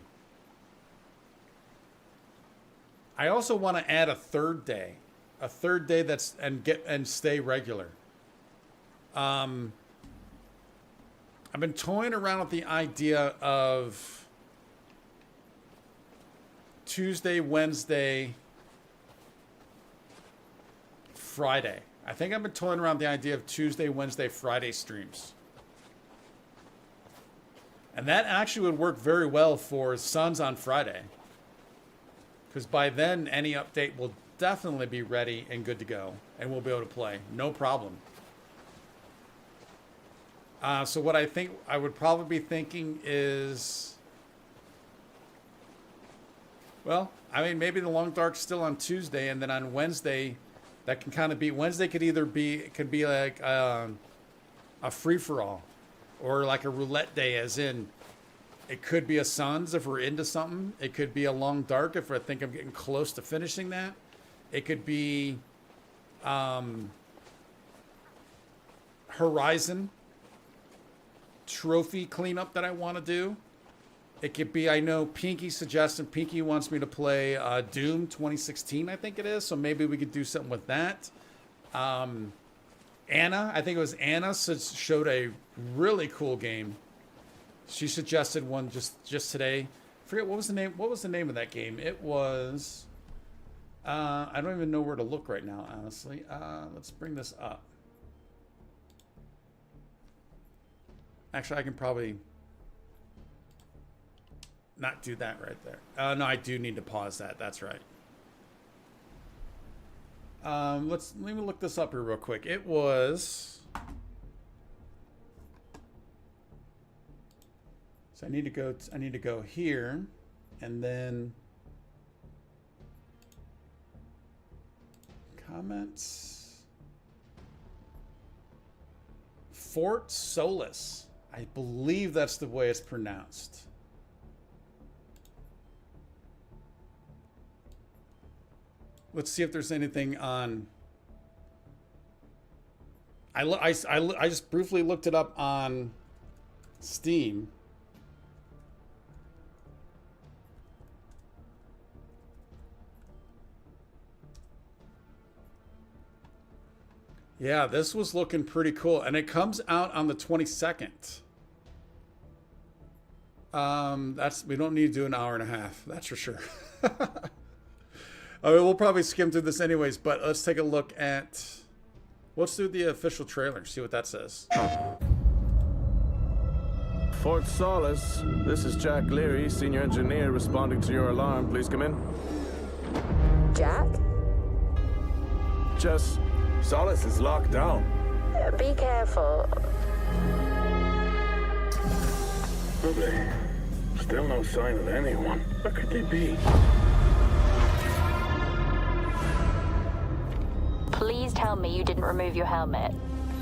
I also want to add a third day. a third day that's and stay regular. I've been toying around with the idea of Tuesday, Wednesday, Friday. I think I've been toying around the idea of Tuesday, Wednesday, Friday streams. And that actually would work very well for Suns on Friday. Because by then, any update will definitely be ready and good to go. And we'll be able to play. No problem. So what I think I would probably be thinking is... Well, I mean, maybe the Long Dark's still on Tuesday. And then on Wednesday, that can kind of be... Wednesday could either be... It could be like a free-for-all. Or like a roulette day, as in... It could be a Suns if we're into something. It could be a Long Dark if I think I'm getting close to finishing that. It could be Horizon trophy cleanup that I want to do. It could be, I know Pinky suggested, Pinky wants me to play Doom 2016, I think it is. So maybe we could do something with that. Anna, I think it was Anna, showed a really cool game. She suggested one just today. I forget what was the name. What was the name of that game? It was. I don't even know where to look right now, honestly. Let's bring this up. Actually, I can probably not do that right there. No, I do need to pause that. That's right. Let me look this up here real quick. It was. So I need to go here, and then comments. Fort Solis. I believe that's the way it's pronounced. Let's see if there's anything on. I just briefly looked it up on Steam. Yeah, this was looking pretty cool, and it comes out on the 22nd. We don't need to do an hour and a half, that's for sure. I mean, we'll probably skim through this anyways, but let's take a look at. Let's do the official trailer, see what that says. Fort Solace, this is Jack Leary, senior engineer, responding to your alarm. Please come in. Jack? Jess, Solace is locked down. Be careful. Still no sign of anyone. Where could they be? Please tell me you didn't remove your helmet.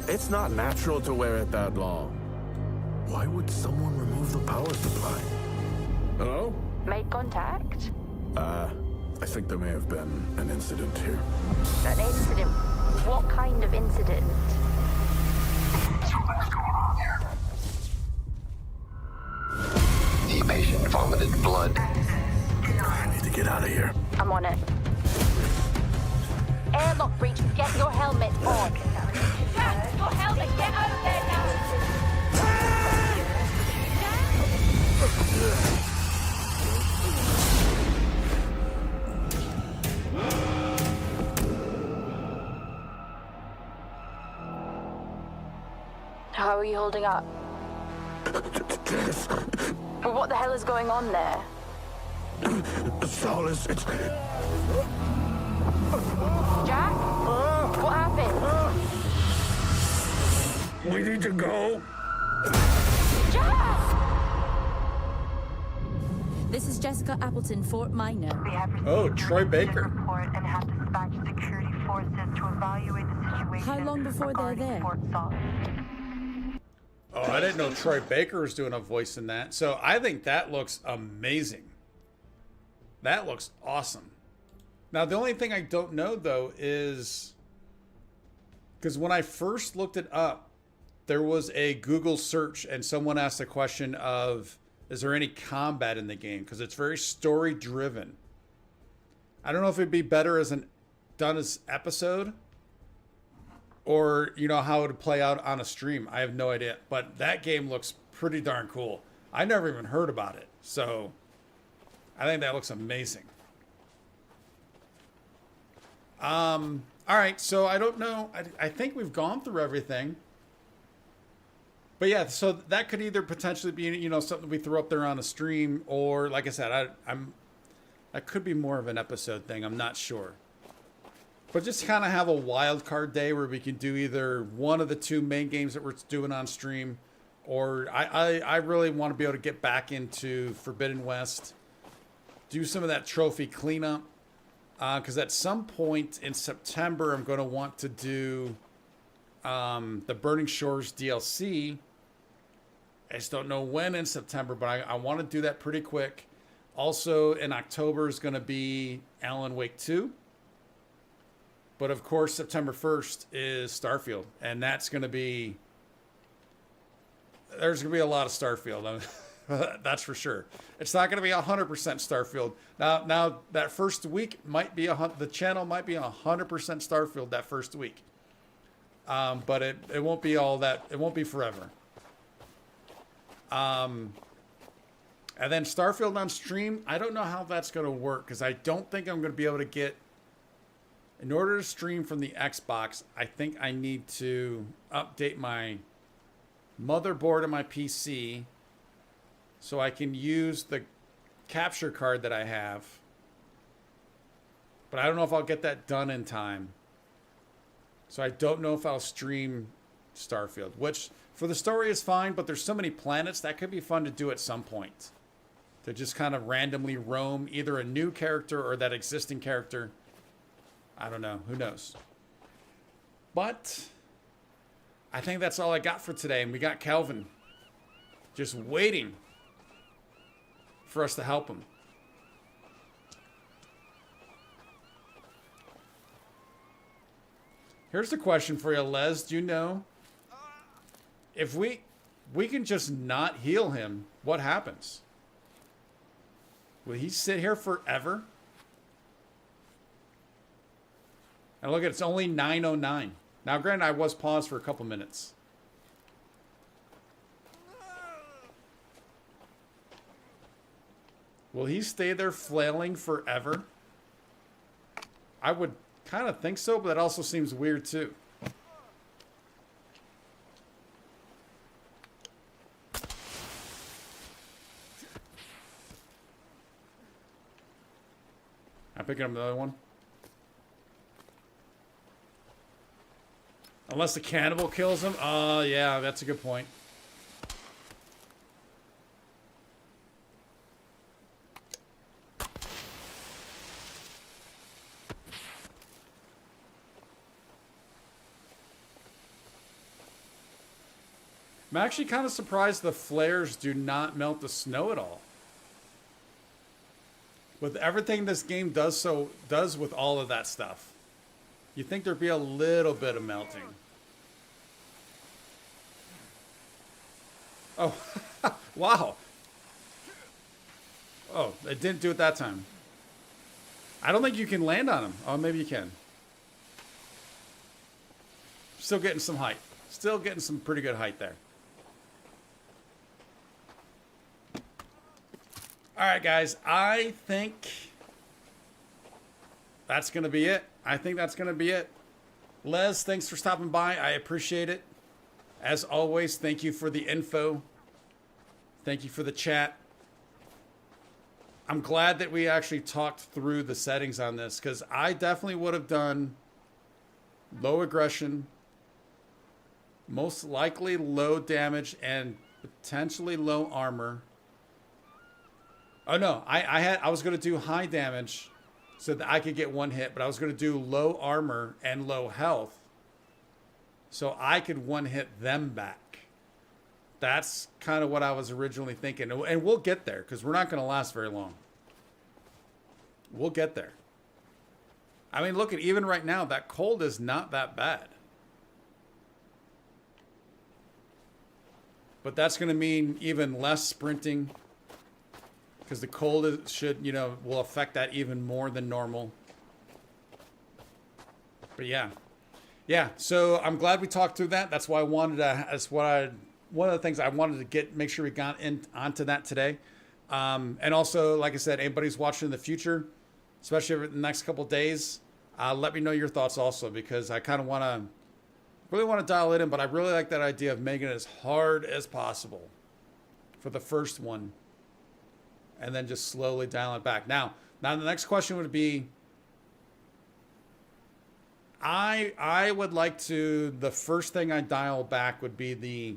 It's not natural to wear it that long. Why would someone remove the power supply? Hello? Made contact? I think there may have been an incident here. An incident? What kind of incident? Something's going on here. The patient vomited blood. I need to get out of here. I'm on it. Airlock breach, get your helmet on. Jack, your helmet, get out of there now. How are you holding up? Well, what the hell is going on there? Solace, it's... Jack? What happened? We need to go. Jack! This is Jessica Appleton, Fort Minor. We have received Oh, your Troy Baker. report and have dispatched security forces to evaluate the situation. How long before they're regarding there? Fort Solace. Oh, I didn't know Troy Baker was doing a voice in that. So I think that looks amazing. That looks awesome. Now, the only thing I don't know, though, is... Because when I first looked it up, there was a Google search, and someone asked the question of, is there any combat in the game? Because it's very story-driven. I don't know if it'd be better as an done as episode, or you know how it would play out on a stream. I have no idea, but that game looks pretty darn cool. I never even heard about it, so I think that looks amazing. All right, so I don't know. I think we've gone through everything. But yeah, so that could either potentially be, you know, something we throw up there on a stream, or like I said, that could be more of an episode thing. I'm not sure. But just kind of have a wild card day where we can do either one of the two main games that we're doing on stream, or I really want to be able to get back into Forbidden West, do some of that trophy cleanup, because at some point in September I'm going to want to do the Burning Shores DLC. I just don't know when in September, but I want to do that pretty quick. Also in October is going to be Alan Wake 2. But of course, September 1st is Starfield. And that's going to be... There's going to be a lot of Starfield. That's for sure. It's not going to be 100% Starfield. Now that first week might be... The channel might be 100% Starfield that first week. But it won't be all that. It won't be forever. And then Starfield on stream, I don't know how that's going to work, because I don't think I'm going to be able to get... In order to stream from the Xbox, I think I need to update my motherboard of my PC so I can use the capture card that I have. But I don't know if I'll get that done in time. So I don't know if I'll stream Starfield, which for the story is fine, but there's so many planets that could be fun to do at some point. To just kind of randomly roam either a new character or that existing character. I don't know. Who knows? But I think that's all I got for today. And we got Calvin just waiting for us to help him. Here's the question for you, Les. Do you know if we can just not heal him, what happens? Will he sit here forever? And look, it's only 9:09. Now, granted, I was paused for a couple minutes. Will he stay there flailing forever? I would kind of think so, but that also seems weird too. I'm picking up another one. Unless the cannibal kills him. Oh, yeah, that's a good point. I'm actually kind of surprised the flares do not melt the snow at all. With everything this game does with all of that stuff, you'd think there'd be a little bit of melting. Oh, wow. Oh, it didn't do it that time. I don't think you can land on him. Oh, maybe you can. Still getting some height. Still getting some pretty good height there. All right, guys. I think that's going to be it. I think that's going to be it. Les, thanks for stopping by. I appreciate it. As always, thank you for the info. Thank you for the chat. I'm glad that we actually talked through the settings on this, because I definitely would have done low aggression, most likely low damage, and potentially low armor. Oh no, I was going to do high damage so that I could get one hit, but I was going to do low armor and low health so I could one hit them back. That's kind of what I was originally thinking. And we'll get there, because we're not going to last very long. We'll get there. I mean, look at even right now, that cold is not that bad. But that's going to mean even less sprinting, because the cold should, will affect that even more than normal. But yeah. So I'm glad we talked through that. That's why I wanted to. One of the things I wanted to make sure we got onto that today. And also, like I said, anybody's watching in the future, especially over the next couple of days, let me know your thoughts also, because I kind of really want to dial it in, but I really like that idea of making it as hard as possible for the first one, and then just slowly dial it back. Now the next question would be, I would like to, the first thing I dial back would be the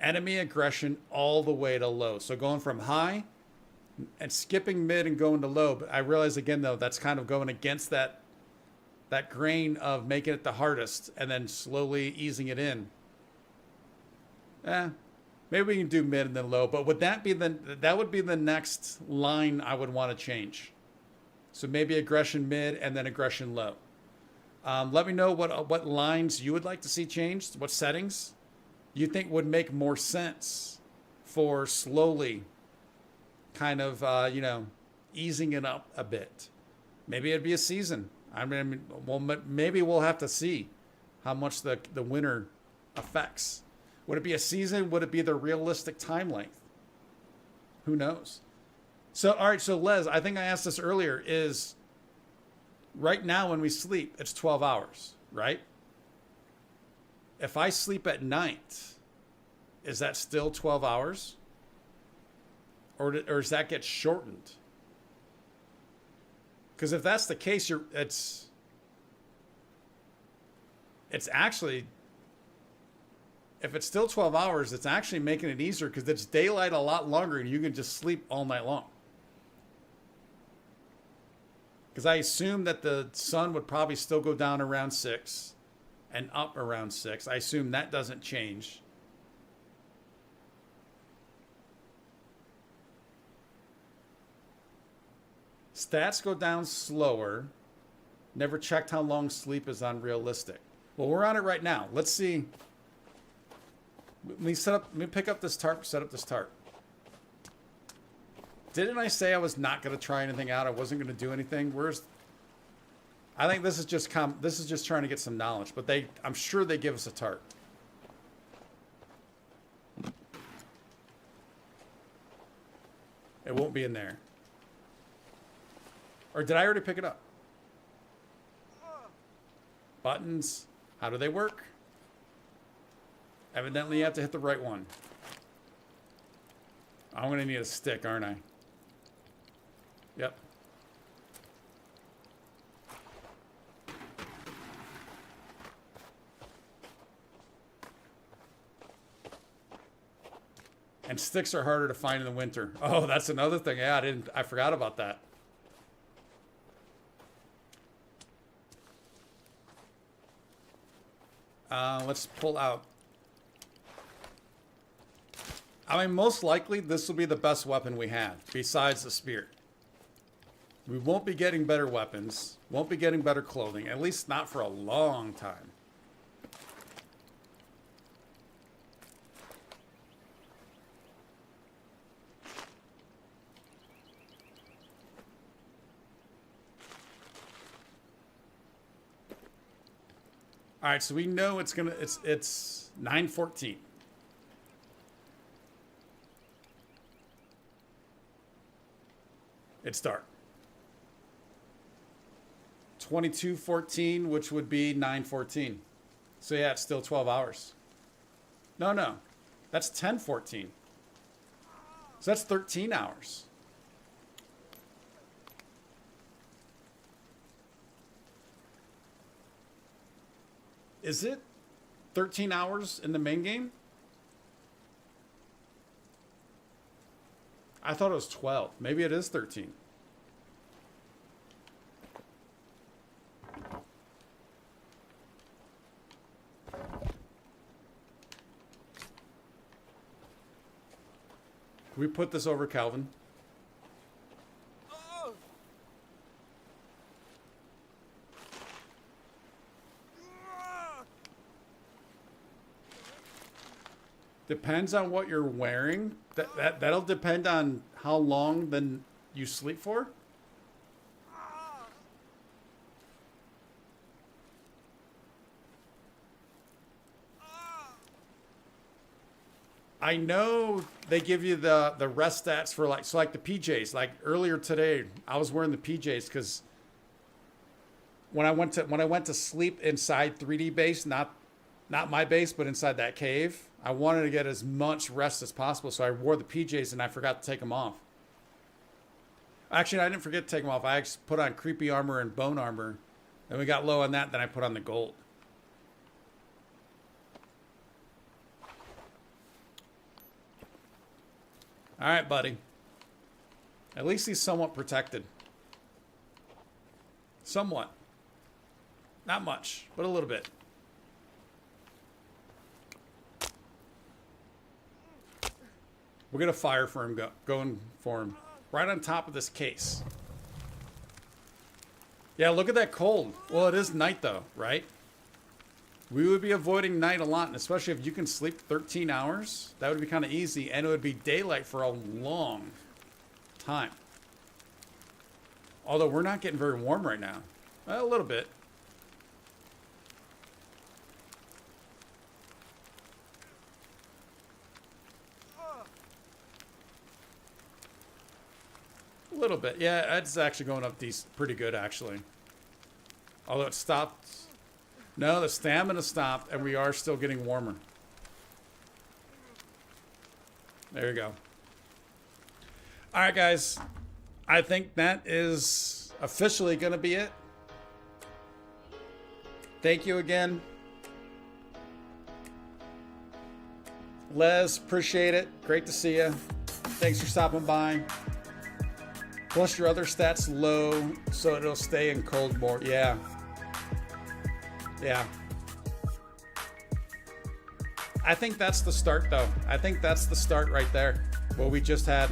enemy aggression all the way to low. So going from high and skipping mid and going to low. But I realize again, though, that's kind of going against that grain of making it the hardest and then slowly easing it in. Maybe we can do mid and then low, but would that would be the next line I would want to change. So maybe aggression mid and then aggression low. Let me know what lines you would like to see changed, what settings you think would make more sense for slowly kind of, easing it up a bit. Maybe it'd be a season. I mean, well, maybe we'll have to see how much the winter affects. Would it be a season? Would it be the realistic time length? Who knows? So, all right. So Les, I think I asked this earlier, is right now when we sleep, it's 12 hours, right? If I sleep at night, is that still 12 hours? Or does that get shortened? Because if that's the case, it's actually, if it's still 12 hours, it's actually making it easier because it's daylight a lot longer and you can just sleep all night long. Because I assume that the sun would probably still go down around 6 and up around 6. I assume that doesn't change. Stats go down slower. Never checked how long sleep is unrealistic. Well, we're on it right now. Let's see. Let me pick up this tarp, set up this tarp. Didn't I say I was not going to try anything out? I wasn't going to do anything. I think this is just trying to get some knowledge, but I'm sure they give us a tarp. It won't be in there. Or did I already pick it up? Buttons. How do they work? Evidently, you have to hit the right one. I'm going to need a stick, aren't I? Yep. And sticks are harder to find in the winter. Oh, that's another thing. Yeah, I forgot about that. Let's pull out. I mean, most likely this will be the best weapon we have, besides the spear. We won't be getting better weapons, won't be getting better clothing, at least not for a long time. All right, so we know it's 9:14. It's dark. 22:14, which would be 9:14. So yeah, it's still 12 hours. No. That's 10:14. So that's 13 hours. Is it 13 hours in the main game? I thought it was 12. Maybe it is 13. Can we put this over Calvin? Depends on what you're wearing. That'll depend on how long then you sleep for. I know they give you the rest stats for like the PJs. Like earlier today, I was wearing the PJs because when I went to sleep inside 3D base, not my base, but inside that cave, I wanted to get as much rest as possible. So I wore the PJs and I forgot to take them off. Actually, I didn't forget to take them off. I actually put on creepy armor and bone armor. Then we got low on that. Then I put on the gold. All right, buddy. At least he's somewhat protected. Somewhat. Not much, but a little bit. We're going to fire for him, going for him. Right on top of this case. Yeah, look at that cold. Well, it is night, though, right? We would be avoiding night a lot, and especially if you can sleep 13 hours. That would be kind of easy, and it would be daylight for a long time. Although we're not getting very warm right now. A little bit. A little bit. Yeah, it's actually going up pretty good, actually. Although it stopped. No, the stamina stopped, and we are still getting warmer. There you go. All right, guys. I think that is officially going to be it. Thank you again. Les, appreciate it. Great to see you. Thanks for stopping by. Plus your other stats low, so it'll stay in cold more. Yeah. Yeah. I think that's the start, though. I think that's the start right there. What we just had.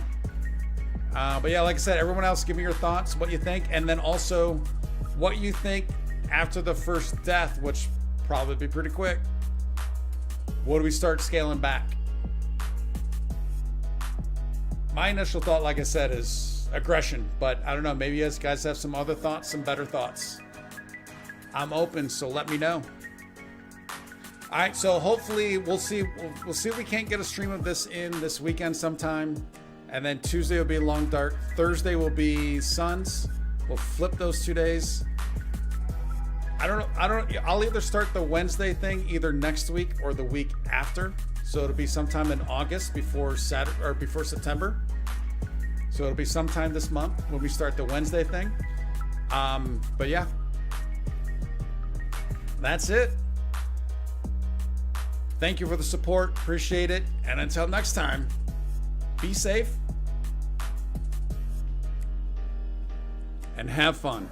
But yeah, like I said, everyone else, give me your thoughts, what you think, and then also what you think after the first death, which probably be pretty quick. What do we start scaling back? My initial thought, like I said, is aggression, but I don't know. Maybe you guys have some other thoughts, some better thoughts. I'm open, so let me know. All right, so hopefully we'll see if we can't get a stream of this in this weekend sometime. And then Tuesday will be Long Dark. Thursday will be Suns. We'll flip those 2 days. I don't know. I'll either start the Wednesday thing either next week or the week after. So it'll be sometime in August before September. So it'll be sometime this month when we start the Wednesday thing. But yeah. That's it. Thank you for the support. Appreciate it. And until next time, be safe and have fun.